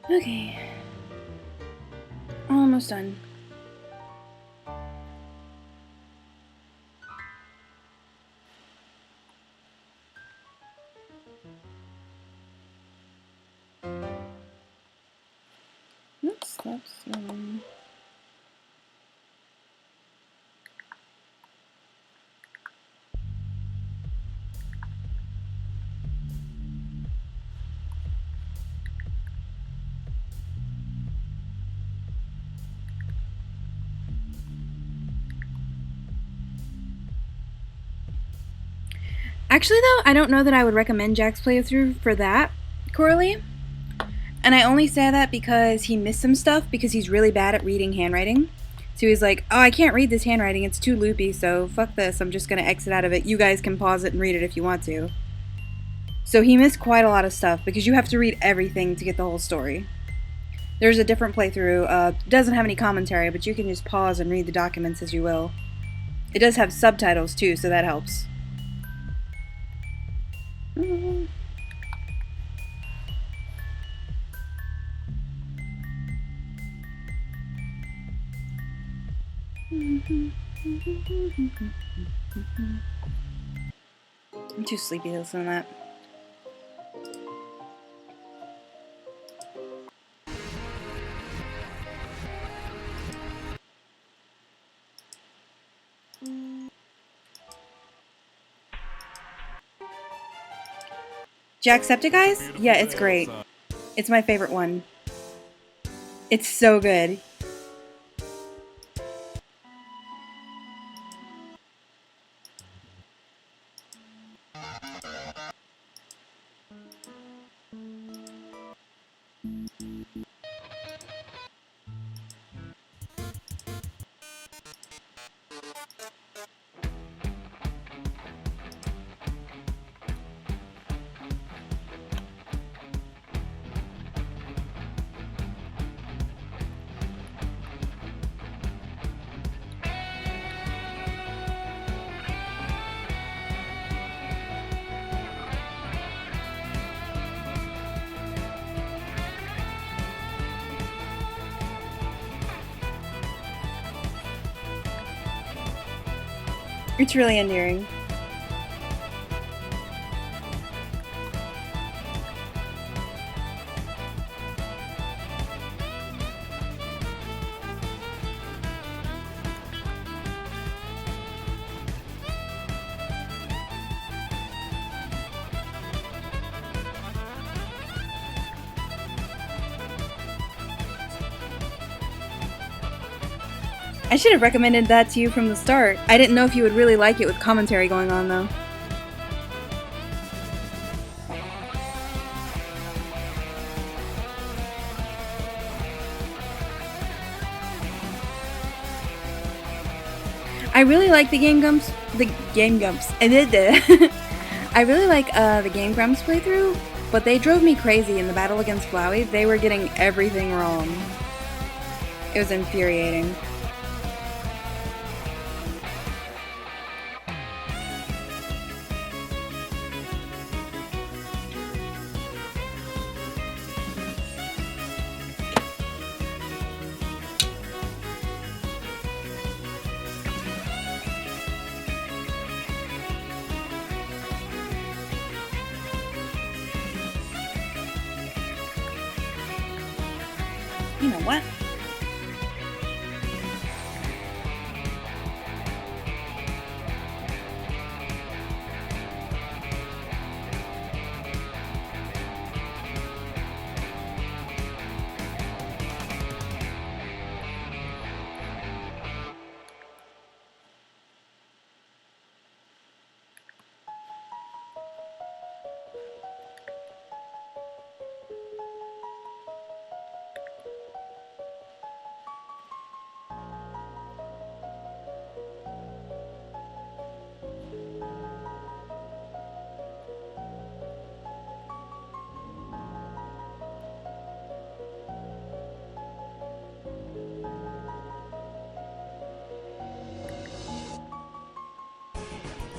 Okay. Almost done. Oops, that's Actually, though, I don't know that I would recommend Jack's playthrough for that, Coralie. And I only say that because he missed some stuff because he's really bad at reading handwriting. So he's like, oh, I can't read this handwriting, it's too loopy, so fuck this, I'm just gonna exit out of it. You guys can pause it and read it if you want to. So he missed quite a lot of stuff because you have to read everything to get the whole story. There's a different playthrough, doesn't have any commentary, but you can just pause and read the documents as you will. It does have subtitles too, so that helps. I'm too sleepy to listen to that. Jacksepticeye? Yeah, it's great. It's my favorite one. It's so good. It's really endearing. I should have recommended that to you from the start. I didn't know if you would really like it with commentary going on, though. I really like the Game Grumps. I did I really like the Game Grumps playthrough, but they drove me crazy in the battle against Flowey. They were getting everything wrong. It was infuriating. You know what?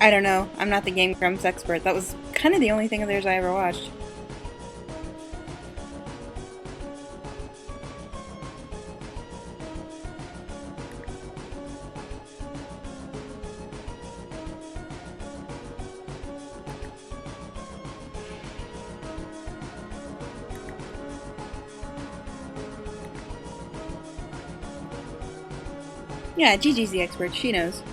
I don't know. I'm not the Game Grumps expert. That was kind of the only thing of theirs I ever watched. Yeah, Gigi's the expert. She knows.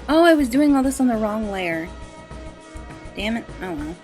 Oh, I was doing all this on the wrong layer. Damn it. Oh well.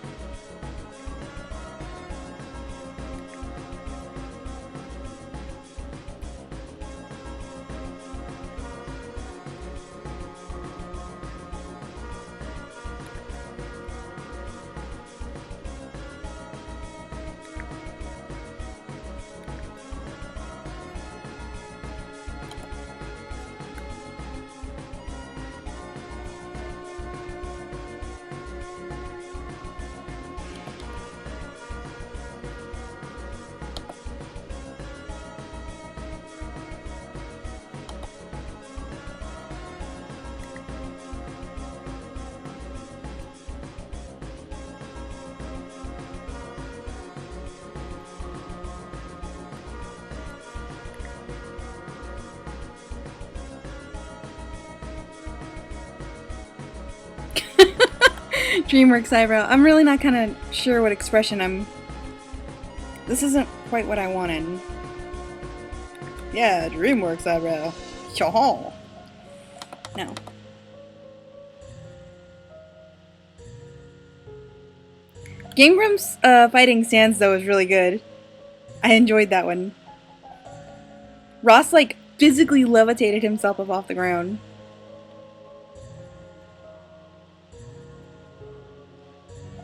DreamWorks eyebrow. I'm really not kind of sure what expression I'm... This isn't quite what I wanted. Yeah, DreamWorks eyebrow. Chaw. No. Game Grumps fighting Sans though was really good. I enjoyed that one. Ross like physically levitated himself up off the ground.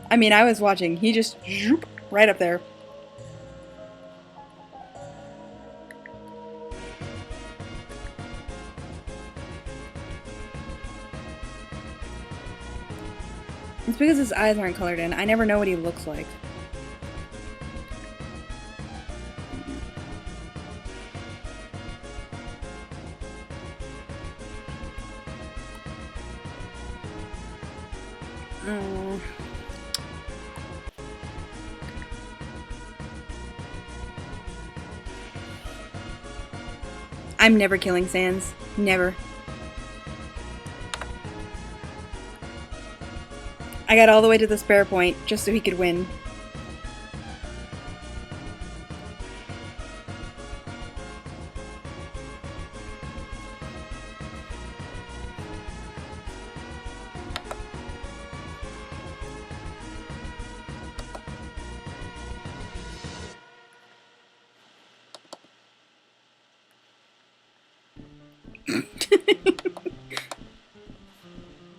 I mean, I was watching. He just zoop, right up there. It's because his eyes aren't colored in. I never know what he looks like. Oh. I'm never killing Sans. Never. I got all the way to the spare point just so he could win.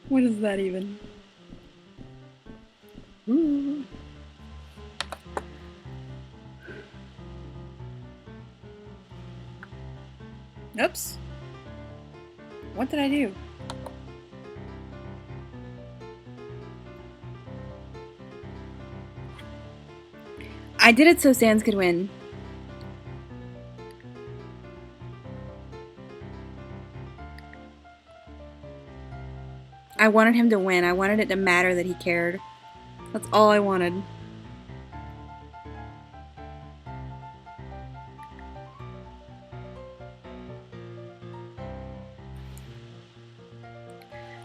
What is that even? Oops. What did I do? I did it so Sans could win. I wanted him to win. I wanted it to matter that he cared. That's all I wanted.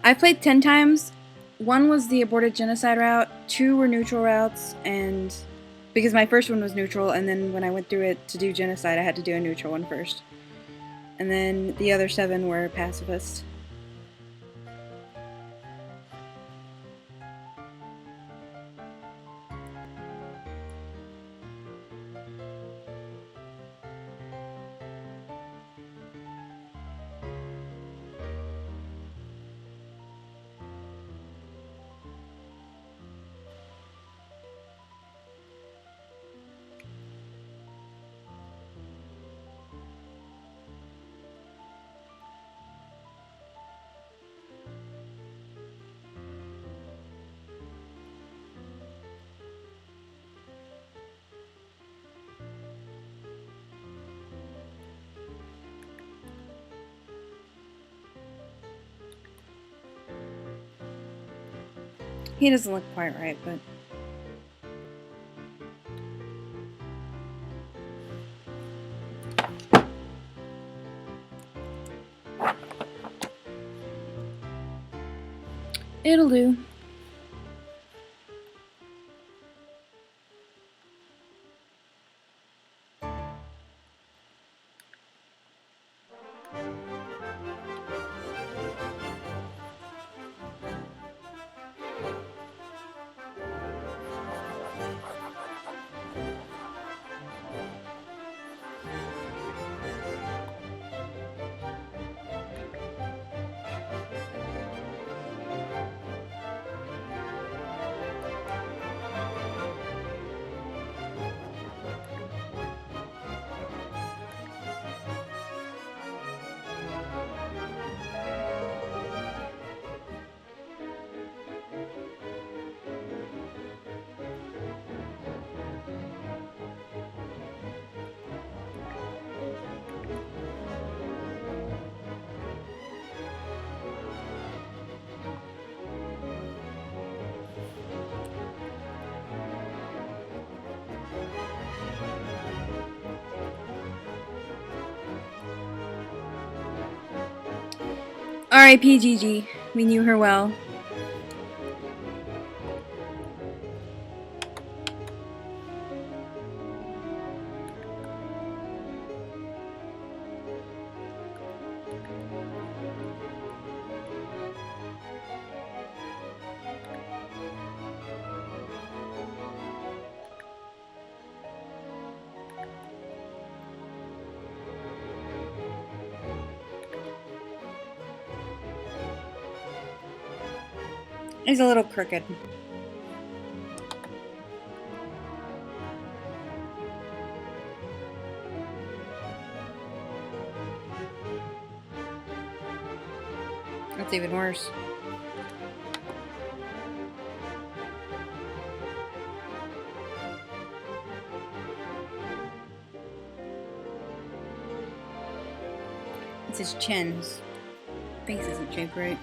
I played 10 times. 1 was the aborted genocide route, 2 were neutral routes, and because my first one was neutral, and then when I went through it to do genocide, I had to do a neutral one first. And then the other 7 were pacifist. He doesn't look quite right, but... it'll do. R.I.P. Gigi. We knew her well. He's a little crooked. That's even worse. It's his chin. His face isn't shaped right.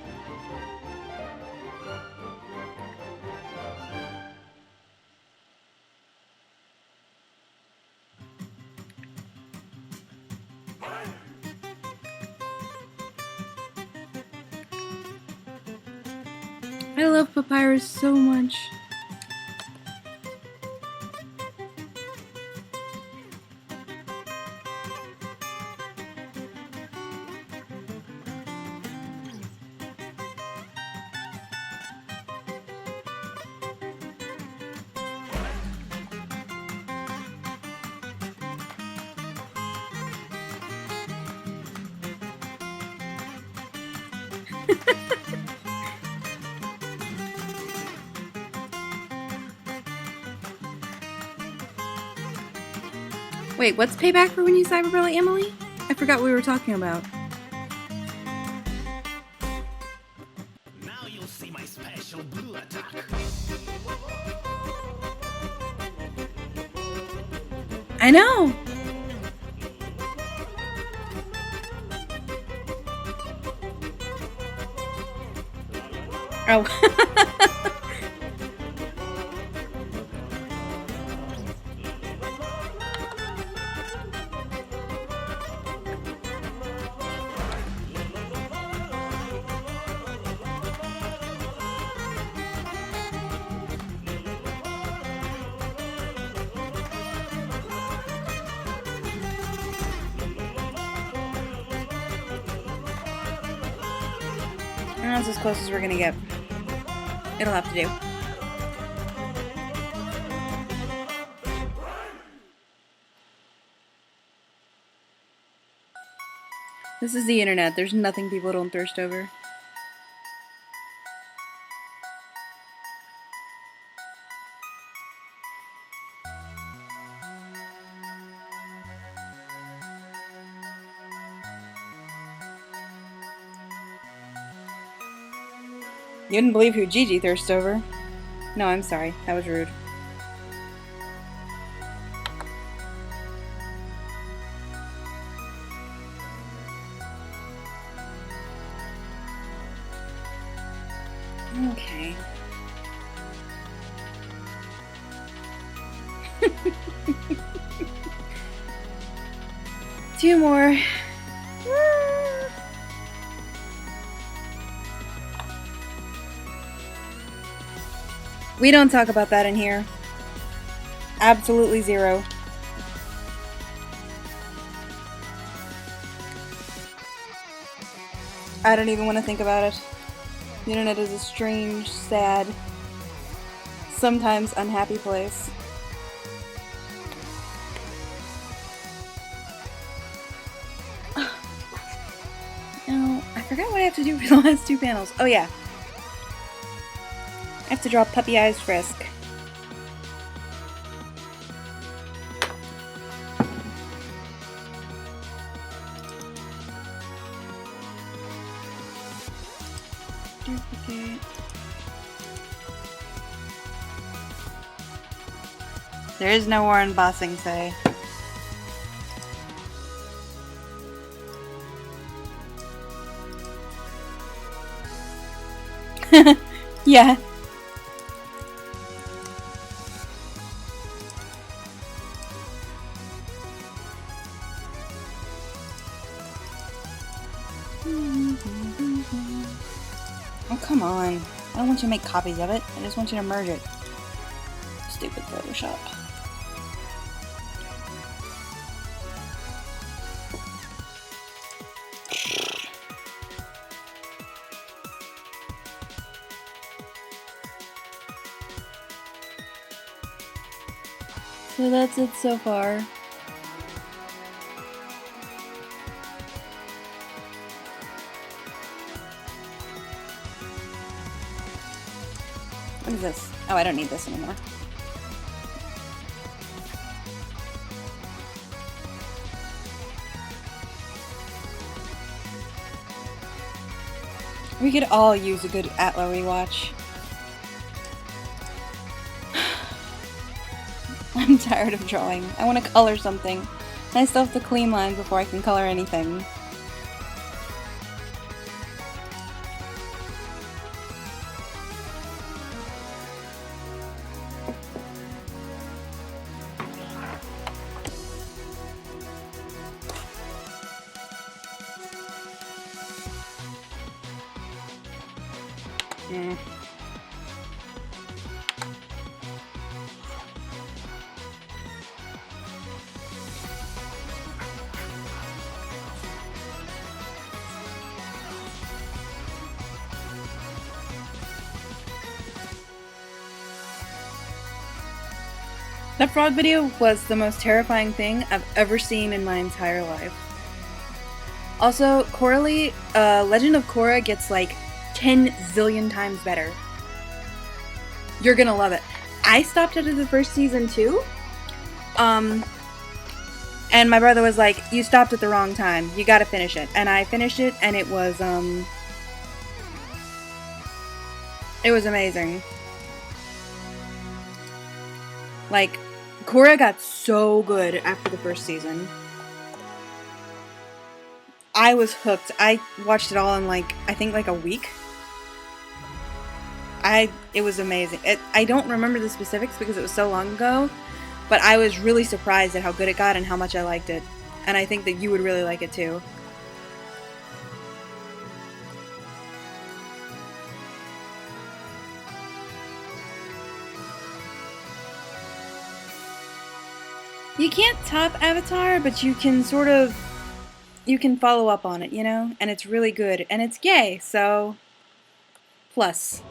I love Papyrus so much. Wait, what's payback for when you cyberbully Emily? I forgot what we were talking about. Now you'll see my special blue attack. I know! Oh. That's as close as we're gonna get. It'll have to do. This is the internet. There's nothing people don't thirst over. You didn't believe who Gigi thirsts over. No, I'm sorry. That was rude. Okay. Two more. We don't talk about that in here. Absolutely zero. I don't even want to think about it. The internet is a strange, sad, sometimes unhappy place. Now, I forgot what I have to do for the last two panels. Oh yeah. I have to draw Puppy Eyes Frisk. Duplicate. There is no war embossing, say. Yeah. Oh, come on. I don't want you to make copies of it. I just want you to merge it. Stupid Photoshop. So that's it so far. What is this? Oh, I don't need this anymore. We could all use a good Atla rewatch. I'm tired of drawing. I want to color something. I still have to clean lines before I can color anything. That frog video was the most terrifying thing I've ever seen in my entire life. Also, Coralie, Legend of Korra gets like 10 zillion times better. You're gonna love it. I stopped after the first season too. And my brother was like, "You stopped at the wrong time. You gotta finish it." And I finished it, and it was amazing. Like, Korra got so good after the first season. I was hooked. I watched it all in like, I think like a week. It was amazing. I don't remember the specifics because it was so long ago, but I was really surprised at how good it got and how much I liked it. And I think that you would really like it too. You can't top Avatar, but you can you can follow up on it, you know? And it's really good. And it's gay, so plus.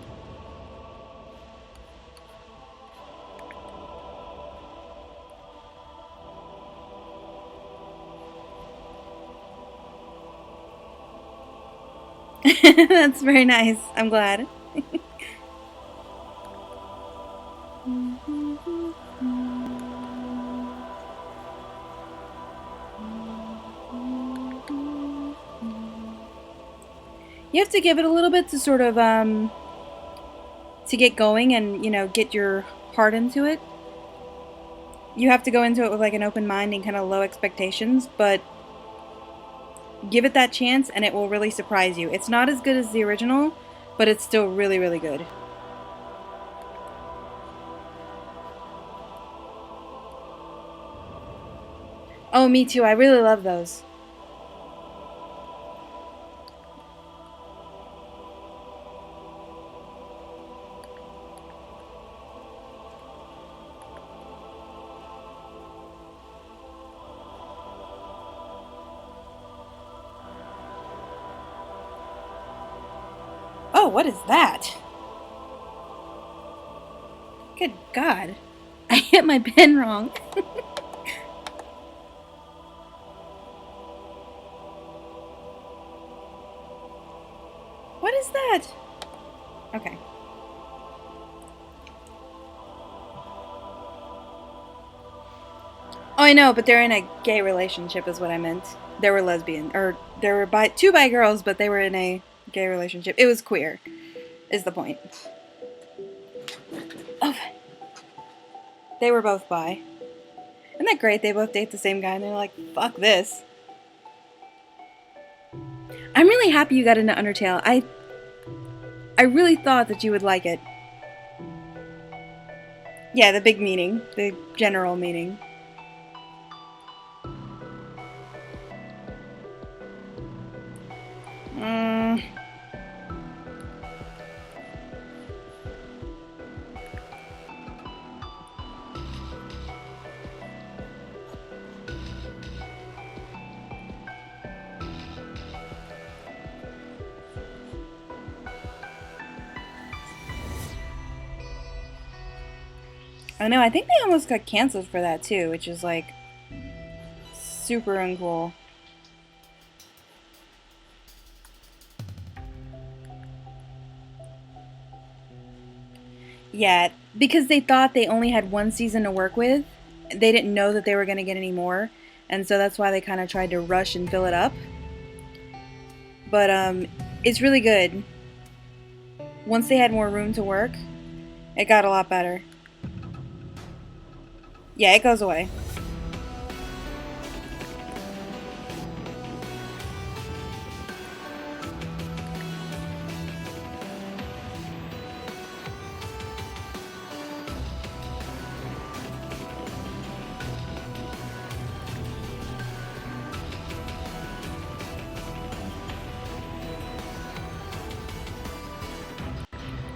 That's very nice. I'm glad. You have to give it a little bit to sort of, to get going and, you know, get your heart into it. You have to go into it with, like, an open mind and kind of low expectations, but give it that chance and it will really surprise you. It's not as good as the original, but it's still really, really good. Oh, me too. I really love those. Oh, what is that? Good God. I hit my pen wrong. What is that? Okay. Oh, I know, but they're in a gay relationship is what I meant. They were lesbian. Or, they were two bi girls, but they were in a gay relationship. It was queer, is the point. Oh. They were both bi. Isn't that great? They both date the same guy and they're like, fuck this. I'm really happy you got into Undertale. I really thought that you would like it. Yeah, the big meaning. The general meaning. I know, I think they almost got canceled for that too, which is like super uncool. Yeah, because they thought they only had one season to work with. They didn't know that they were going to get any more, and so that's why they kind of tried to rush and fill it up. But it's really good. Once they had more room to work, it got a lot better. Yeah, it goes away.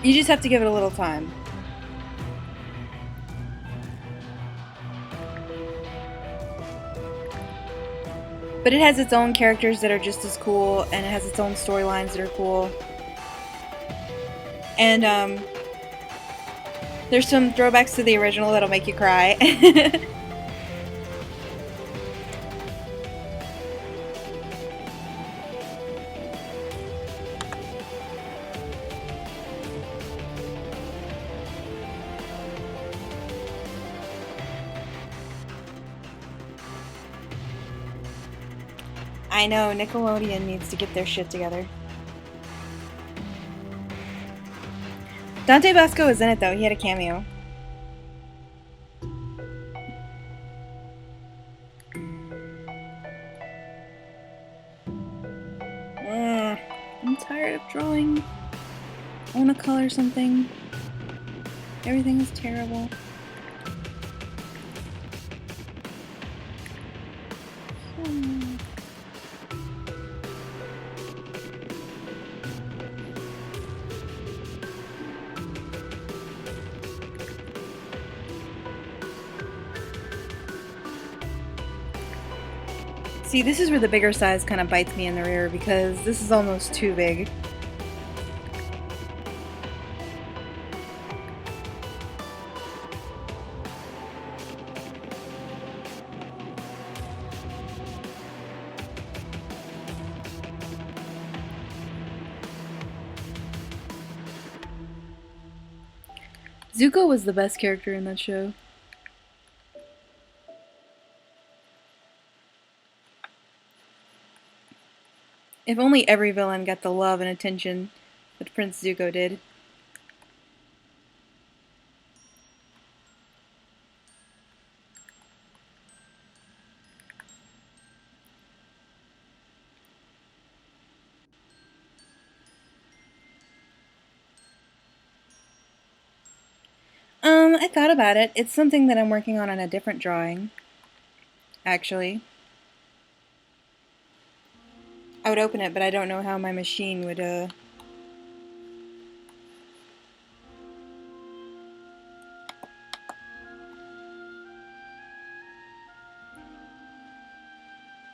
You just have to give it a little time. But it has its own characters that are just as cool, and it has its own storylines that are cool. And there's some throwbacks to the original that'll make you cry. I know, Nickelodeon needs to get their shit together. Dante Basco was in it though, he had a cameo. I'm tired of drawing. I want to color something. Everything is terrible. See, this is where the bigger size kind of bites me in the rear because this is almost too big. Zuko was the best character in that show. If only every villain got the love and attention that Prince Zuko did. I thought about it. It's something that I'm working on a different drawing, actually. I would open it, but I don't know how my machine would,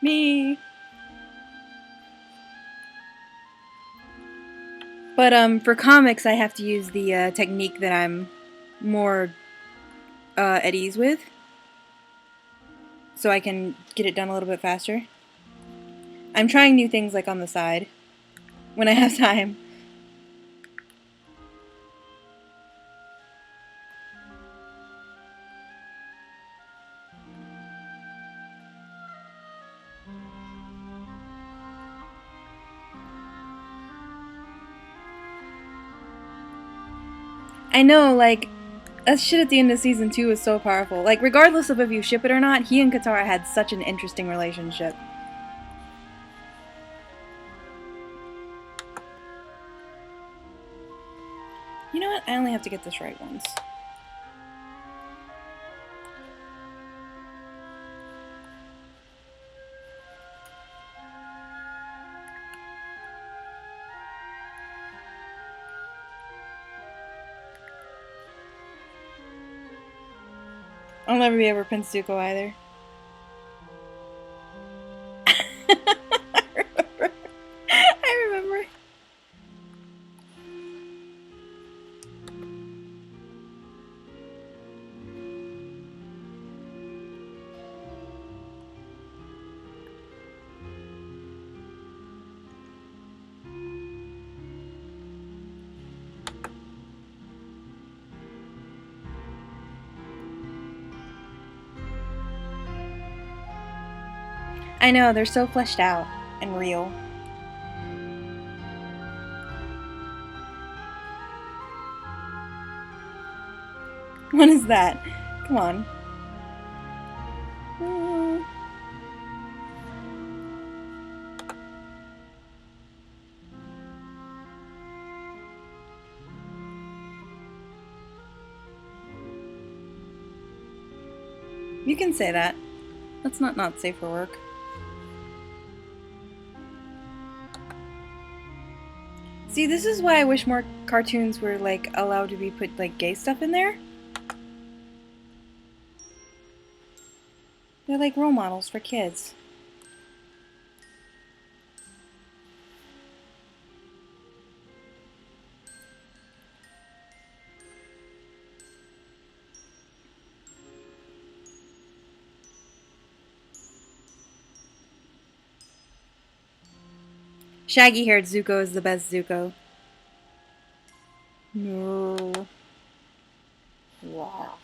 Me! But, for comics, I have to use the, technique that I'm more, at ease with. So I can get it done a little bit faster. I'm trying new things, like, on the side. When I have time. I know, like, that shit at the end of season 2 is so powerful. Like, regardless of if you ship it or not, he and Katara had such an interesting relationship. You know what? I only have to get this right once. I'll never be over Prince Zuko either. I remember. I know, they're so fleshed out and real. What is that? Come on. You can say that. That's not safe for work. See, this is why I wish more cartoons were, like, allowed to be put, like, gay stuff in there. They're like role models for kids. Shaggy-haired Zuko is the best Zuko. No. Wow.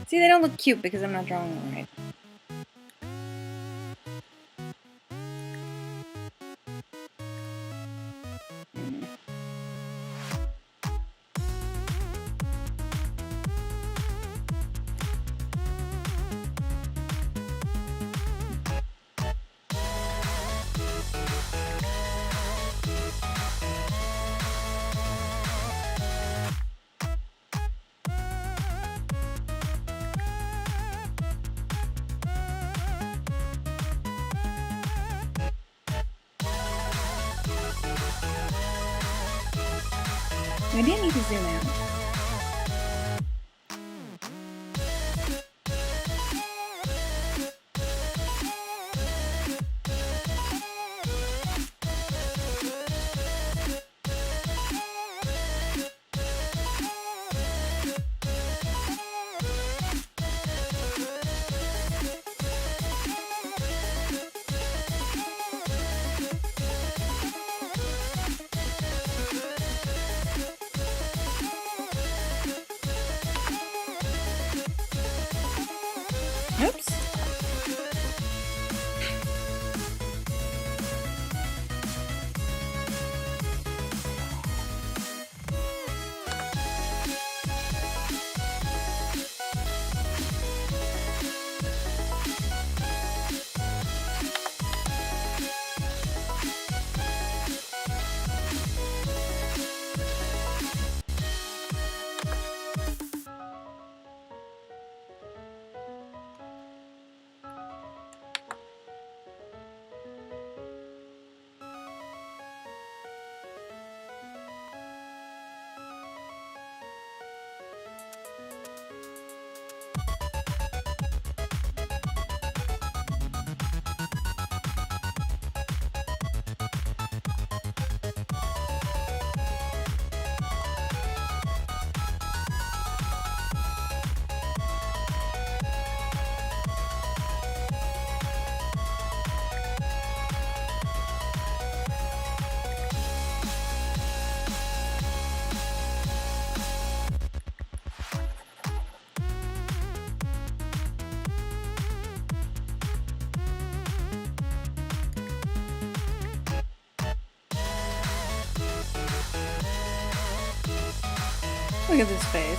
See, they don't look cute because I'm not drawing them right. Maybe I need to zoom out. Oops. Look at this face.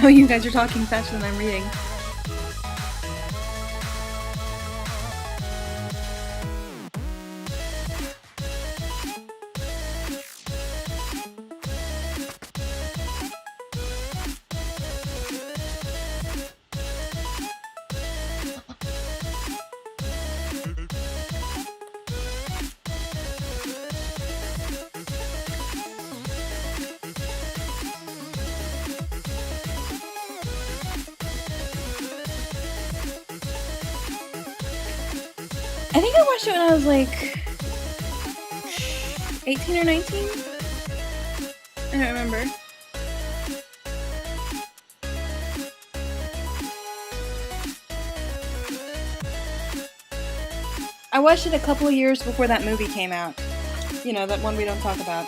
No, you guys are talking faster than I'm reading. I think I watched it when I was like 18 or 19. I don't remember. I watched it a couple of years before that movie came out. You know, that one we don't talk about.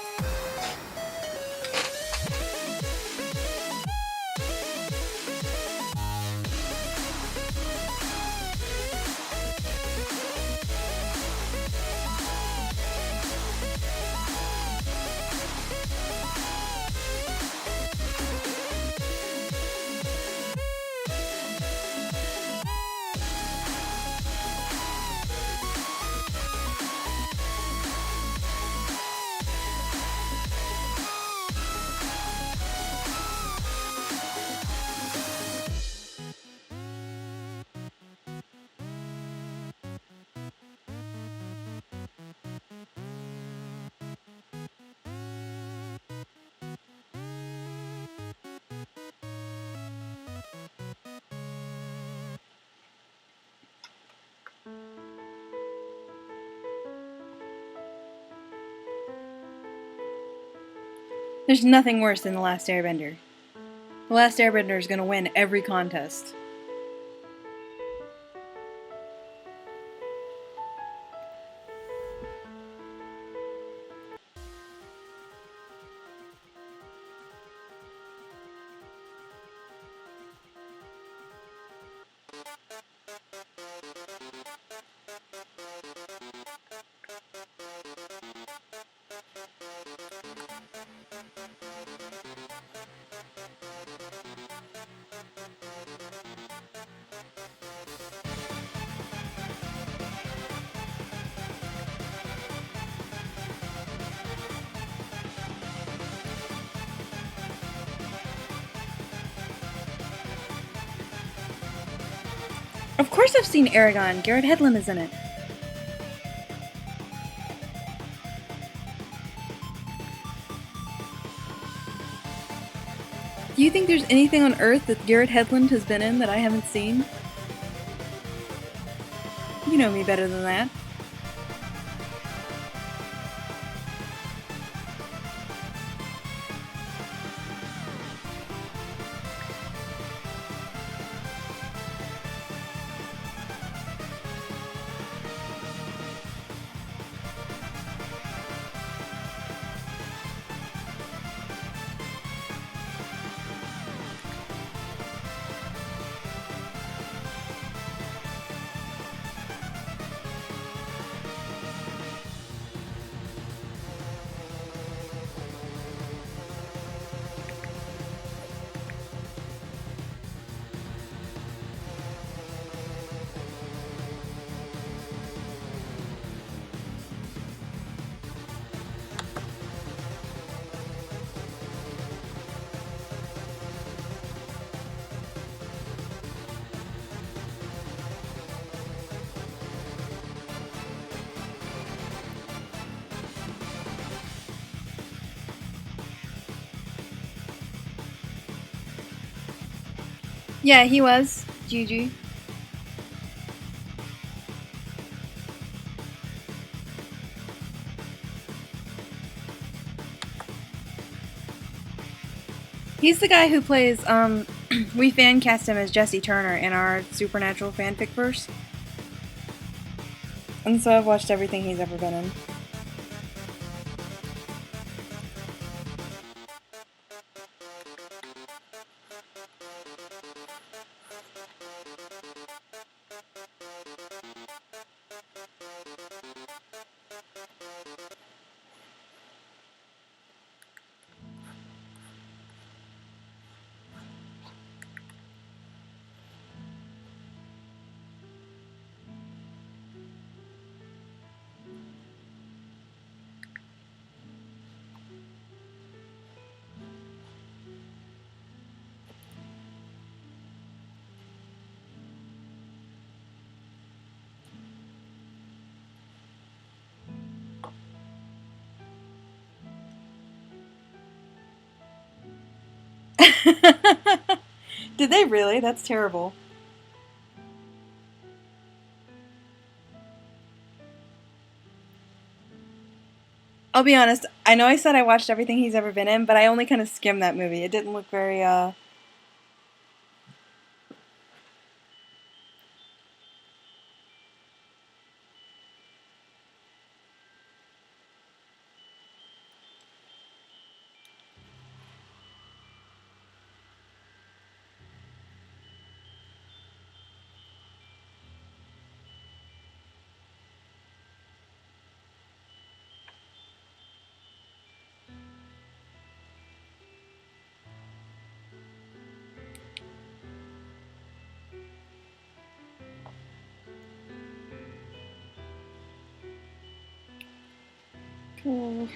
There's nothing worse than The Last Airbender. The Last Airbender is gonna win every contest. course I've seen Aragon. Garrett Hedlund is in it. Do you think there's anything on Earth that Garrett Hedlund has been in that I haven't seen? You know me better than that. Yeah, he was. Juju. He's the guy who plays, we fan cast him as Jesse Turner in our Supernatural fanfic verse. And so I've watched everything he's ever been in. Did they really? That's terrible. I'll be honest, I know I said I watched everything he's ever been in, but I only kind of skimmed that movie. It didn't look very, cool.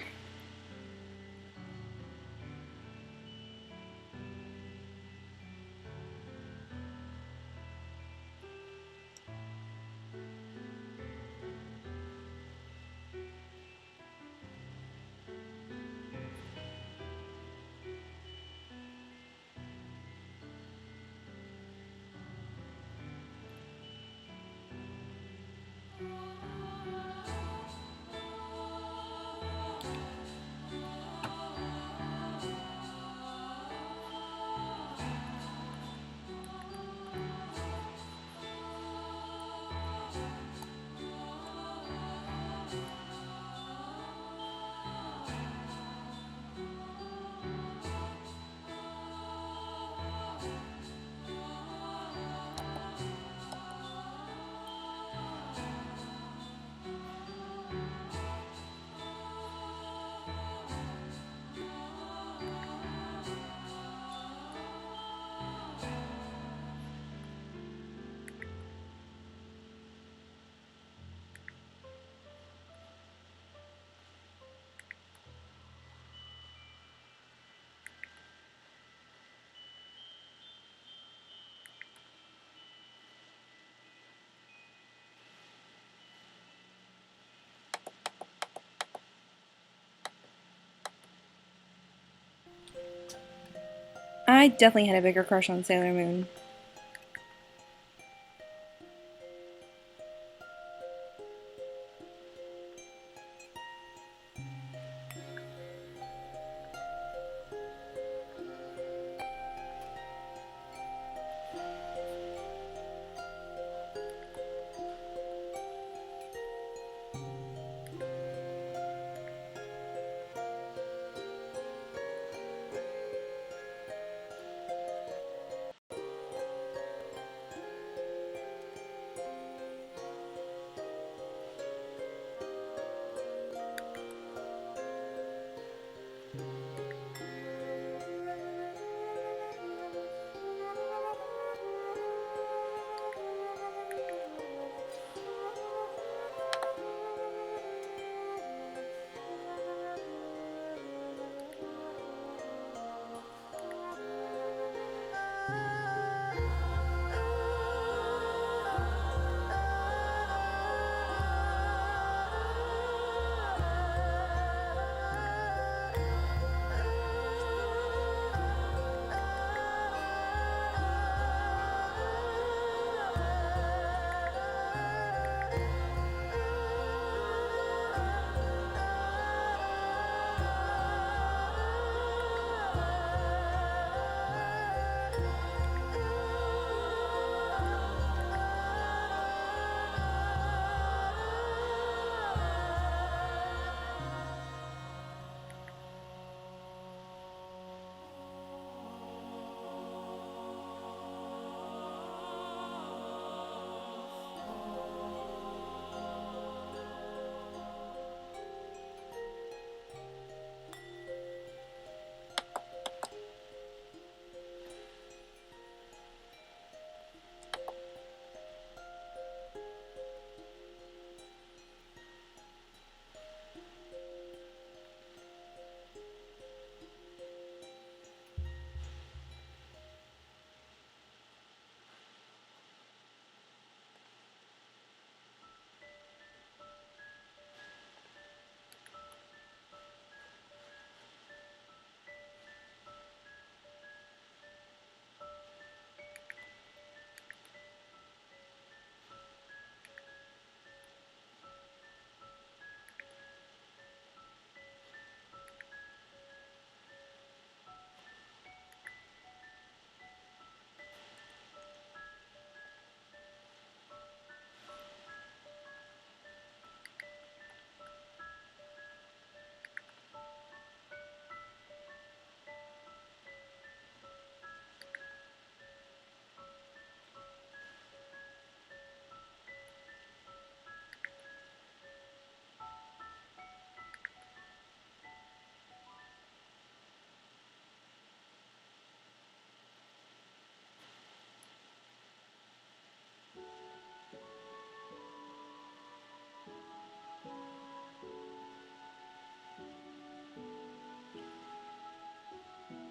I definitely had a bigger crush on Sailor Moon.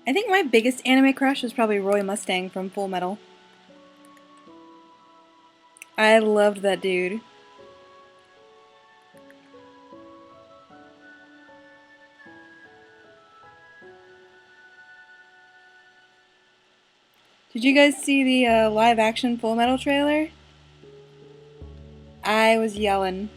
I think my biggest anime crush was probably Roy Mustang from Full Metal. I loved that dude. Did you guys see the live action Full Metal trailer? I was yelling.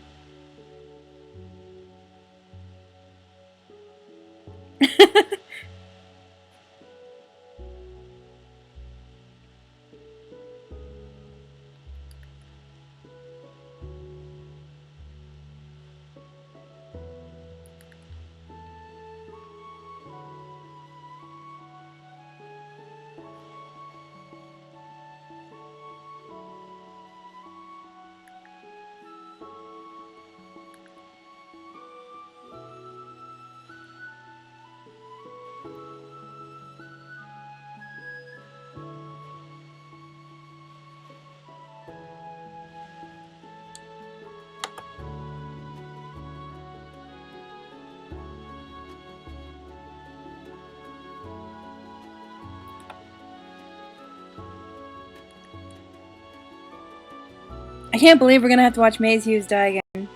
I can't believe we're gonna have to watch Maze Hughes die again.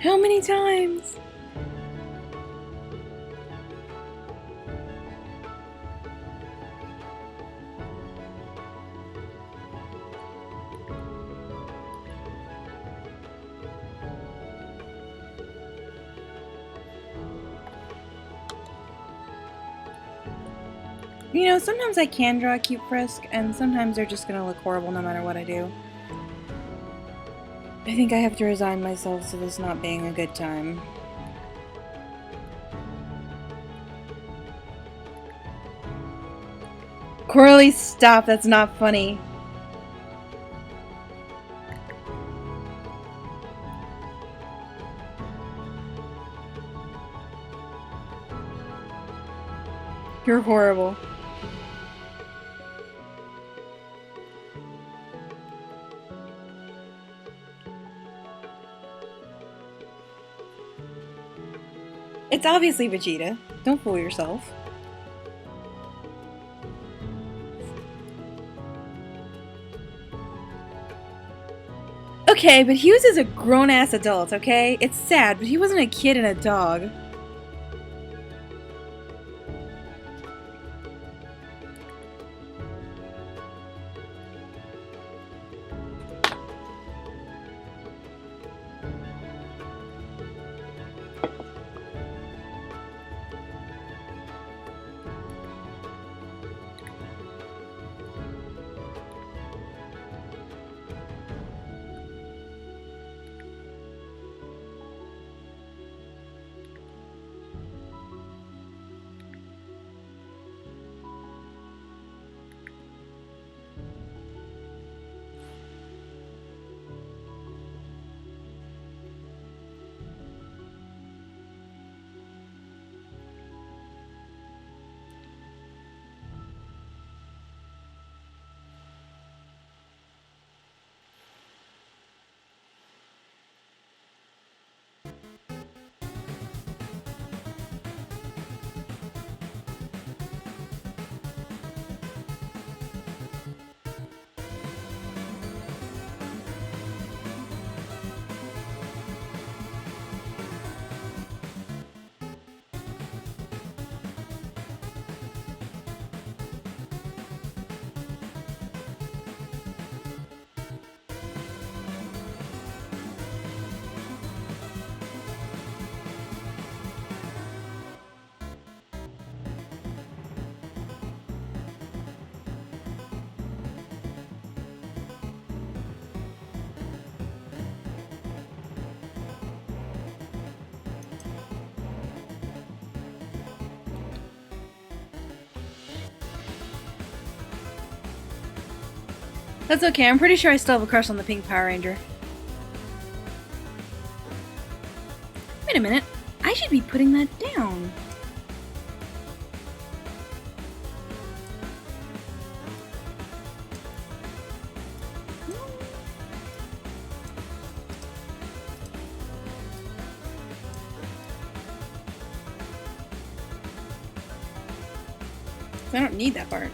How many times? You know, sometimes I can draw a cute Frisk, and sometimes they're just gonna look horrible no matter what I do. I think I have to resign myself to this not being a good time. Coralie, stop, that's not funny. You're horrible. It's obviously Vegeta. Don't fool yourself. Okay, but Hughes is a grown-ass adult, okay? It's sad, but he wasn't a kid and a dog. That's okay, I'm pretty sure I still have a crush on the pink Power Ranger. Wait a minute, I should be putting that down. I don't need that part.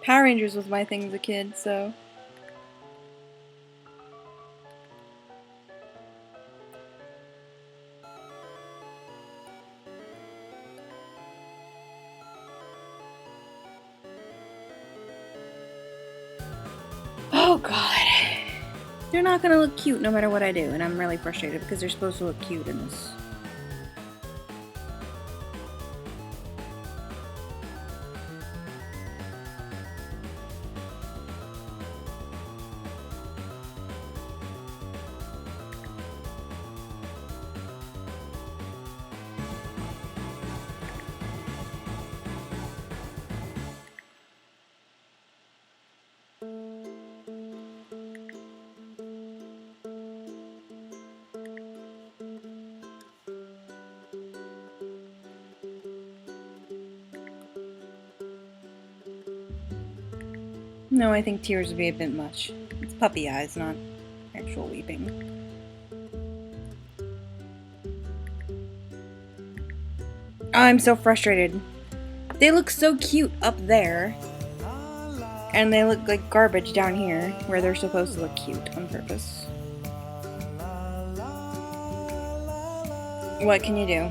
Power Rangers was my thing as a kid, so... Oh god. They're not gonna look cute no matter what I do, and I'm really frustrated because they're supposed to look cute in this. No, I think tears would be a bit much. It's puppy eyes, not actual weeping. Oh, I'm so frustrated. They look so cute up there, and they look like garbage down here, where they're supposed to look cute on purpose. What can you do?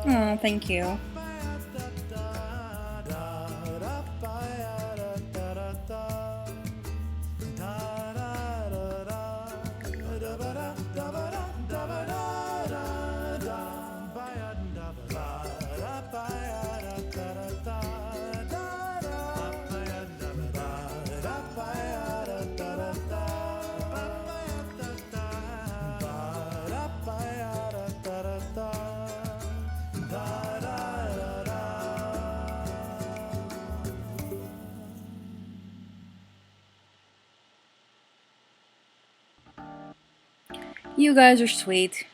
Oh, thank you. You guys are sweet.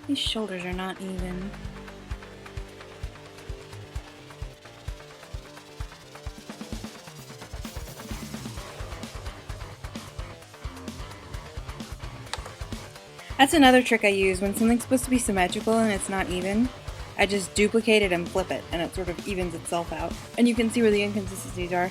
These shoulders are not even. That's another trick I use when something's supposed to be symmetrical and it's not even. I just duplicate it and flip it, and it sort of evens itself out. And you can see where the inconsistencies are.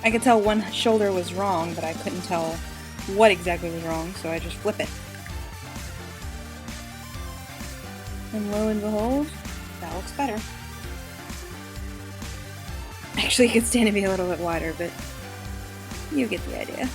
I could tell one shoulder was wrong, but I couldn't tell what exactly was wrong, so I just flip it. And lo and behold, that looks better. Actually, it could stand to be a little bit wider, but you get the idea.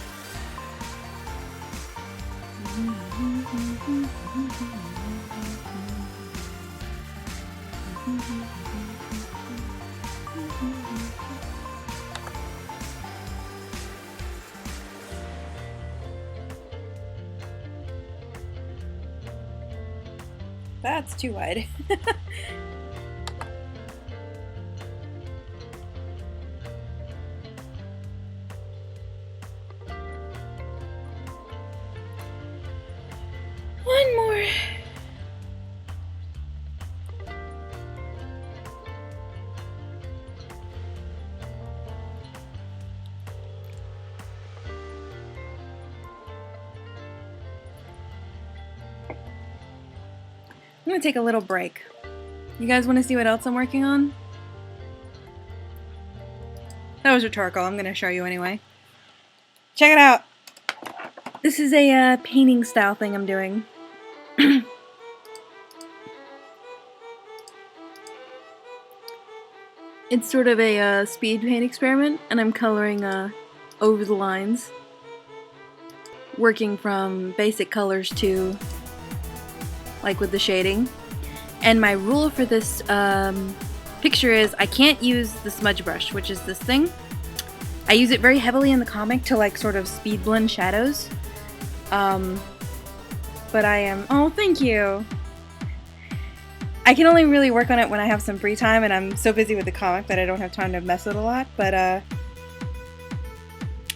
That's too wide. One more. I'm gonna take a little break. You guys want to see what else I'm working on? That was rhetorical. I'm gonna show you anyway. Check it out. This is a painting style thing I'm doing. It's sort of a speed paint experiment, and I'm coloring over the lines, working from basic colors to like with the shading. And my rule for this picture is I can't use the smudge brush, which is this thing. I use it very heavily in the comic to like sort of speed blend shadows. But I am, oh thank you! I can only really work on it when I have some free time, and I'm so busy with the comic that I don't have time to mess with it a lot, but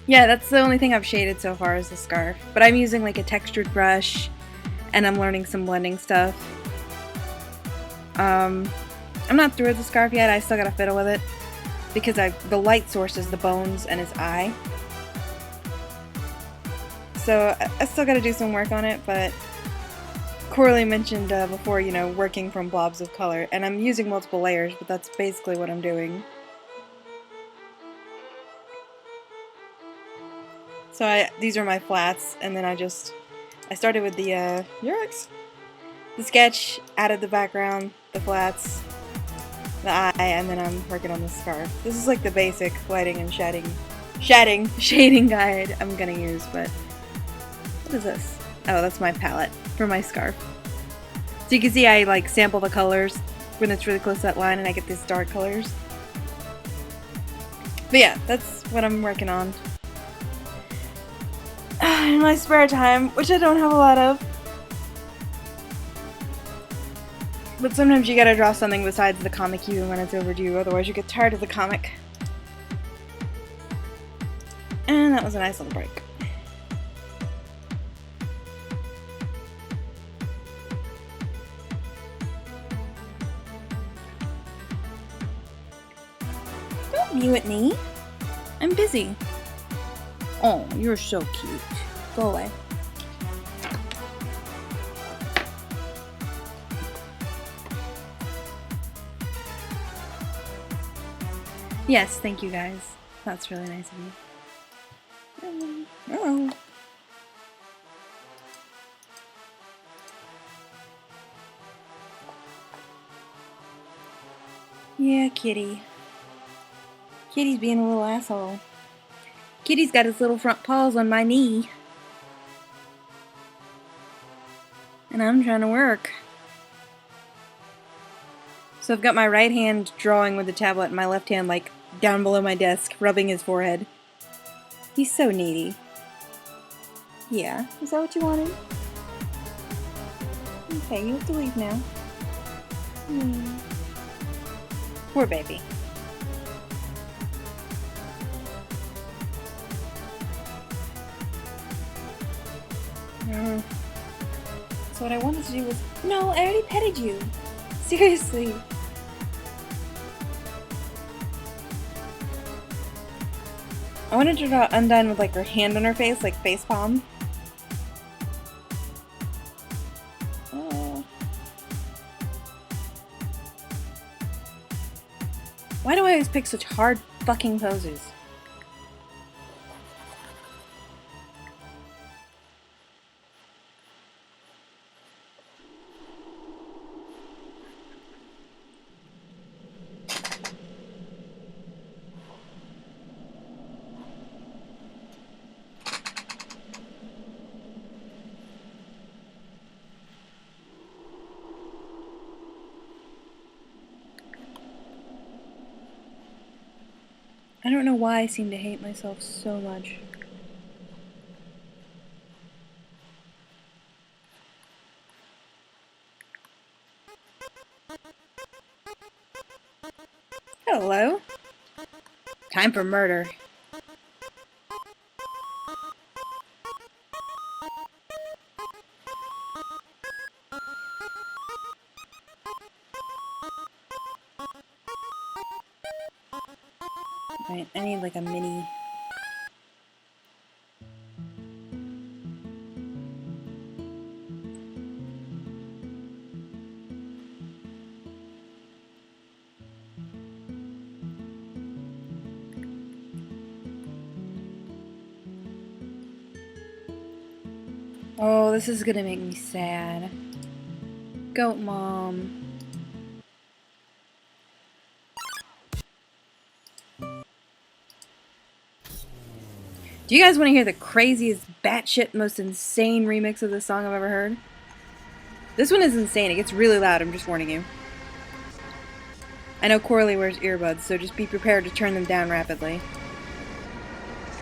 yeah, that's the only thing I've shaded so far is the scarf. But I'm using like a textured brush, and I'm learning some blending stuff. I'm not through with the scarf yet. I still gotta fiddle with it because the light source is the bones and his eye. So I still gotta do some work on it, but Corley mentioned before, you know, working from blobs of color, and I'm using multiple layers, but that's basically what I'm doing. So these are my flats, and then I started with the sketch, added the background, the flats, the eye, and then I'm working on the scarf. This is like the basic lighting and shading guide I'm gonna use, but what is this? Oh, that's my palette for my scarf. So you can see I like sample the colors when it's really close to that line and I get these dark colors. But yeah, that's what I'm working on. In my spare time, which I don't have a lot of. But sometimes you gotta draw something besides the comic even when it's overdue, otherwise you get tired of the comic. And that was a nice little break. Don't mew at me. I'm busy. Oh, you're so cute. Go away. Yes, thank you guys. That's really nice of you. Oh. Yeah, Kitty. Kitty's being a little asshole. Kitty's got his little front paws on my knee. And I'm trying to work. So I've got my right hand drawing with the tablet and my left hand like down below my desk, rubbing his forehead. He's so needy. Yeah, is that what you wanted? Okay, you have to leave now. Poor baby. So what I wanted to do was... No, I already petted you. Seriously. I wanted to draw Undine with like her hand on her face, like face palm. Why do I always pick such hard fucking poses? I don't know why I seem to hate myself so much. Hello. Time for murder. Right, I need like a mini... Oh, this is gonna make me sad. Goat Mom. Do you guys want to hear the craziest, batshit, most insane remix of this song I've ever heard? This one is insane. It gets really loud, I'm just warning you. I know Corley wears earbuds, so just be prepared to turn them down rapidly.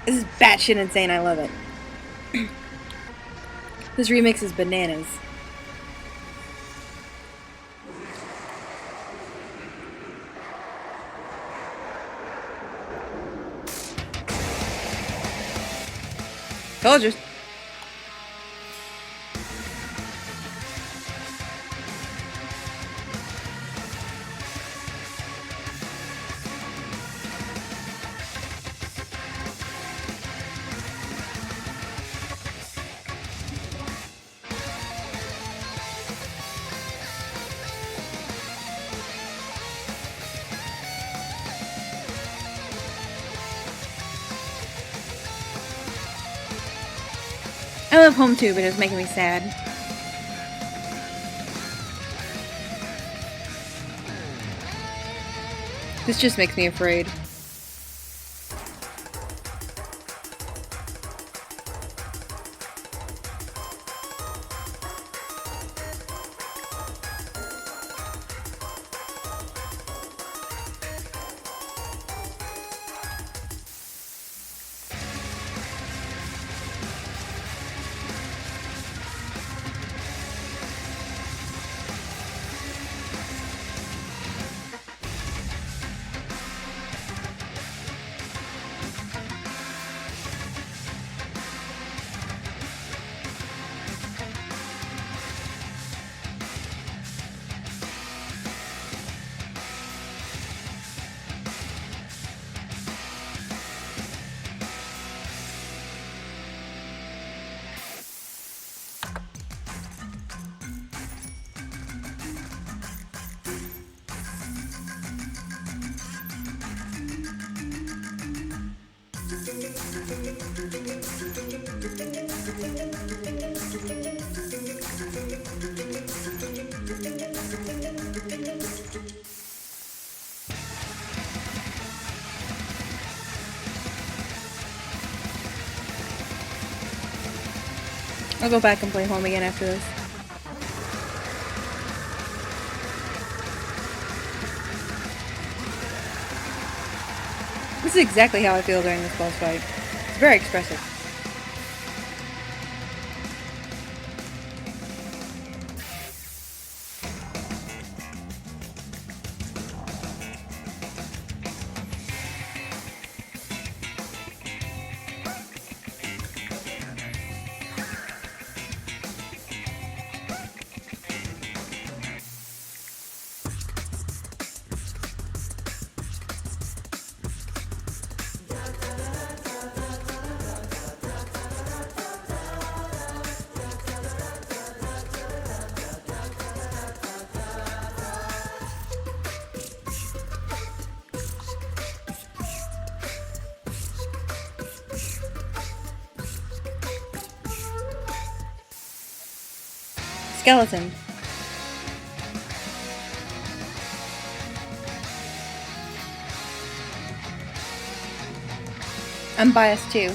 This is batshit insane, I love it. This remix is bananas. Told you. love home too, but it was making me sad. This just makes me afraid. I'll go back and play home again after this. This is exactly how I feel during this boss fight. It's very expressive. Skeleton. I'm biased too.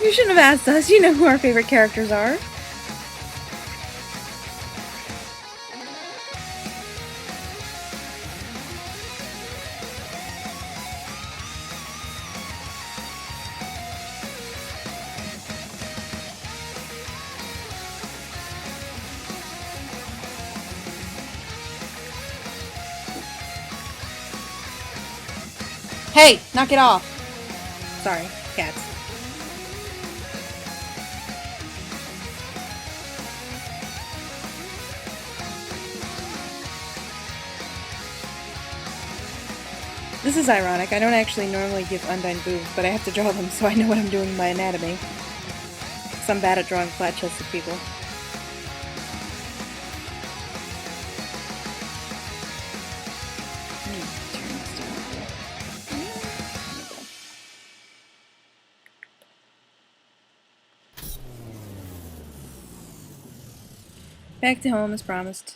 You shouldn't have asked us. You know who our favorite characters are. Hey, knock it off. Sorry, cats. This is ironic. I don't actually normally give Undyne boobs, but I have to draw them so I know what I'm doing in my anatomy. 'Cause I'm bad at drawing flat-chested people. Back to home as promised.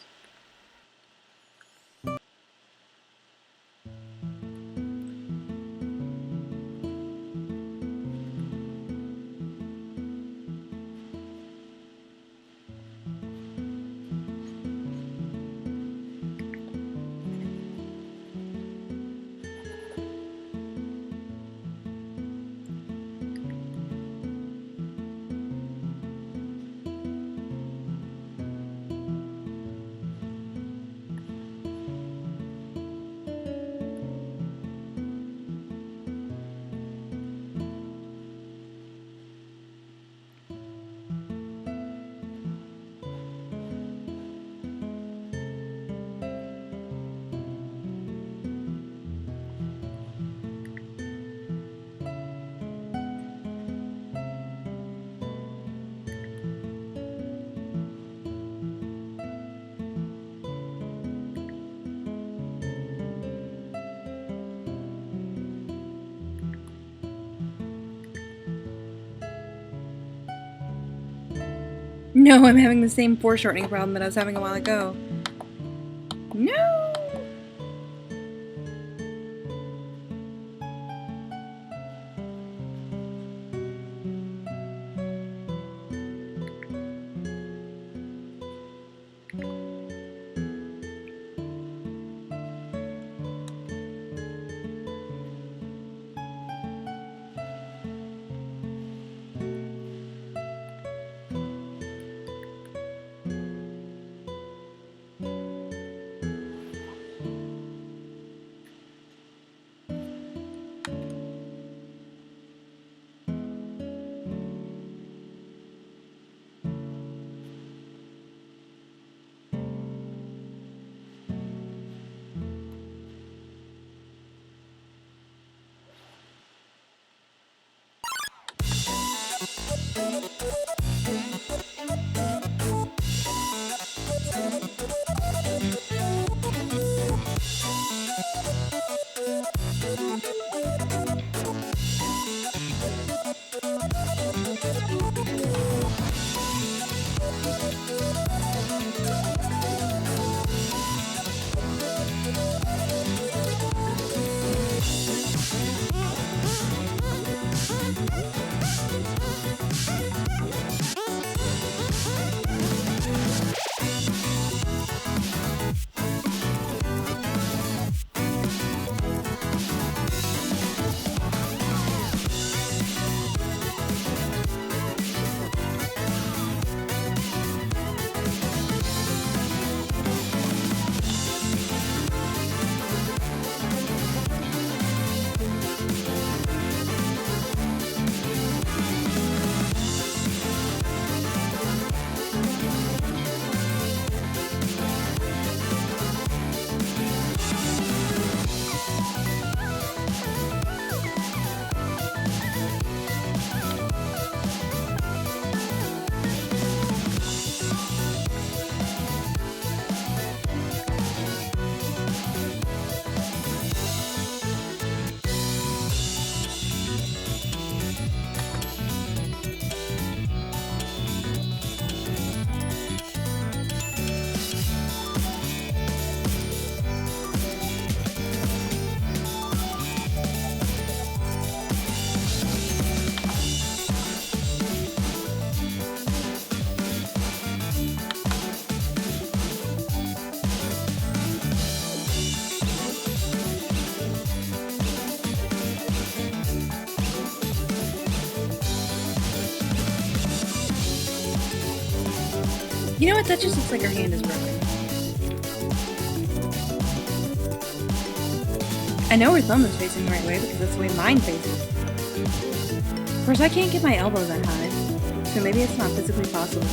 No, I'm having the same foreshortening problem that I was having a while ago. No! You know what? That just looks like her hand is broken. I know her thumb is facing the right way because that's the way mine faces. Of course, I can't get my elbows that high, so maybe it's not physically possible.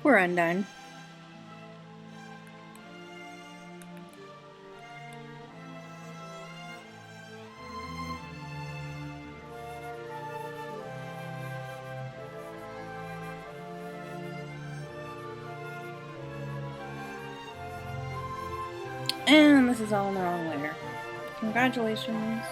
We're undone. And this is all in the wrong layer. Congratulations.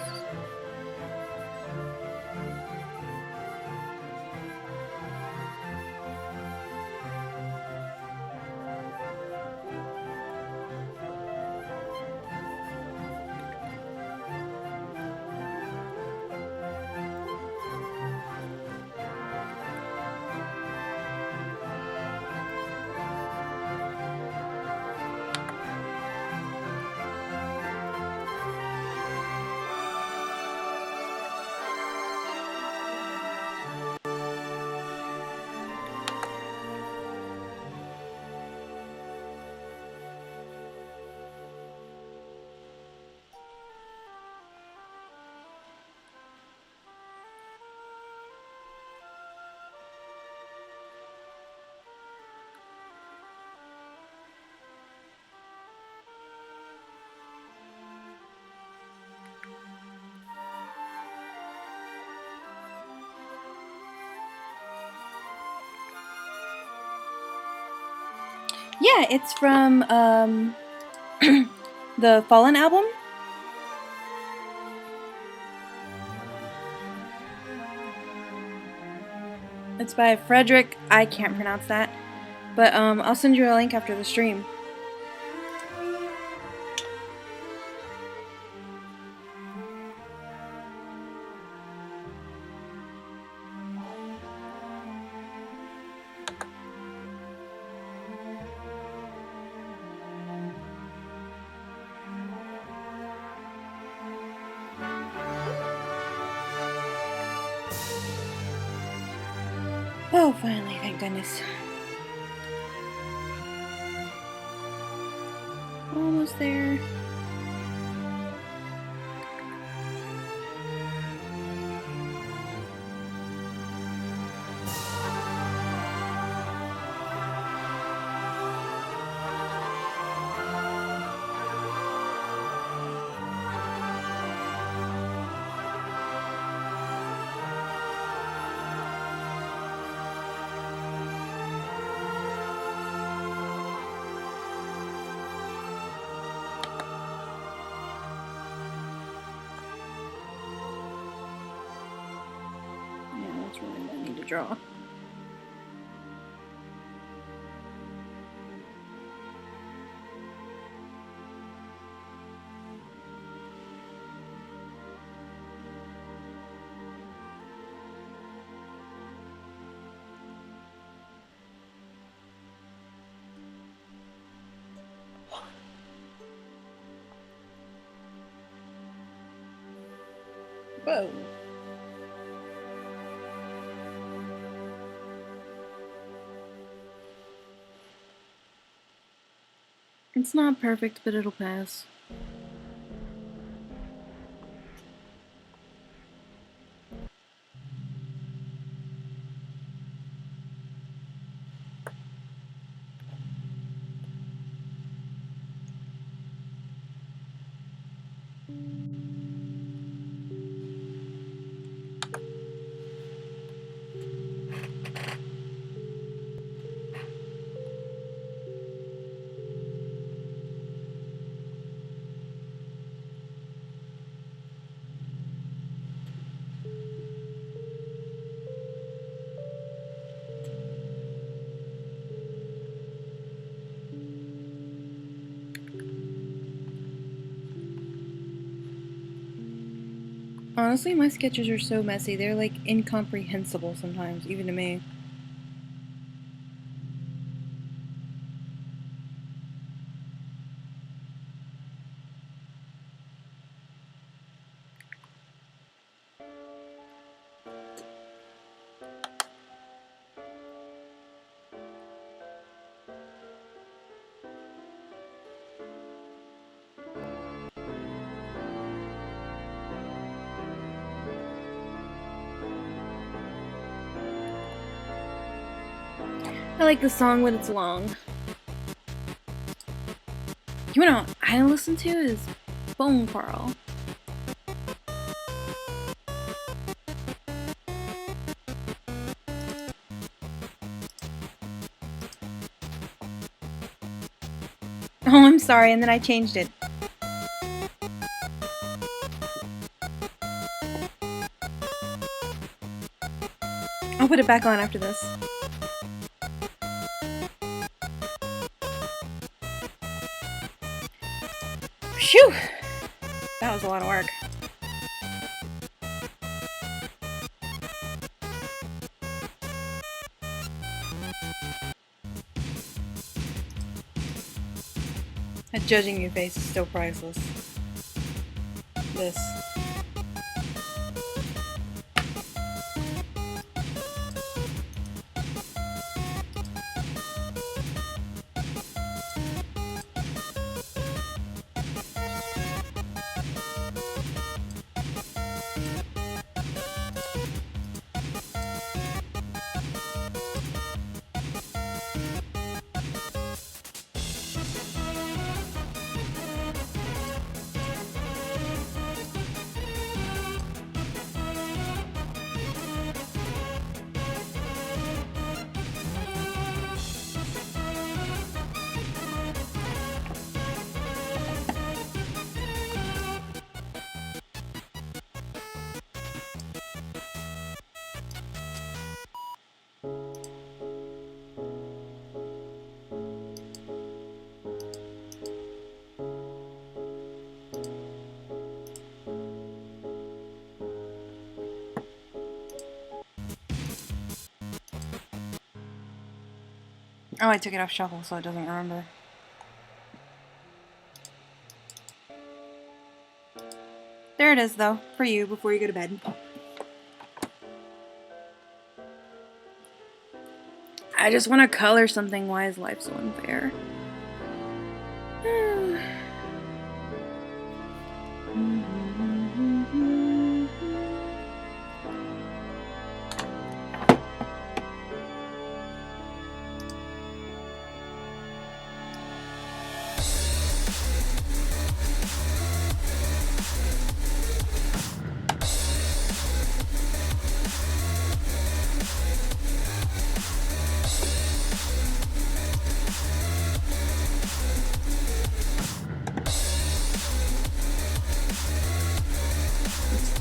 Yeah, it's from the Fallen album. It's by Frederick. I can't pronounce that, but I'll send you a link after the stream. Oh, finally, thank goodness. Almost there. That's really what I need to draw. Whoa. It's not perfect, but it'll pass. Honestly, my sketches are so messy, they're like incomprehensible sometimes, even to me. I like the song when it's long. You know what I listen to is Bone Quarrel. Oh, I'm sorry, and then I changed it. I'll put it back on after this. Phew! That was a lot of work. That judging your face is still priceless. This. Oh, I took it off shuffle so it doesn't remember. There it is, though, for you before you go to bed. I just want to color something. Why is life so unfair?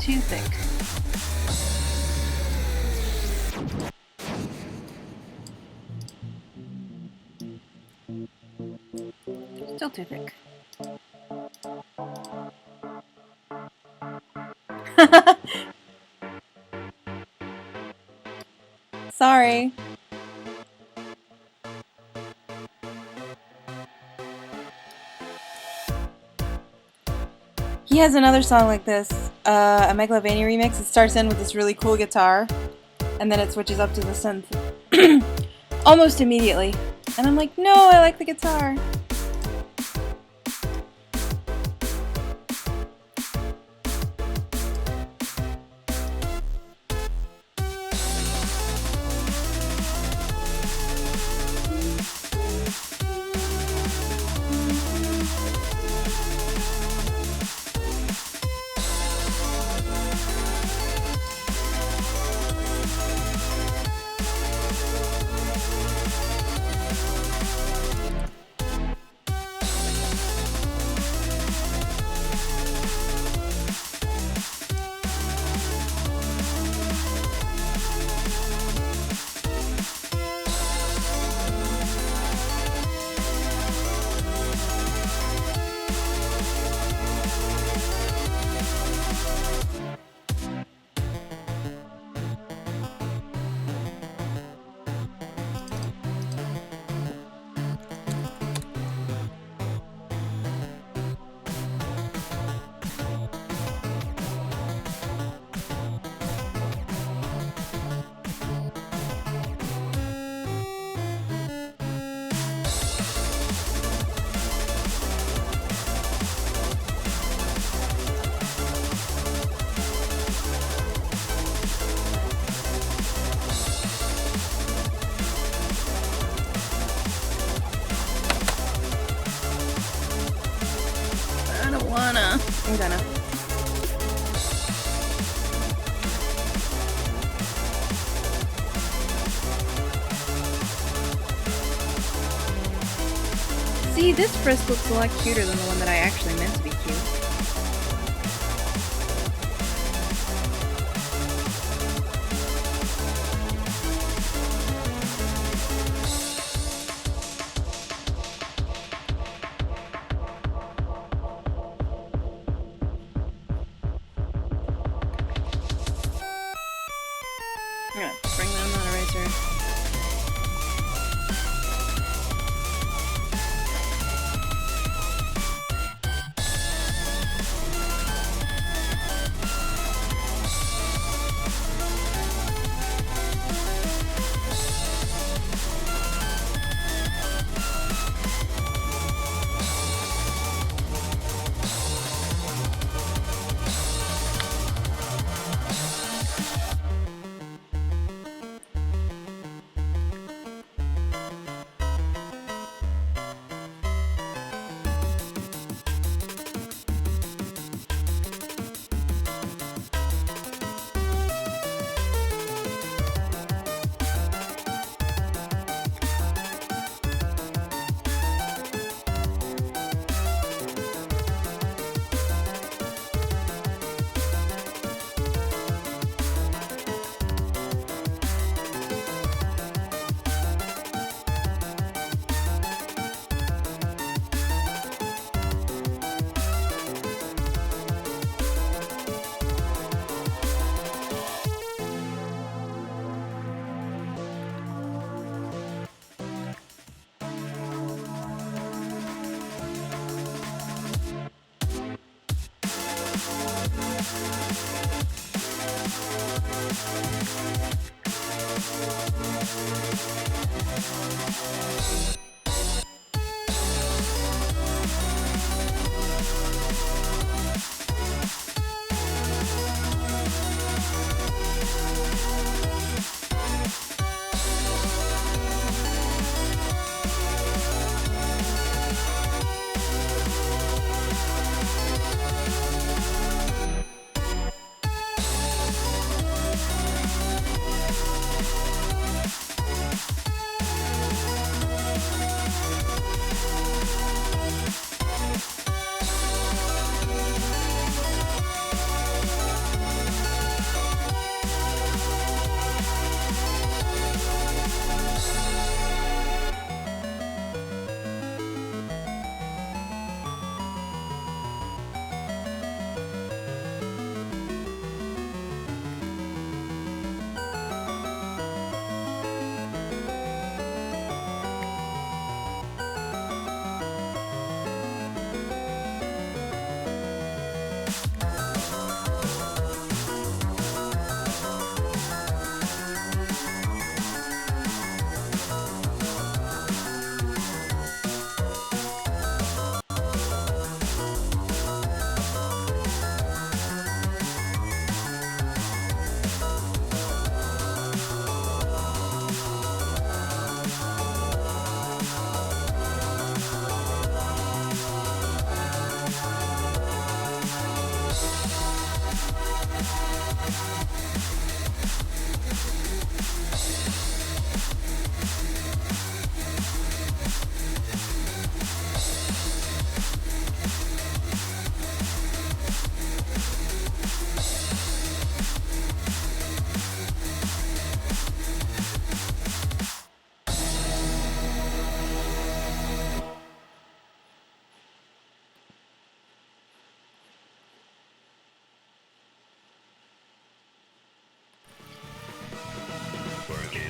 Too thick. Still too thick. Sorry. He has another song like this, a Megalovania remix. It starts in with this really cool guitar, and then it switches up to the synth almost immediately. And I'm like, no, I like the guitar. I'm gonna. See, this frisk looks a lot cuter than the one that I actually meant to be cute. I'm gonna bring them on eraser.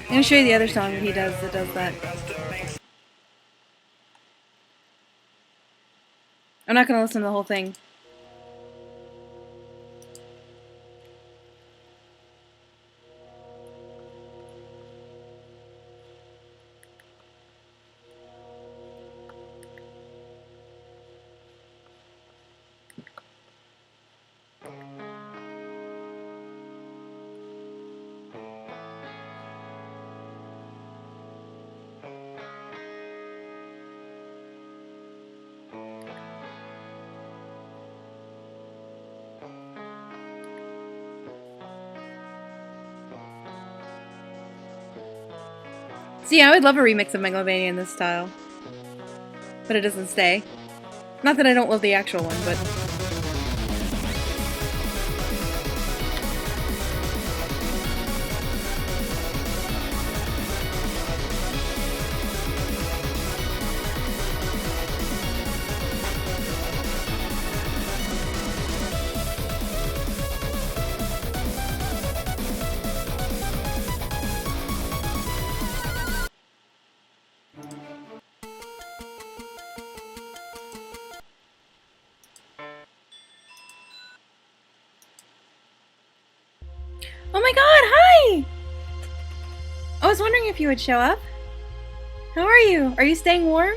I'm gonna show you the other song that he does that does that. I'm not gonna listen to the whole thing. See, I would love a remix of Megalovania in this style. But it doesn't stay. Not that I don't love the actual one, but... Oh my god, hi! I was wondering if you would show up. How are you? Are you staying warm?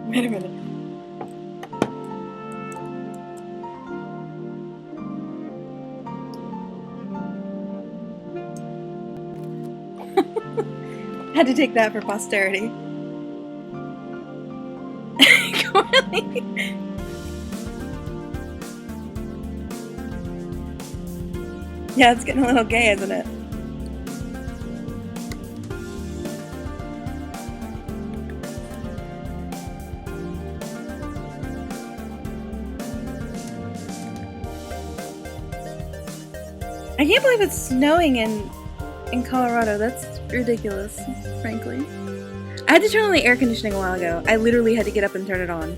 Wait a minute. Had to take that for posterity. Coralie. Yeah, it's getting a little gay, isn't it? I can't believe it's snowing in Colorado. That's ridiculous, frankly. I had to turn on the air conditioning a while ago. I literally had to get up and turn it on.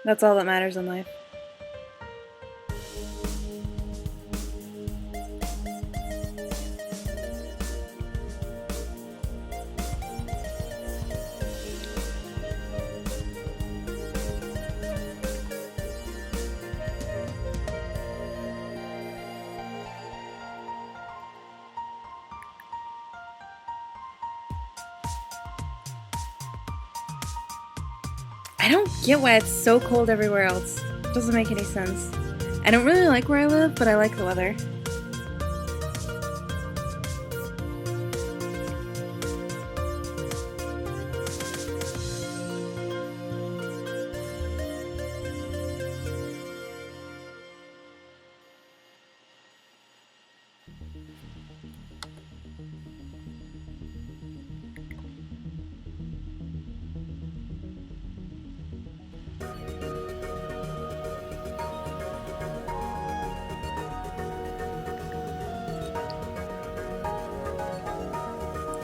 That's all that matters in life. I don't get why it's so cold everywhere else. It doesn't make any sense. I don't really like where I live, but I like the weather.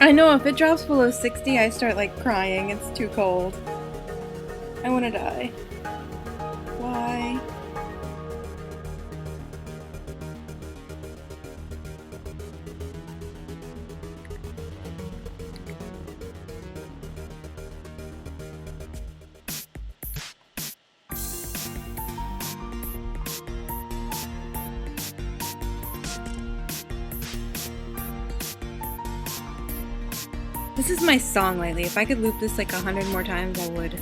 I know, if it drops below 60, I start like crying. It's too cold. I want to die. Why? This is my song lately. If I could loop this like 100 more times, I would.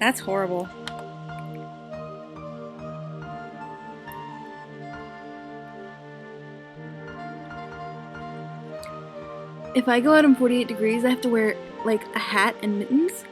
That's horrible. If I go out in 48 degrees, I have to wear, like, a hat and mittens?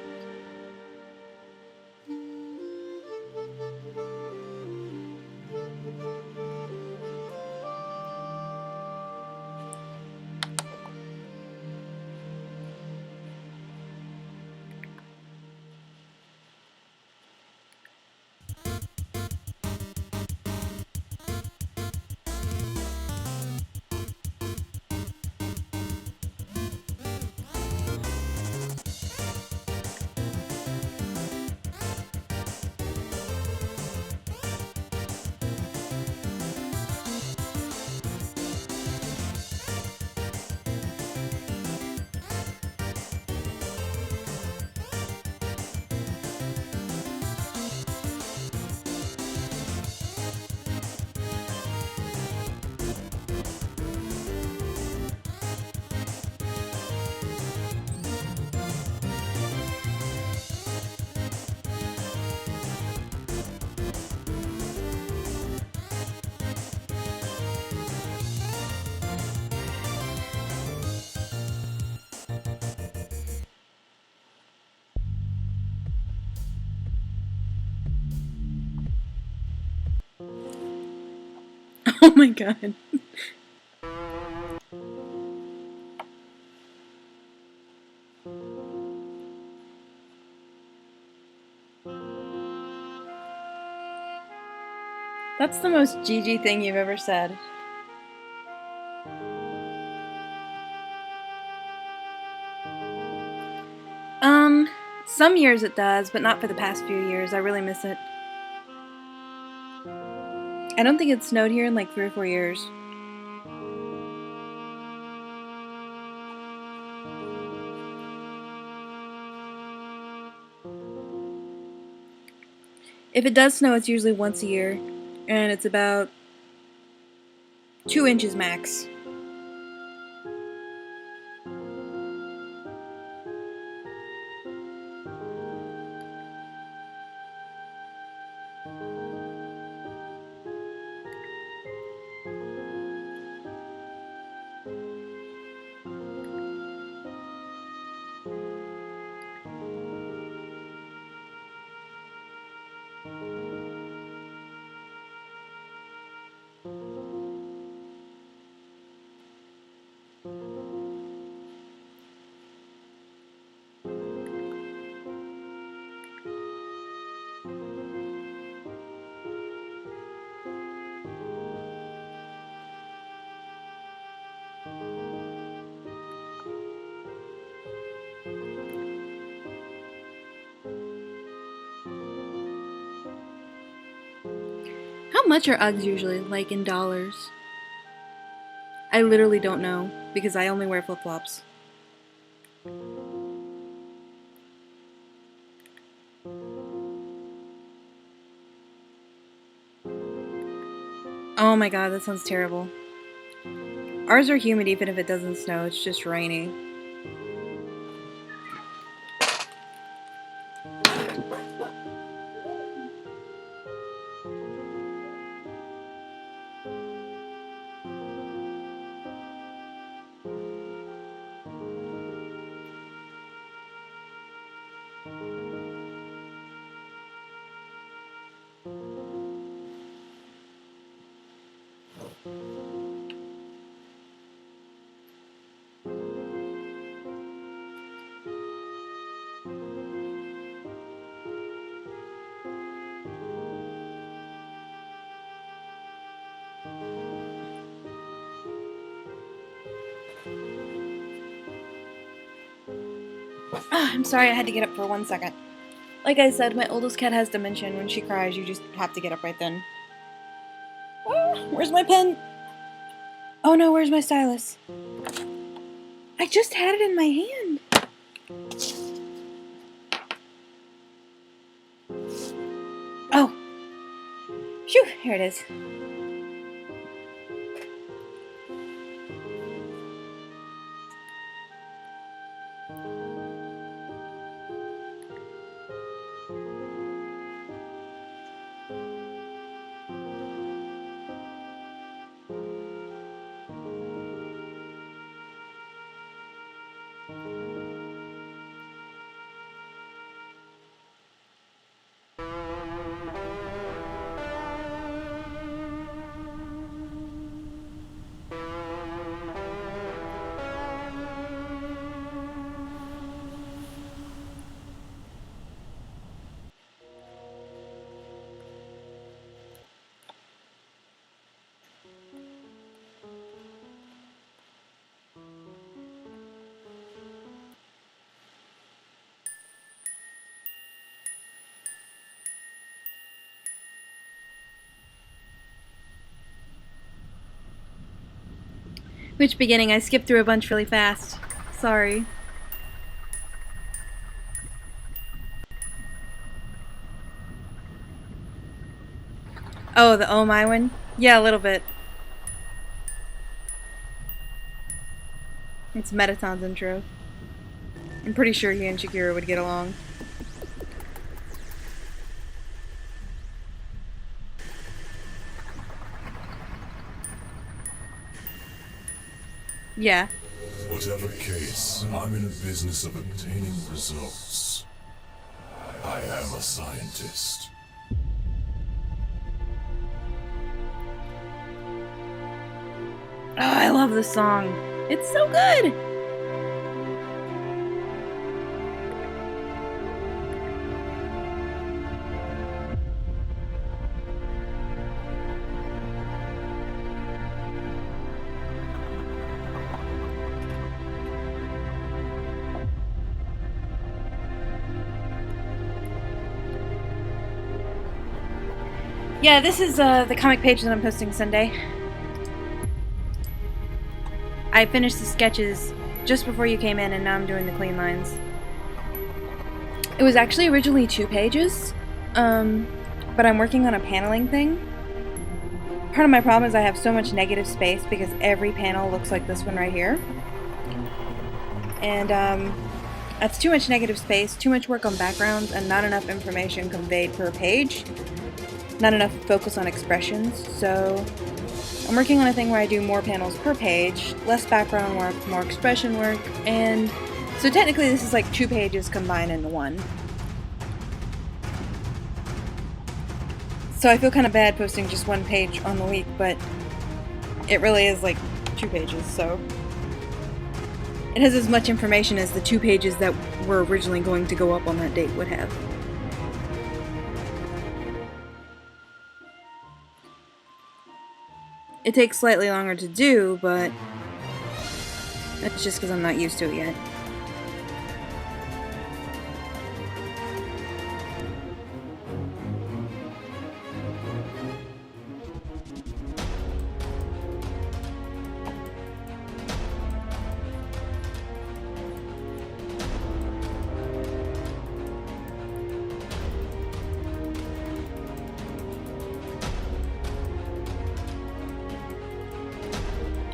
Oh my god. That's the most Gigi thing you've ever said. Some years it does, but not for the past few years. I really miss it. I don't think it snowed here in like 3 or 4 years. If it does snow, it's usually once a year, and it's about 2 inches max. How much are Uggs usually, like in dollars? I literally don't know, because I only wear flip-flops. Oh my god, that sounds terrible. Ours are humid even if it doesn't snow, it's just rainy. I'm sorry I had to get up for 1 second. Like I said, my oldest cat has dementia, and when she cries, you just have to get up right then. Oh, where's my pen? Oh no, where's my stylus? I just had it in my hand. Oh. Phew, here it is. Which beginning? I skipped through a bunch really fast. Sorry. Oh, the Oh My one? Yeah, a little bit. It's Mettaton's intro. I'm pretty sure he and Shakira would get along. Yeah. Whatever case, I'm in the business of obtaining results. I am a scientist. Oh, I love this song. It's so good! Yeah, this is the comic page that I'm posting Sunday. I finished the sketches just before you came in, and now I'm doing the clean lines. It was actually originally 2 pages, but I'm working on a paneling thing. Part of my problem is I have so much negative space because every panel looks like this one right here. And that's too much negative space, too much work on backgrounds, and not enough information conveyed per page. Not enough focus on expressions, so I'm working on a thing where I do more panels per page, less background work, more expression work, and so technically this is like 2 pages combined into one. So I feel kind of bad posting just 1 page on the week, but it really is like 2 pages, so it has as much information as the 2 pages that were originally going to go up on that date would have. It takes slightly longer to do, but that's just because I'm not used to it yet.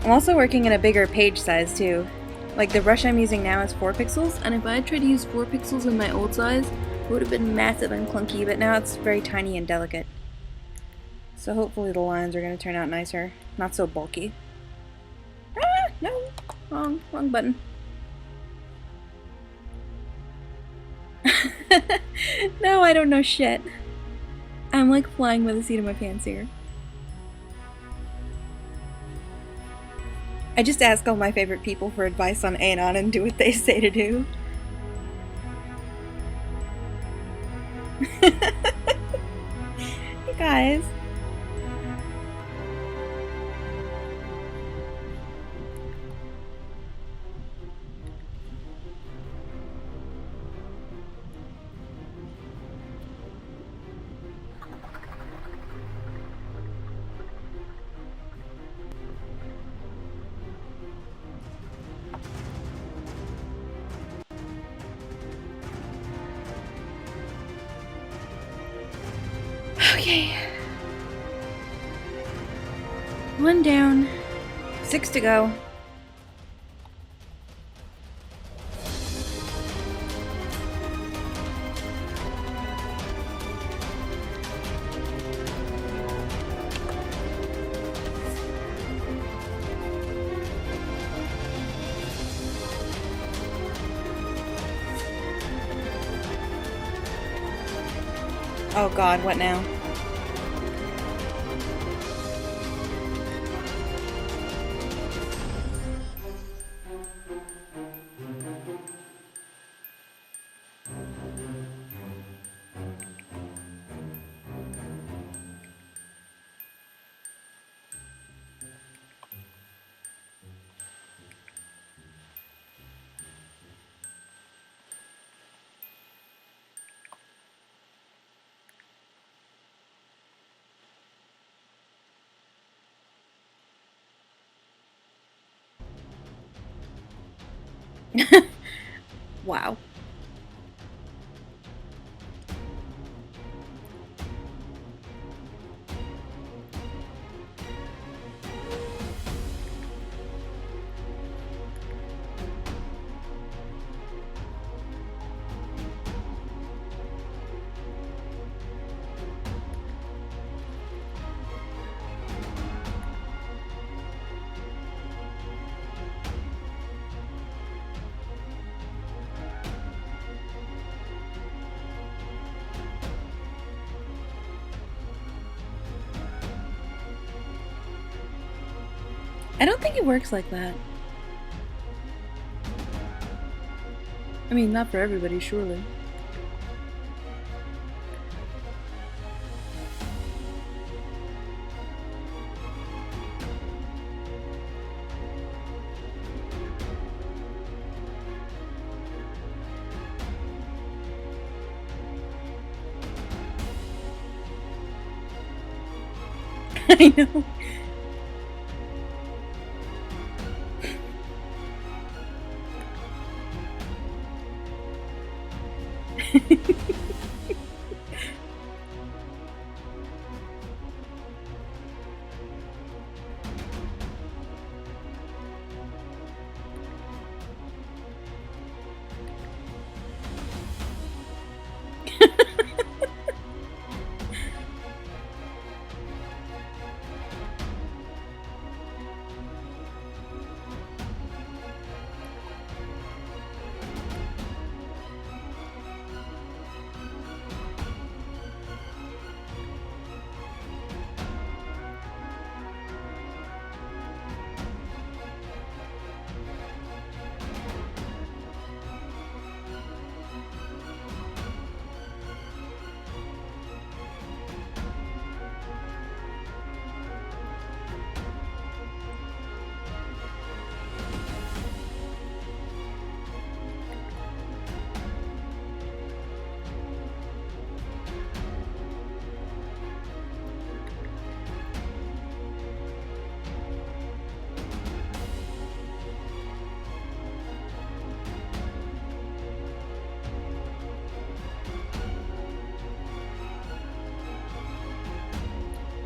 I'm also working in a bigger page size too. Like the brush I'm using now is 4 pixels, and if I had tried to use 4 pixels in my old size, it would have been massive and clunky, but now it's very tiny and delicate. So hopefully the lines are going to turn out nicer, not so bulky. Ah, no, wrong button. No, I don't know shit. I'm like flying by the seat of my pants here. I just ask all my favorite people for advice on Anon and do what they say to do. You guys. Okay. 1 down, 6 to go. Oh god, what now? Wow. I don't think it works like that. I mean, not for everybody, surely. I know.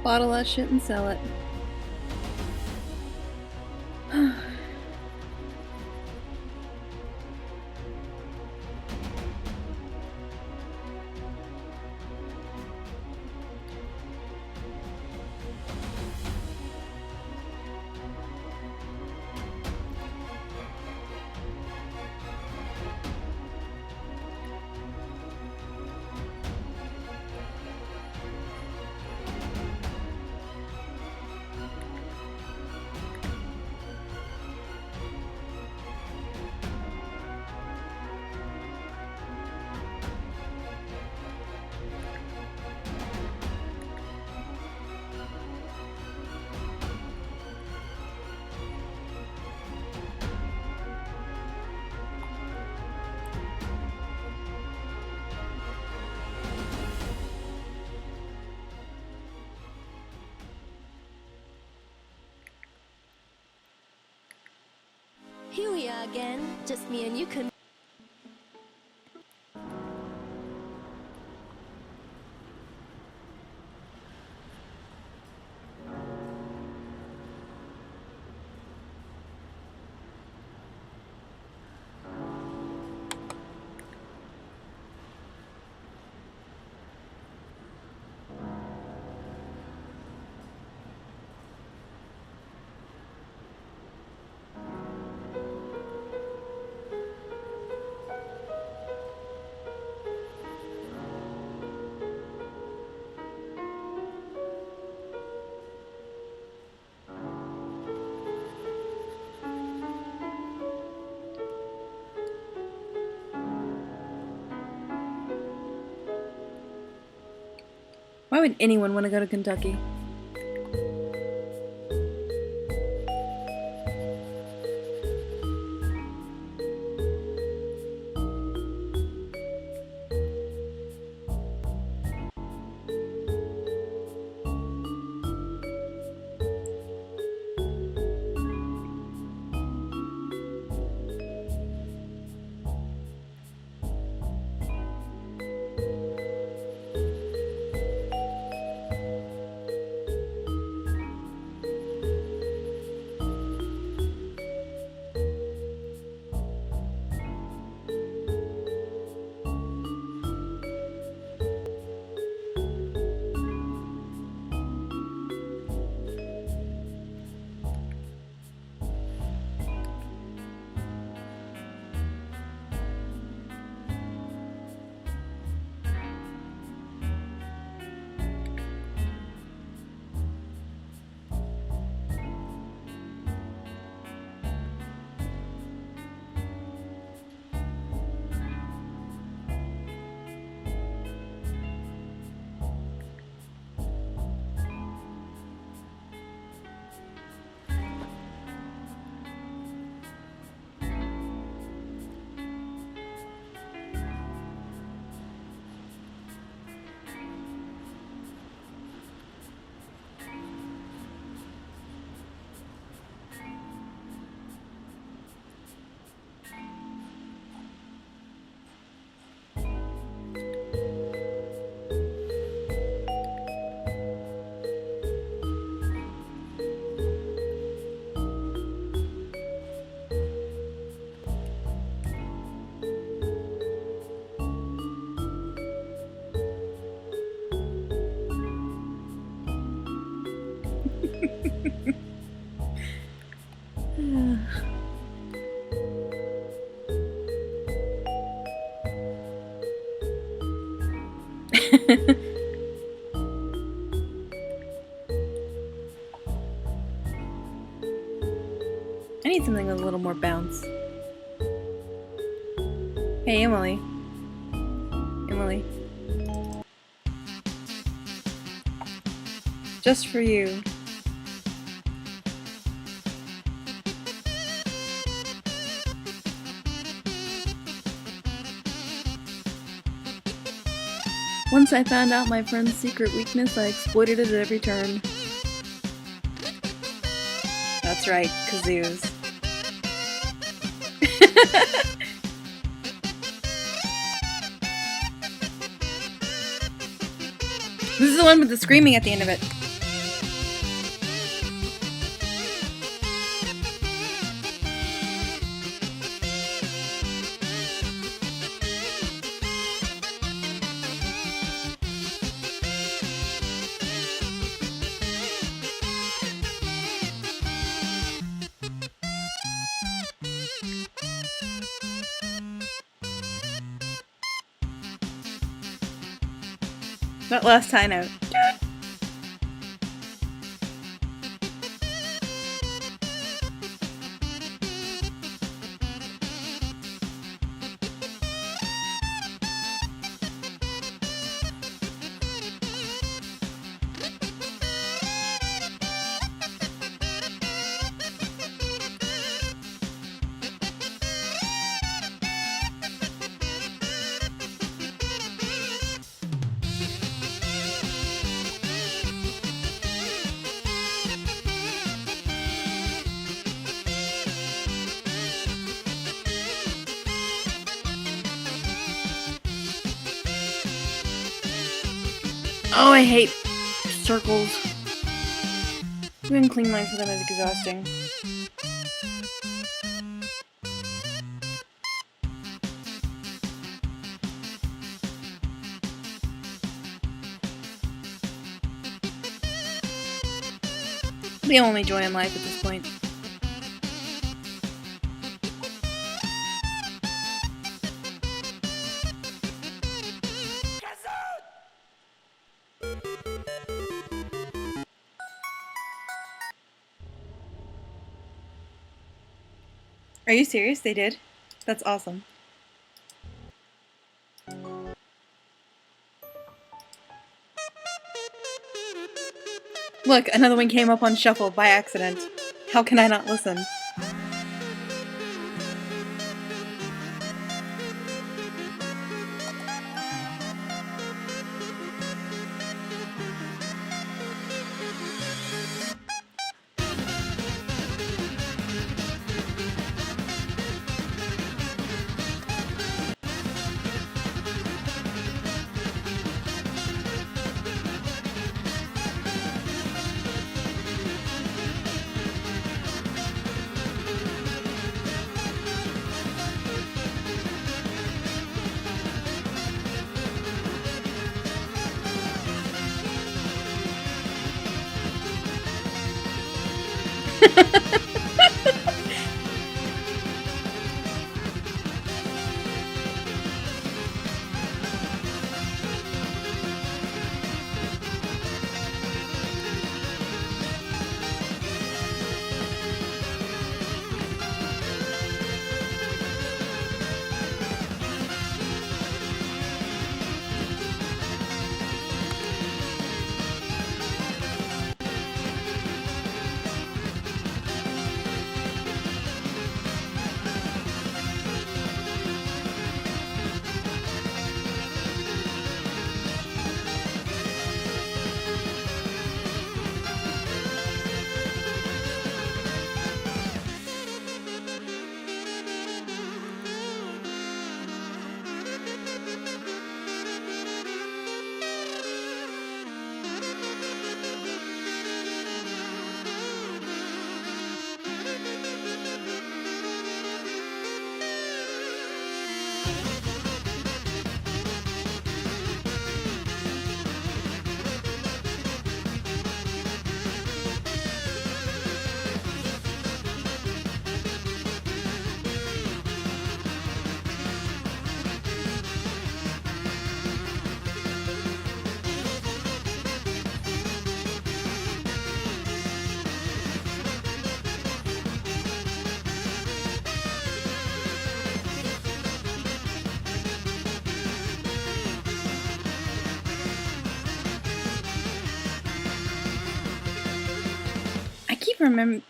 Bottle that shit and sell it. Here we are again, just me and you can. Why would anyone want to go to Kentucky? I need something with a little more bounce. Hey, Emily. Emily. Just for you. Once I found out my friend's secret weakness, I exploited it at every turn. That's right, kazoos. This is the one with the screaming at the end of it. That last high note. Oh, I hate circles. Doing clean line for them is exhausting. The only joy in life at this point. Are you serious? They did? That's awesome. Look, another one came up on shuffle by accident. How can I not listen?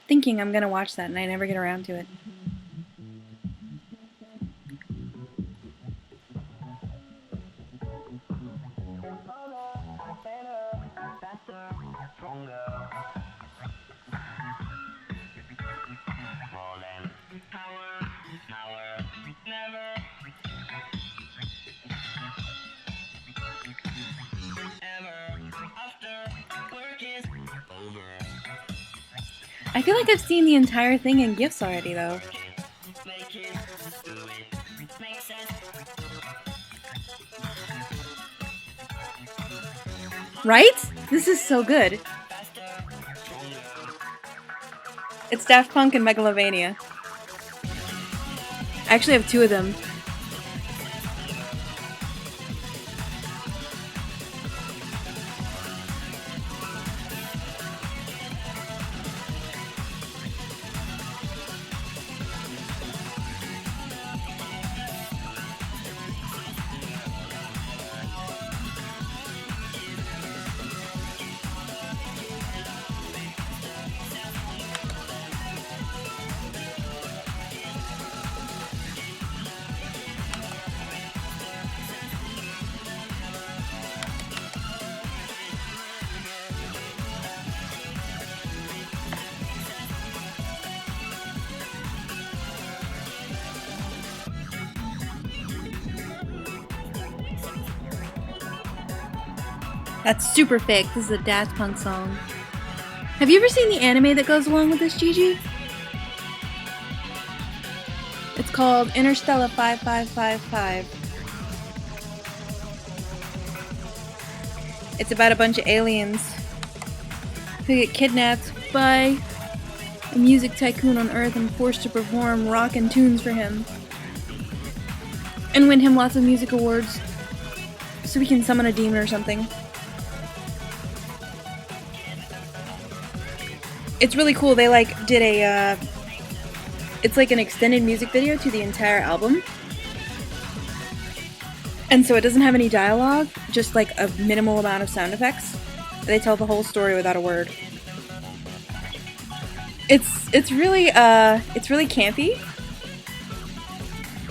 thinking I'm gonna watch that and I never get around to it. I feel like I've seen the entire thing in GIFs already, though. Right? This is so good. It's Daft Punk and Megalovania. I actually have 2 of them. That's super fake. This is a Daft Punk song. Have you ever seen the anime that goes along with this, Gigi? It's called Interstellar 5555. It's about a bunch of aliens who get kidnapped by a music tycoon on Earth and forced to perform rockin' tunes for him. And win him lots of music awards so he can summon a demon or something. It's really cool. They did a it's like an extended music video to the entire album. And so it doesn't have any dialogue, just like a minimal amount of sound effects. They tell the whole story without a word. It's really campy.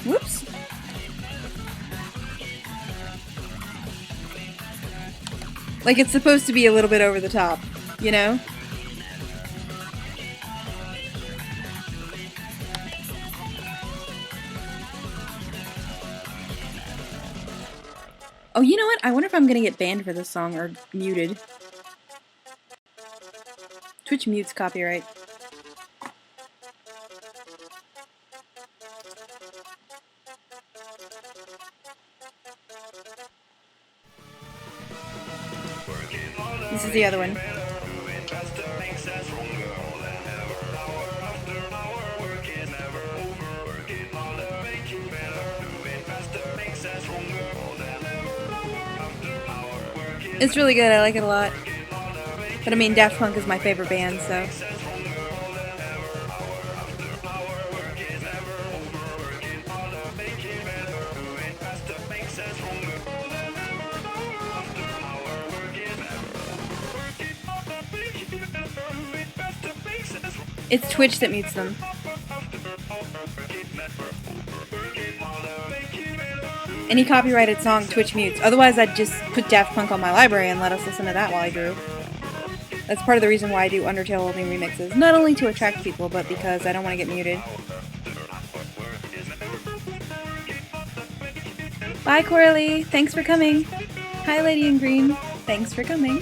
Whoops. Like it's supposed to be a little bit over the top, you know? Oh, you know what? I wonder if I'm gonna get banned for this song or muted. Twitch mutes copyright. This is the other one. It's really good, I like it a lot. But I mean, Daft Punk is my favorite band, so. It's Twitch that mutes them. Any copyrighted song, Twitch mutes. Otherwise, I'd just put Daft Punk on my library and let us listen to that while I drew. That's part of the reason why I do Undertale only remixes. Not only to attract people, but because I don't want to get muted. Bye, Coralie. Thanks for coming. Hi, Lady in Green. Thanks for coming.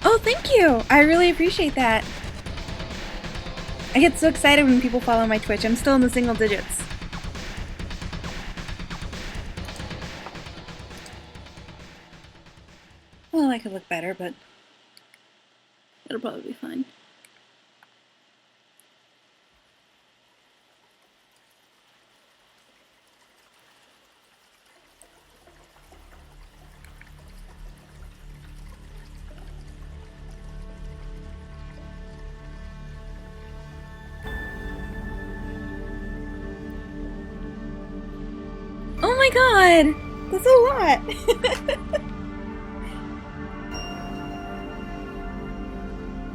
Oh, thank you! I really appreciate that. I get so excited when people follow my Twitch. I'm still in the single digits. Well, I could look better, but it'll probably be fine. god! That's a lot!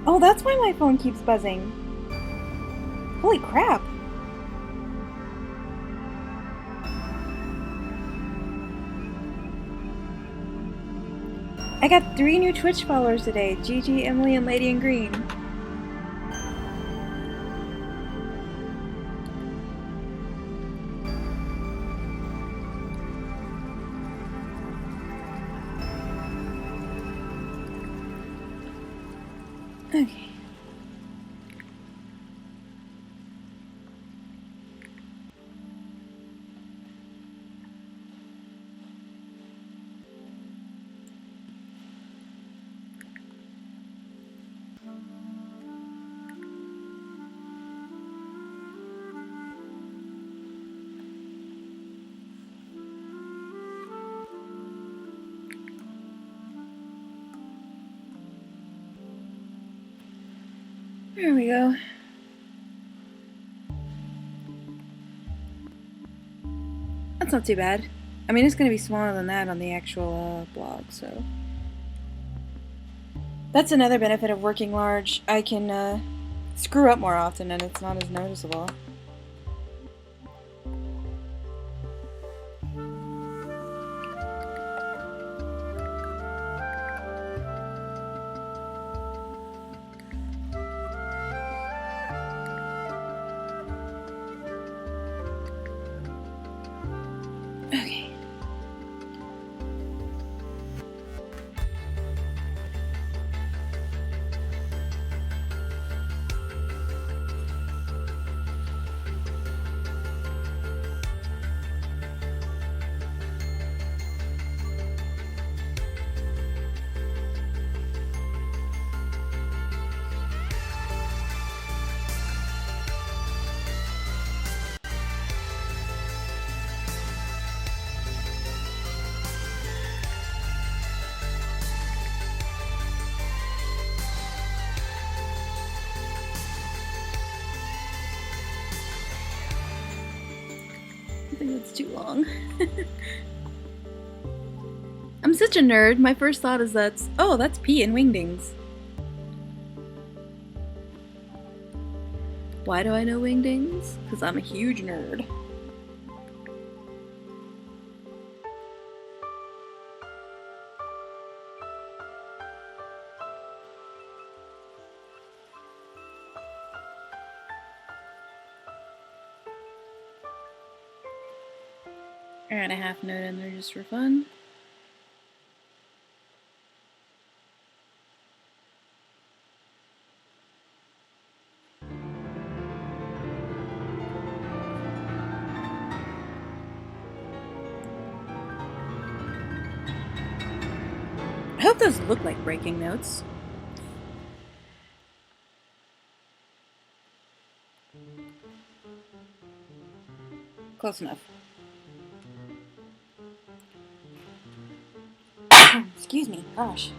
Oh, that's why my phone keeps buzzing. Holy crap! I got 3 new Twitch followers today. Gigi, Emily, and Lady in Green. Okay. There we go. That's not too bad. I mean, it's gonna be smaller than that on the actual blog, so. That's another benefit of working large. I can screw up more often and it's not as noticeable. Okay. I think that's too long. I'm such a nerd. My first thought is that's P in Wingdings. Why do I know Wingdings? Because I'm a huge nerd. Add a half note in there just for fun. I hope those look like breaking notes. Close enough. Excuse me, gosh.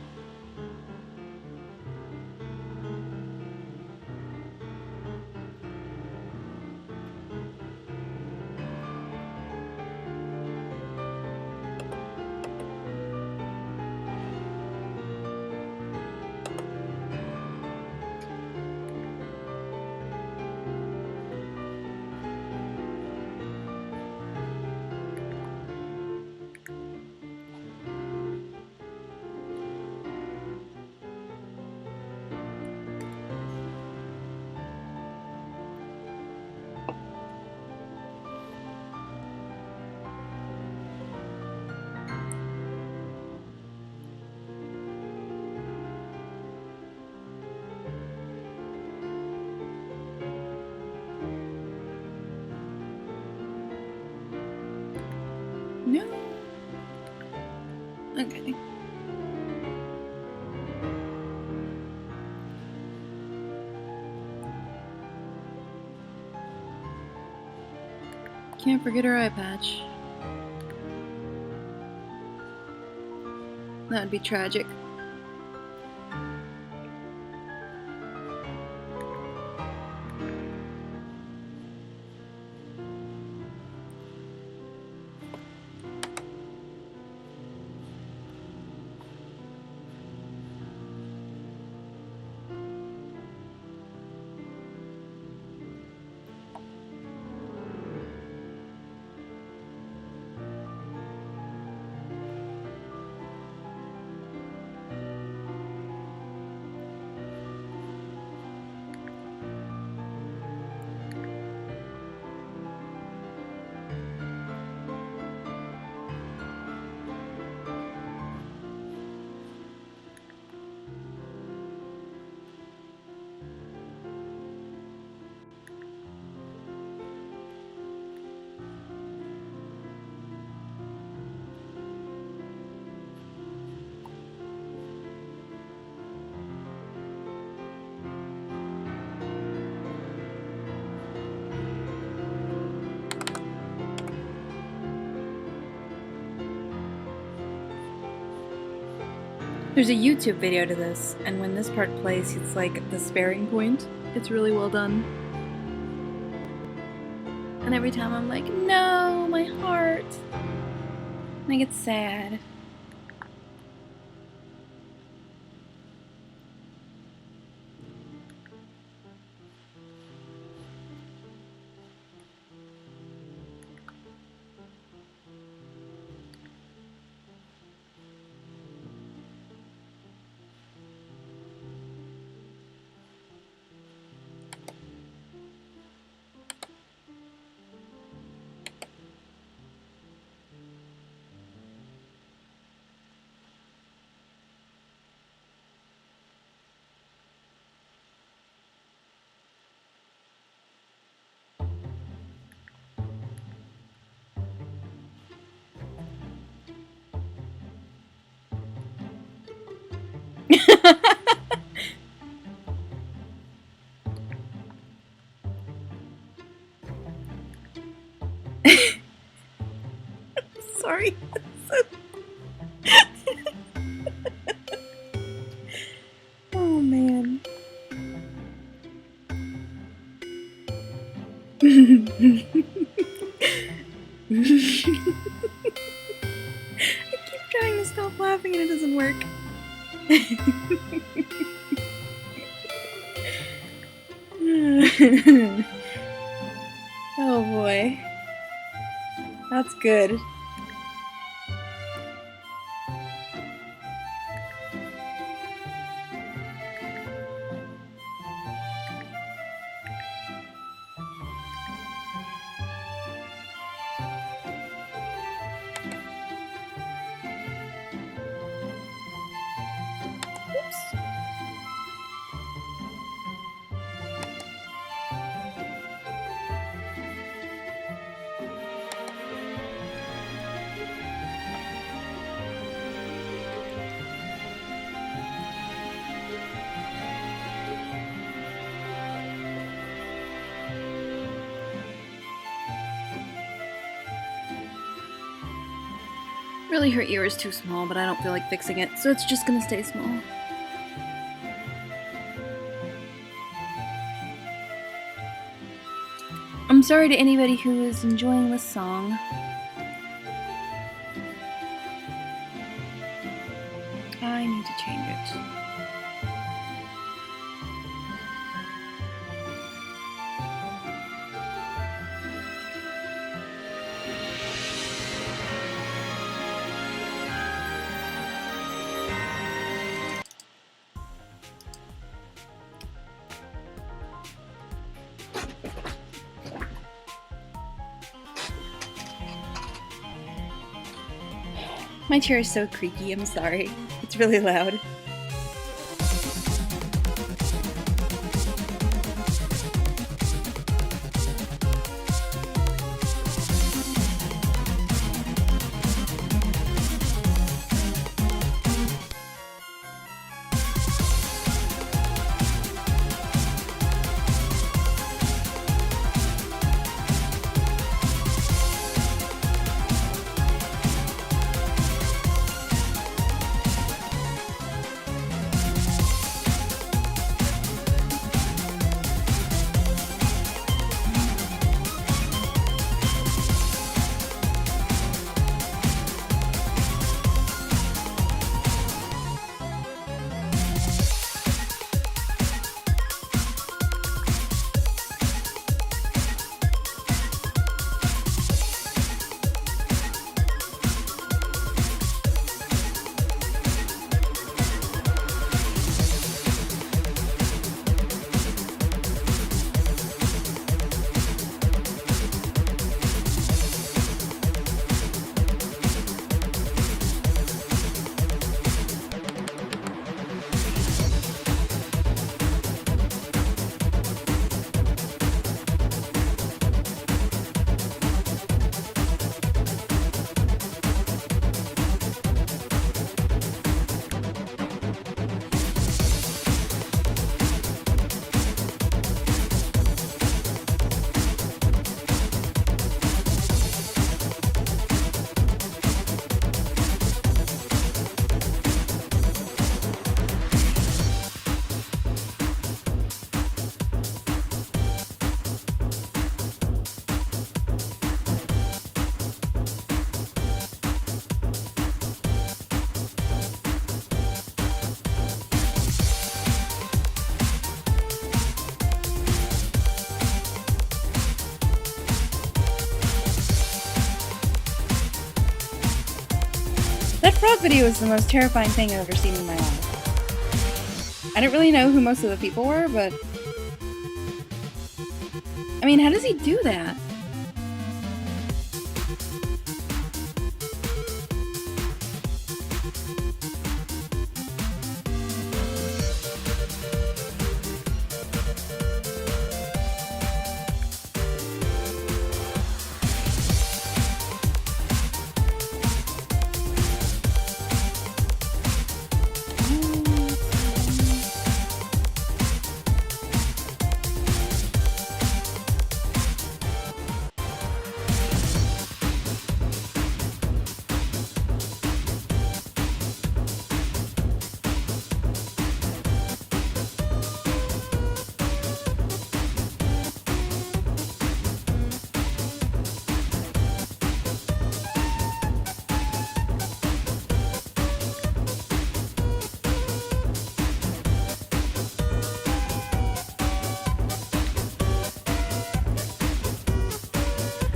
No. Okay. Can't forget her eye patch. That'd be tragic. There's a YouTube video to this, and when this part plays, it's like the sparing point. It's really well done. And every time I'm like, no, my heart. And I get sad. Sorry. Oh man. I keep trying to stop laughing and it doesn't work. Oh boy. That's good. Oops. Really, her ear is too small, but I don't feel like fixing it, so it's just gonna stay small. I'm sorry to anybody who is enjoying this song. I need to change it. My chair is so creaky, I'm sorry. It's really loud. That frog video was the most terrifying thing I've ever seen in my life. I didn't really know who most of the people were, but... I mean, how does he do that?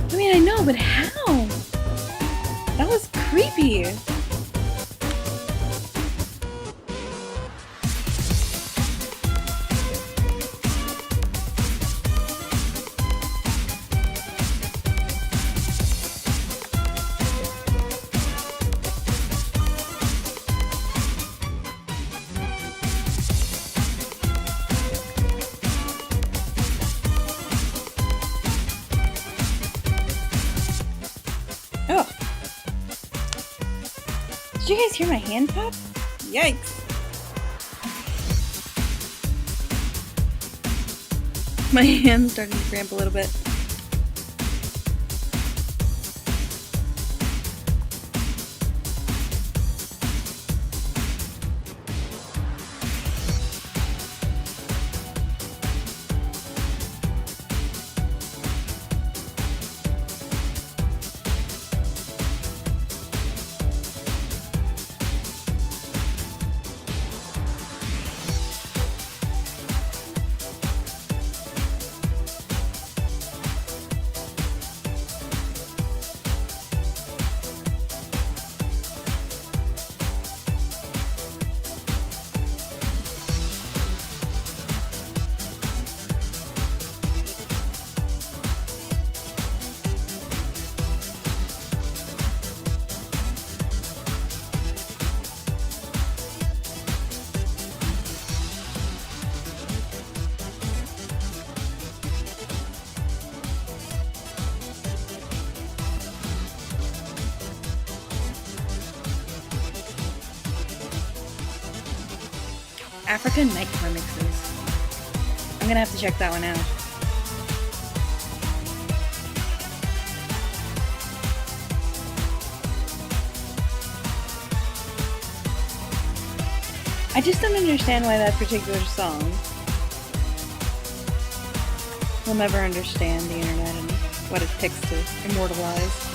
I mean, I know, but how? That was creepy. Oh. Did you guys hear my hand pop? Yikes. My hand's starting to cramp a little bit. African Nightmare Mixes. I'm gonna have to check that one out. I just don't understand why that particular song. We'll never understand the internet and what it takes to immortalize.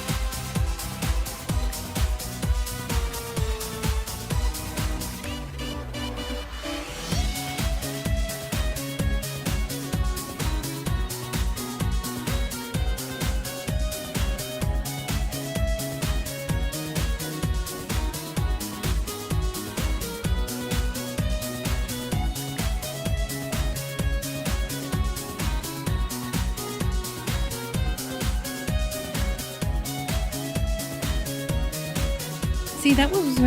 See, that was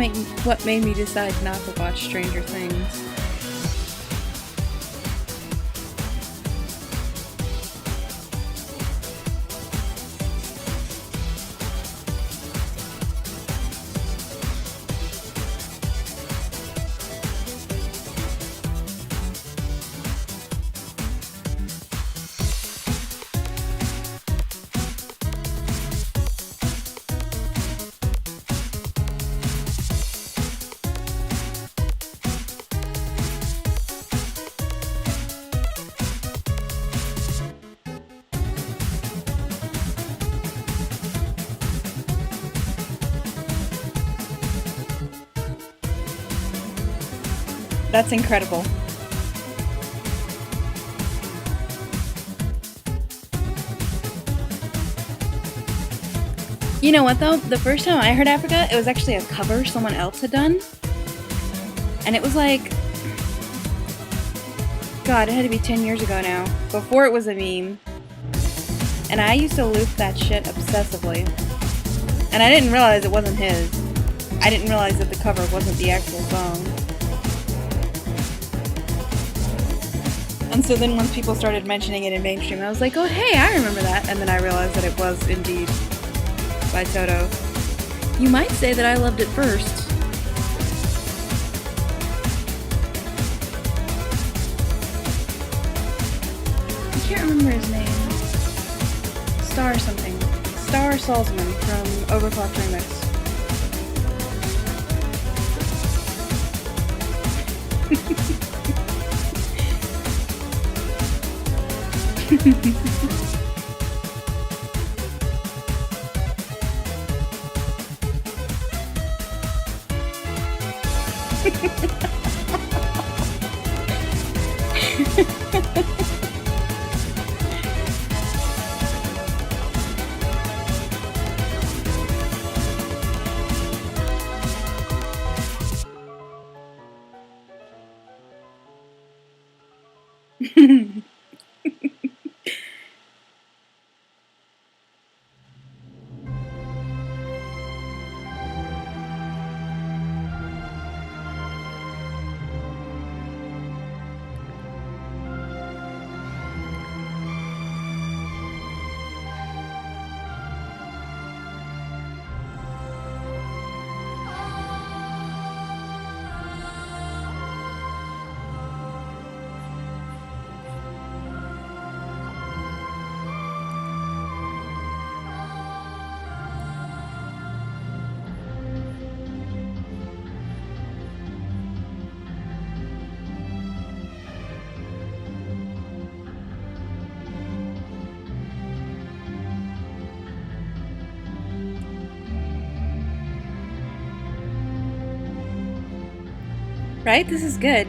what made me decide not to watch Stranger Things. That's incredible. You know what though? The first time I heard Africa, it was actually a cover someone else had done. And it was like, God, it had to be 10 years ago now. Before it was a meme. And I used to loop that shit obsessively. And I didn't realize it wasn't his. I didn't realize that the cover wasn't the actual song. And so then once people started mentioning it in mainstream, I was like, oh hey, I remember that. And then I realized that it was indeed by Toto. You might say that I loved it first. I can't remember his name. Star something. Star Salzman from Overclocked Remix. Right? This is good.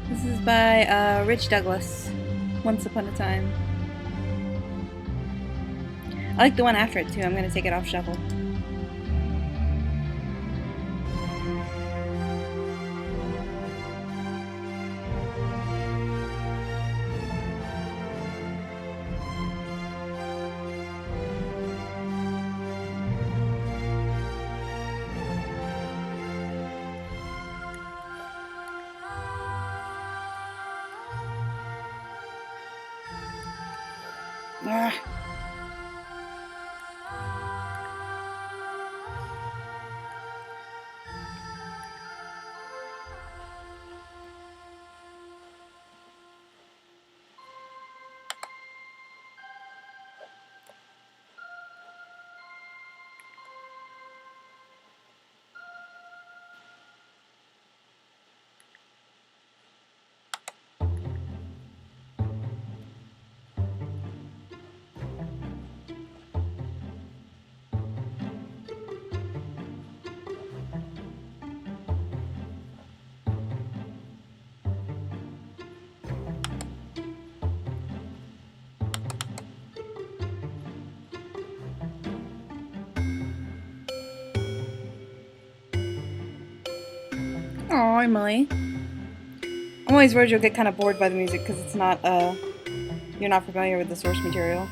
This is by Rich Douglas. Once Upon a Time. I like the one after it too. I'm gonna take it off shuffle. Ah. Oh, Emily. I'm always worried you'll get kind of bored by the music because it's not, you're not familiar with the source material.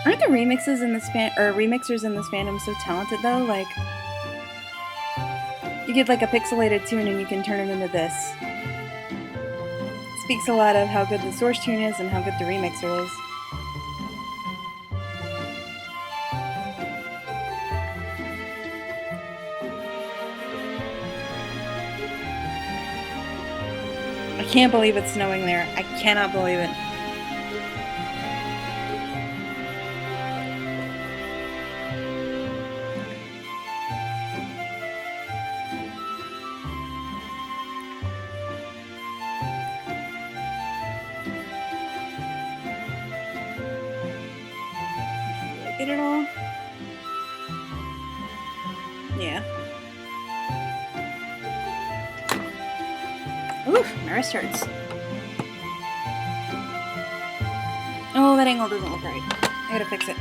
Aren't the remixes in this remixers in this fandom so talented though? Like, you get like a pixelated tune and you can turn it into this. It speaks a lot of how good the source tune is and how good the remixer is. I can't believe it's snowing there. I cannot believe it. Yeah. Oof, my wrist hurts. Oh, that angle doesn't look right. I gotta fix it.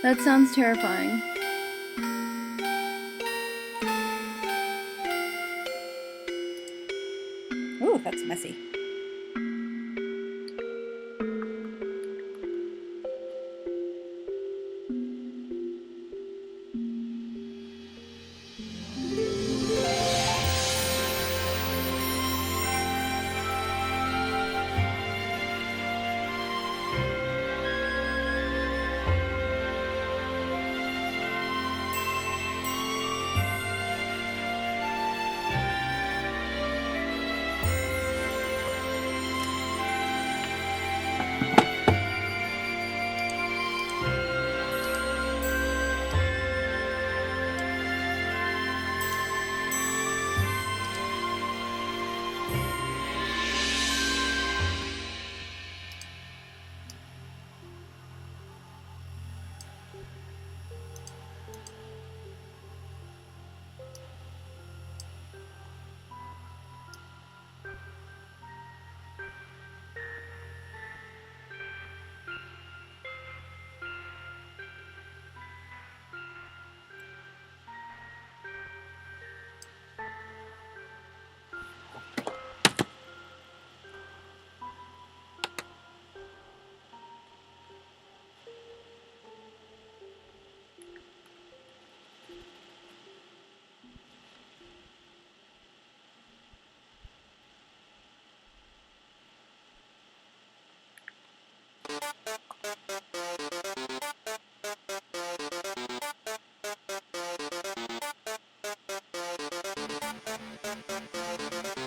That sounds terrifying. Ooh, that's messy.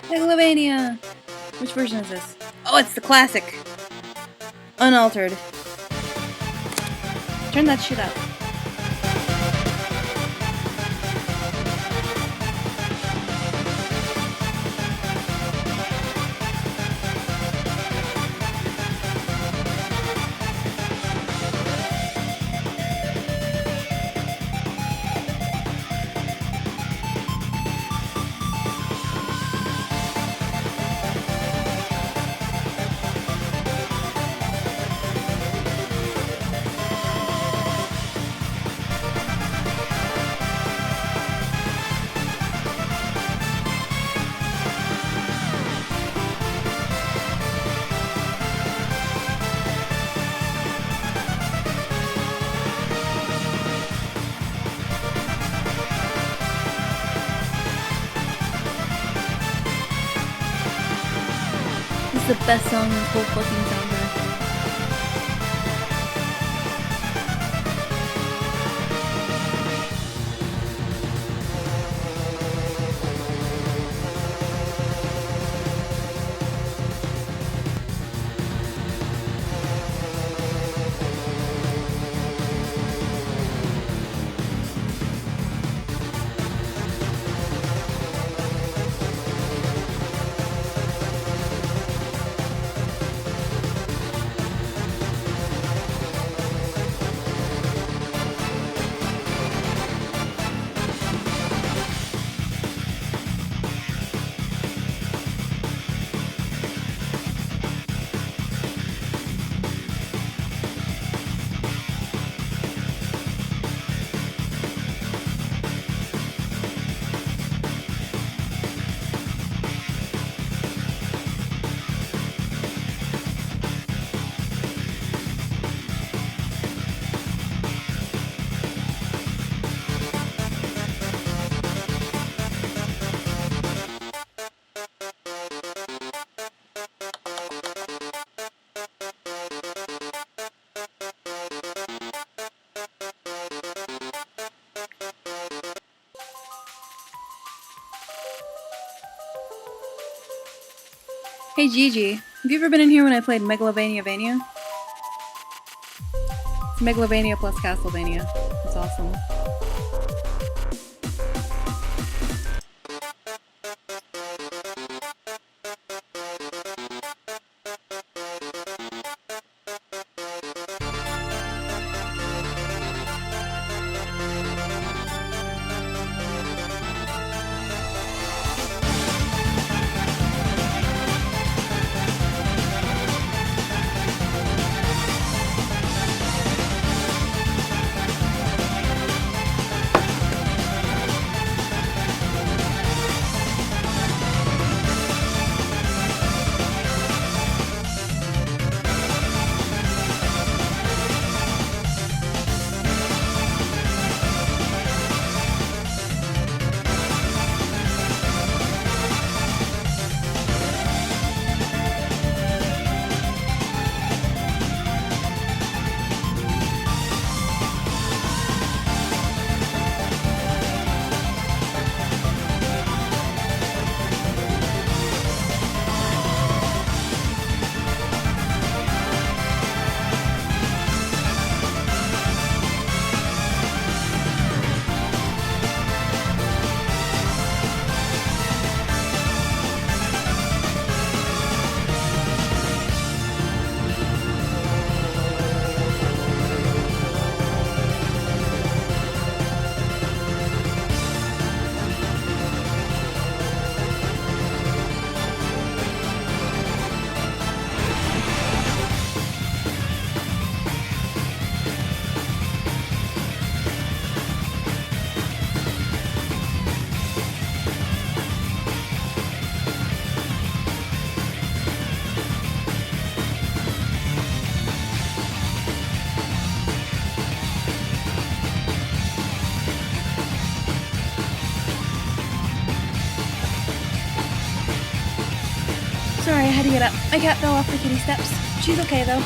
Megalovania! Which version is this? Oh, it's the classic! Unaltered. Turn that shit up. This is the best song in this whole fucking soundtrack. Hey Gigi, have you ever been in here when I played Megalovania Vania? It's Megalovania plus Castlevania. It's awesome. Sorry, I had to get up. My cat fell off the kitty steps. She's okay though.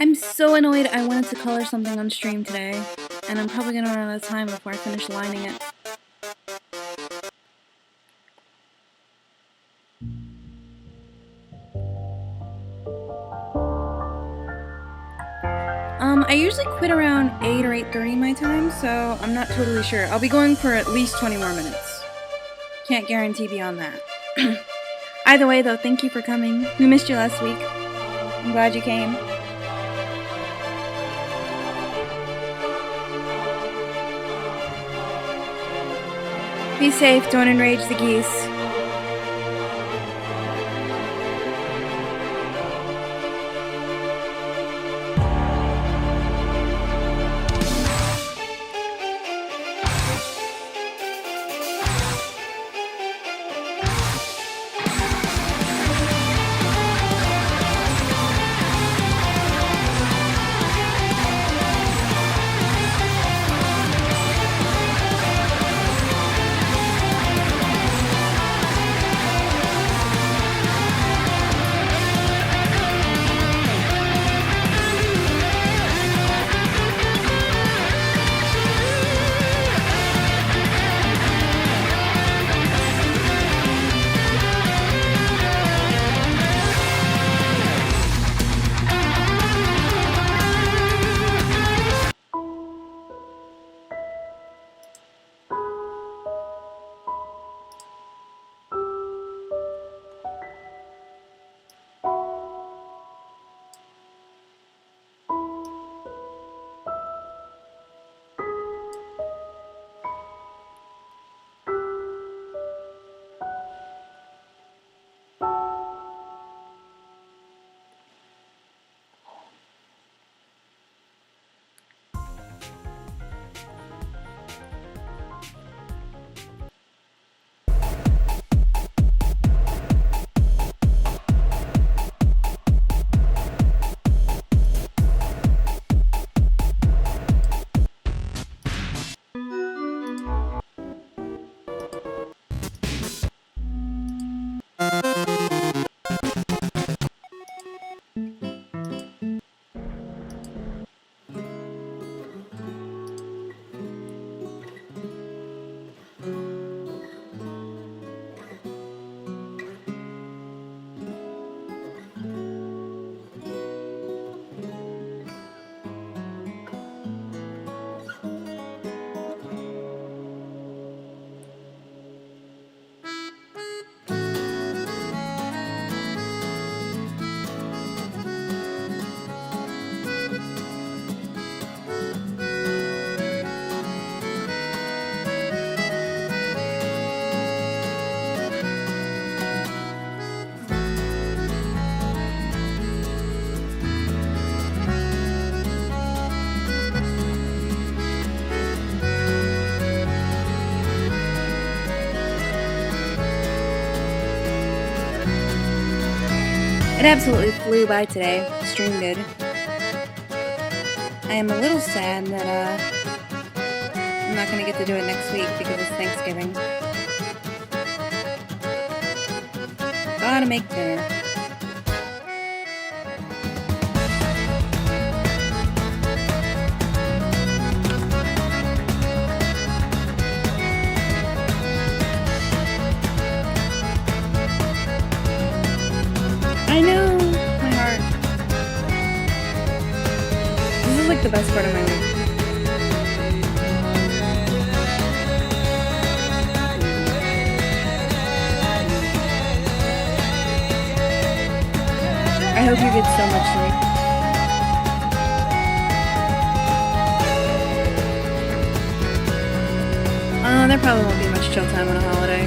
I'm so annoyed. I wanted to color something on stream today, and I'm probably gonna run out of time before I finish lining it. I usually quit around 8 or 8:30 my time, so I'm not totally sure. I'll be going for at least 20 more minutes. Can't guarantee beyond that. Either way, though, thank you for coming. We missed you last week. I'm glad you came. Be safe, don't enrage the geese. It absolutely flew by today. The stream did. I am a little sad that I'm not gonna get to do it next week because it's Thanksgiving. Gotta make dinner. I know, my heart. This is like the best part of my week. I hope you get so much sleep. There probably won't be much chill time on a holiday.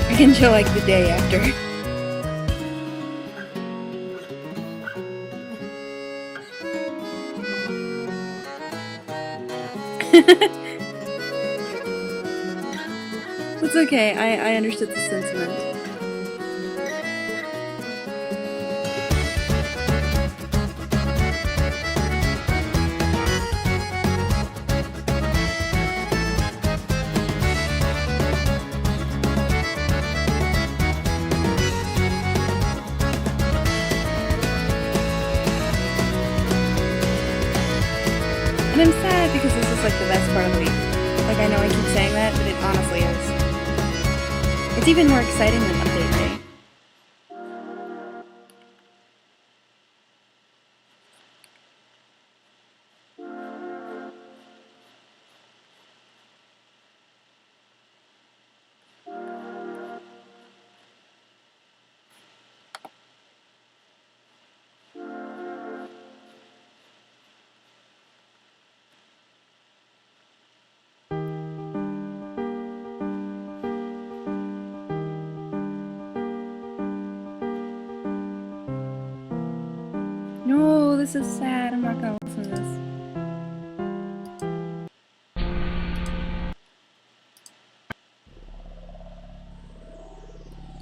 I can chill like the day after. It's okay, I understood the sentiment. And I'm sad because this is like the best part of the week. Like I know I keep saying that, but it honestly is. It's even more exciting than update day. No, this is sad. I'm not gonna listen to this.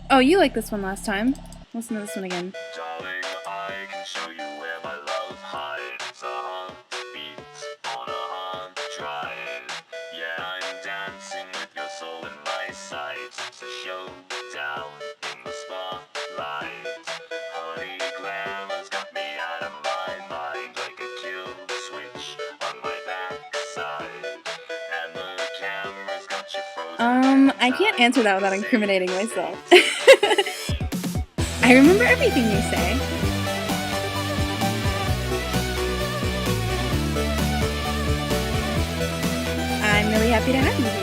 Oh, you liked this one last time. Listen to this one again. Darling, I can show you where my love hides. A heartbeat on a hard drive. Yeah, I'm dancing with your soul in my sights. It's a showdown in the spotlight. Honey, glamour's got me out of my mind like a kill switch on my backside. And the camera's got you frozen. I can't answer that without incriminating myself. I remember everything you say. I'm really happy to have you here.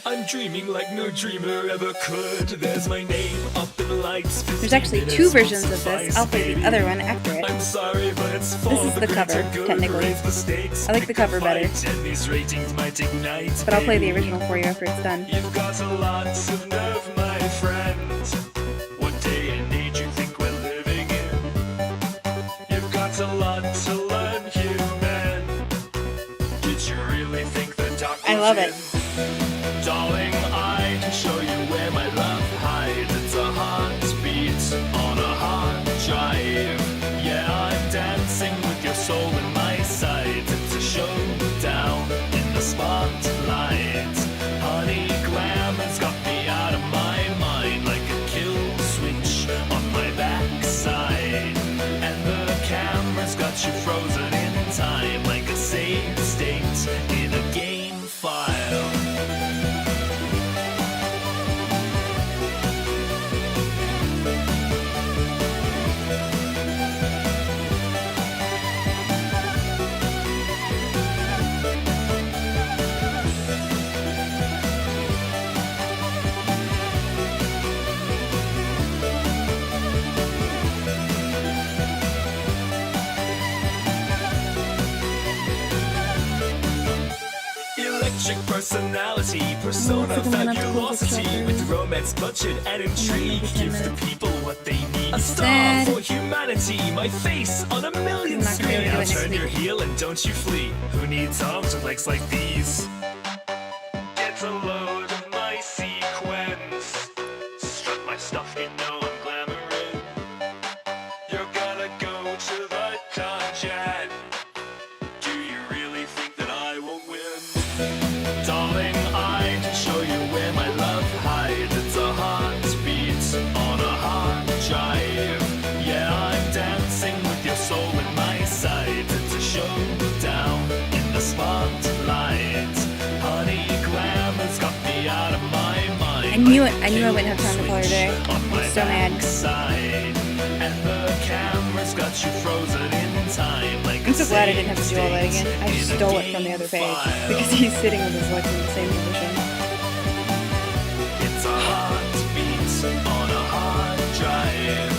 I'm dreaming like no dreamer ever could. There's my name up in the lights. There's actually two versions of this. I'll play the other one after it. I'm sorry, but it's for This is the cover, technically. I like the cover better. But I'll play the original for you after it's done. You've got a lot of nerve, my friend. What day and age you think we're living in? You've got a lot to learn, human. Did you really think the doc I love it. Darling, I can show you where my love hides. It's a heartbeat on a hard drive. Yeah, I'm dancing with your soul in my sights. It's a showdown in the spotlight. Honey, glamour's got me out of my mind like a kill switch on my backside. And the camera's got you frozen in time like a saved state in a game file. eccentric personality, persona looks like I'm gonna have to close the fabulosity, shutter. with romance, budget, and intrigue. Another 10 Give the minutes. people what they need. A star Sad. for humanity, my face on a million I'm not gonna be able to do screens. it next Turn your week. heel and don't you flee. Who needs arms with legs like these? Get a load of my sequence. Strut my stuff, you know I'm glamorous. You're gonna go to the dungeon. Do you really think that I won't win? Darling, I can show you where my love hides. It's a heartbeat on a hard drive. Yeah, I'm dancing with your soul in my sight. It's a showdown in the spotlight. Honey, glamour's got me out of my mind. I knew I wouldn't have time to call her today. I'm so mad. Side. And the camera's got you frozen in time. Like I'm so glad I didn't have to do all that again. I just stole it from the other page because he's sitting with his legs in the same position. It's a heartbeat on a hard drive.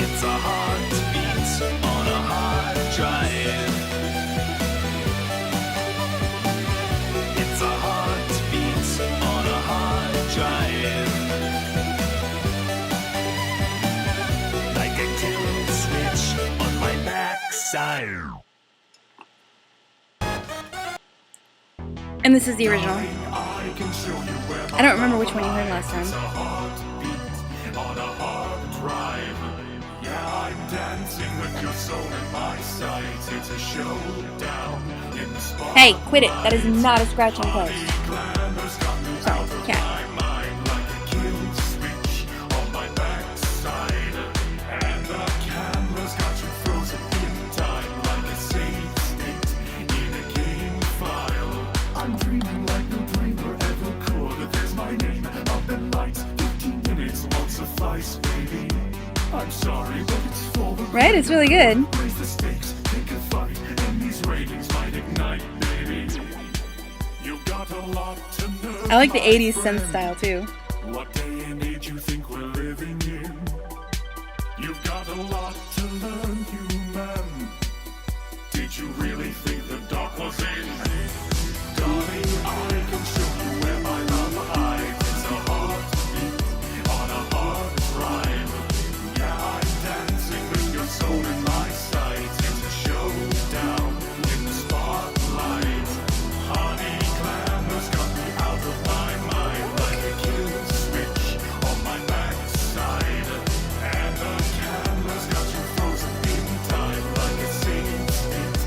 It's a heartbeat on a hard drive. It's a heartbeat on a hard drive. Like a kill switch on my backside. And this is the original. I don't remember which one you heard last time. Hey, quit it. That is not a scratching post. Sorry, cat. Right? It's really good. I like the 80s synth style too. What day and age you think we're living in? You've got a lot to learn, human. Did you really think the dark was in? Darling, I can show you where my love hides. It's a heartbeat on a hard drive. Yeah, I'm dancing with your soul in my sight. It's a showdown in the spotlight. Honey, glamour's got me out of my mind like a kill switch on my backside. And the camera's got you frozen in time like a saved state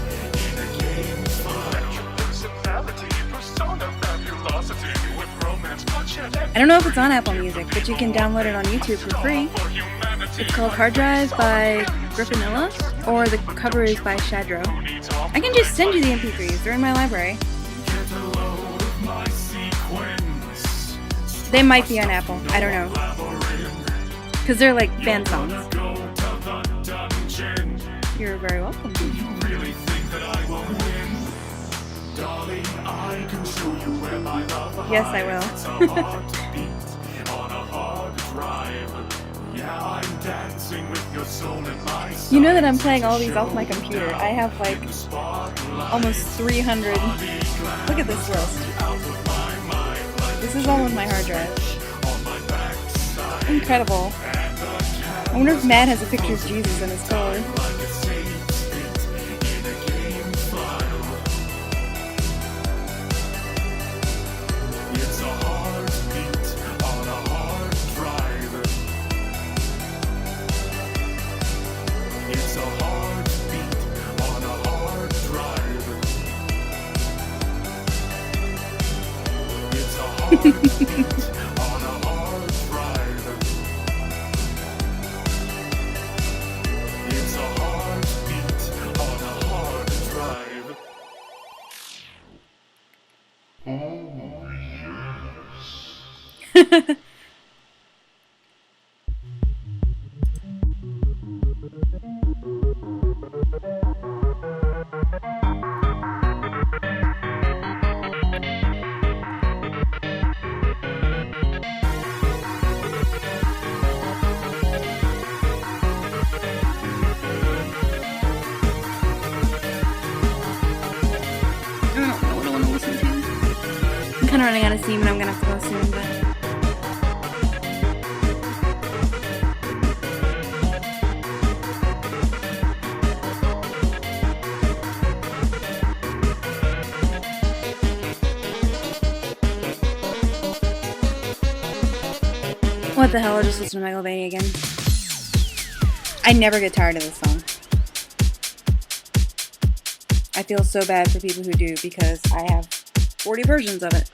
in a game file. Personality, persona, fabulosity with romance, bloodshed, and I don't know if it's on Apple Music, but you can download it on YouTube for free. for humanity. It's called Hard Drive by Griffinilla, or the cover is by Shadro. I can just send you the MP3s. They're in my library. Get a load of my sequence. They might be on Apple. I don't know. Because they're like band songs. Go to the dungeon. You're very welcome. Really think that I won't win? Darling, I can show you where my love Yes, I will. hides. It's a heartbeat on a hard drive. Yeah, I'm dancing with your soul in my sight. You know that I'm playing all these off my computer. I have like Spotlight. almost 300. Look at this list. This is all on my hard drive. On my backside. Incredible. I wonder if Matt has a picture of Jesus in his car. Like a saved state in a game file. It's a heartbeat on a hard drive. It's a heartbeat on a hard drive. It's a heartbeat on a hard drive. It's a heartbeat on a hard drive. kind of running out of steam and I'm gonna have to go soon, but... What the hell, I'll just listen to Megalovania again. I never get tired of this song. I feel so bad for people who do because I have 40 versions of it.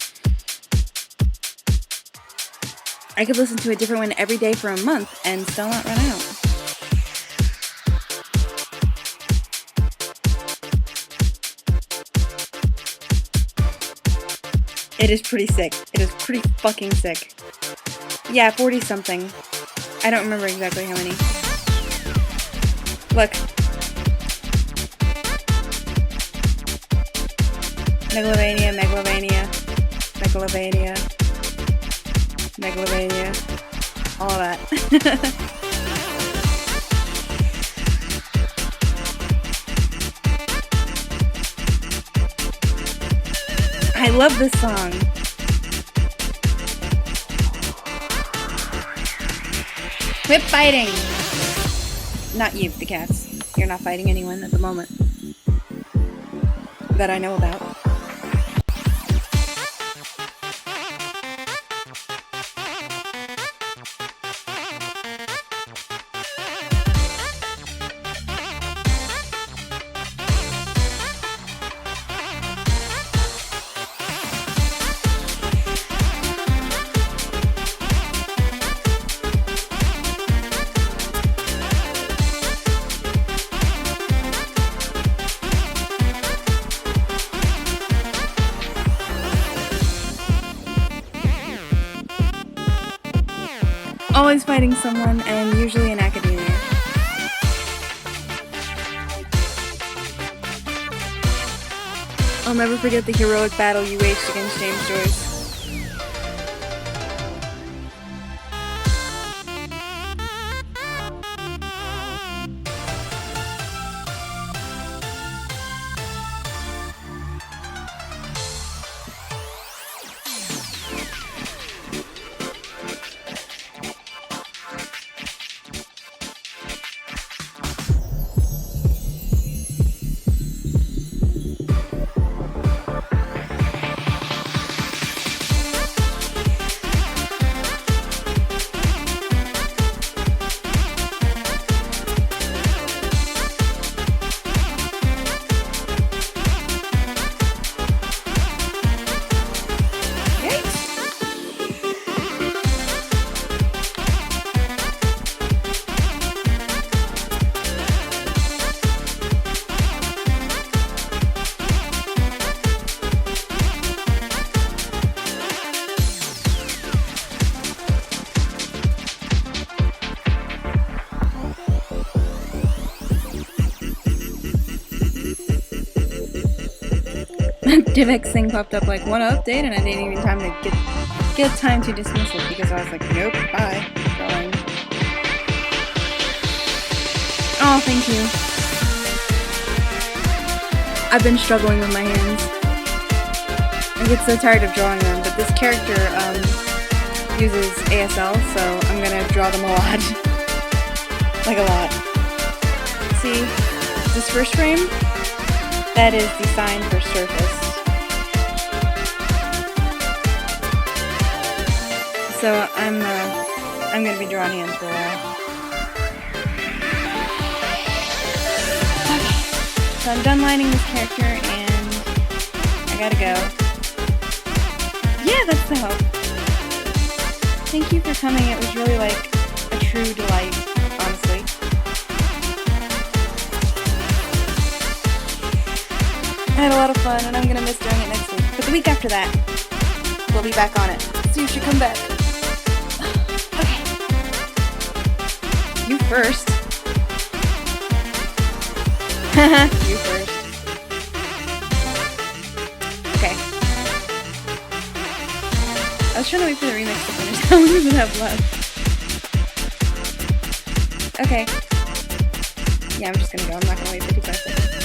I could listen to a different one every day for a month and still not run out. It is pretty sick. It is pretty fucking sick. Yeah, 40 something. I don't remember exactly how many. Look. Megalovania, Megalovania, Megalovania, Megalovania. All of that. I love this song. Quit fighting! Not you, the cats. You're not fighting anyone at the moment. That I know about. Always fighting someone, and usually in academia. I'll never forget the heroic battle you waged against James Joyce. DivX thing popped up like, one update, and I didn't even time to get time to dismiss it because I was like, nope, bye, going. Oh, thank you. I've been struggling with my hands. I get so tired of drawing them, but this character uses ASL, so I'm gonna draw them a lot. Like a lot. See, this first frame, that is the sign for surface. So I'm gonna be drawing hands for a while. Okay. So I'm done lining this character and I gotta go. Yeah, that's the hope. Thank you for coming. It was really like a true delight, honestly. I had a lot of fun and I'm gonna miss doing it next week. But the week after that, we'll be back on it. So you should come back. Okay. You first. You first. Okay. I was trying to wait for the remix to finish. How long does it have left? Okay. Yeah, I'm just gonna go. I'm not gonna wait 55 seconds.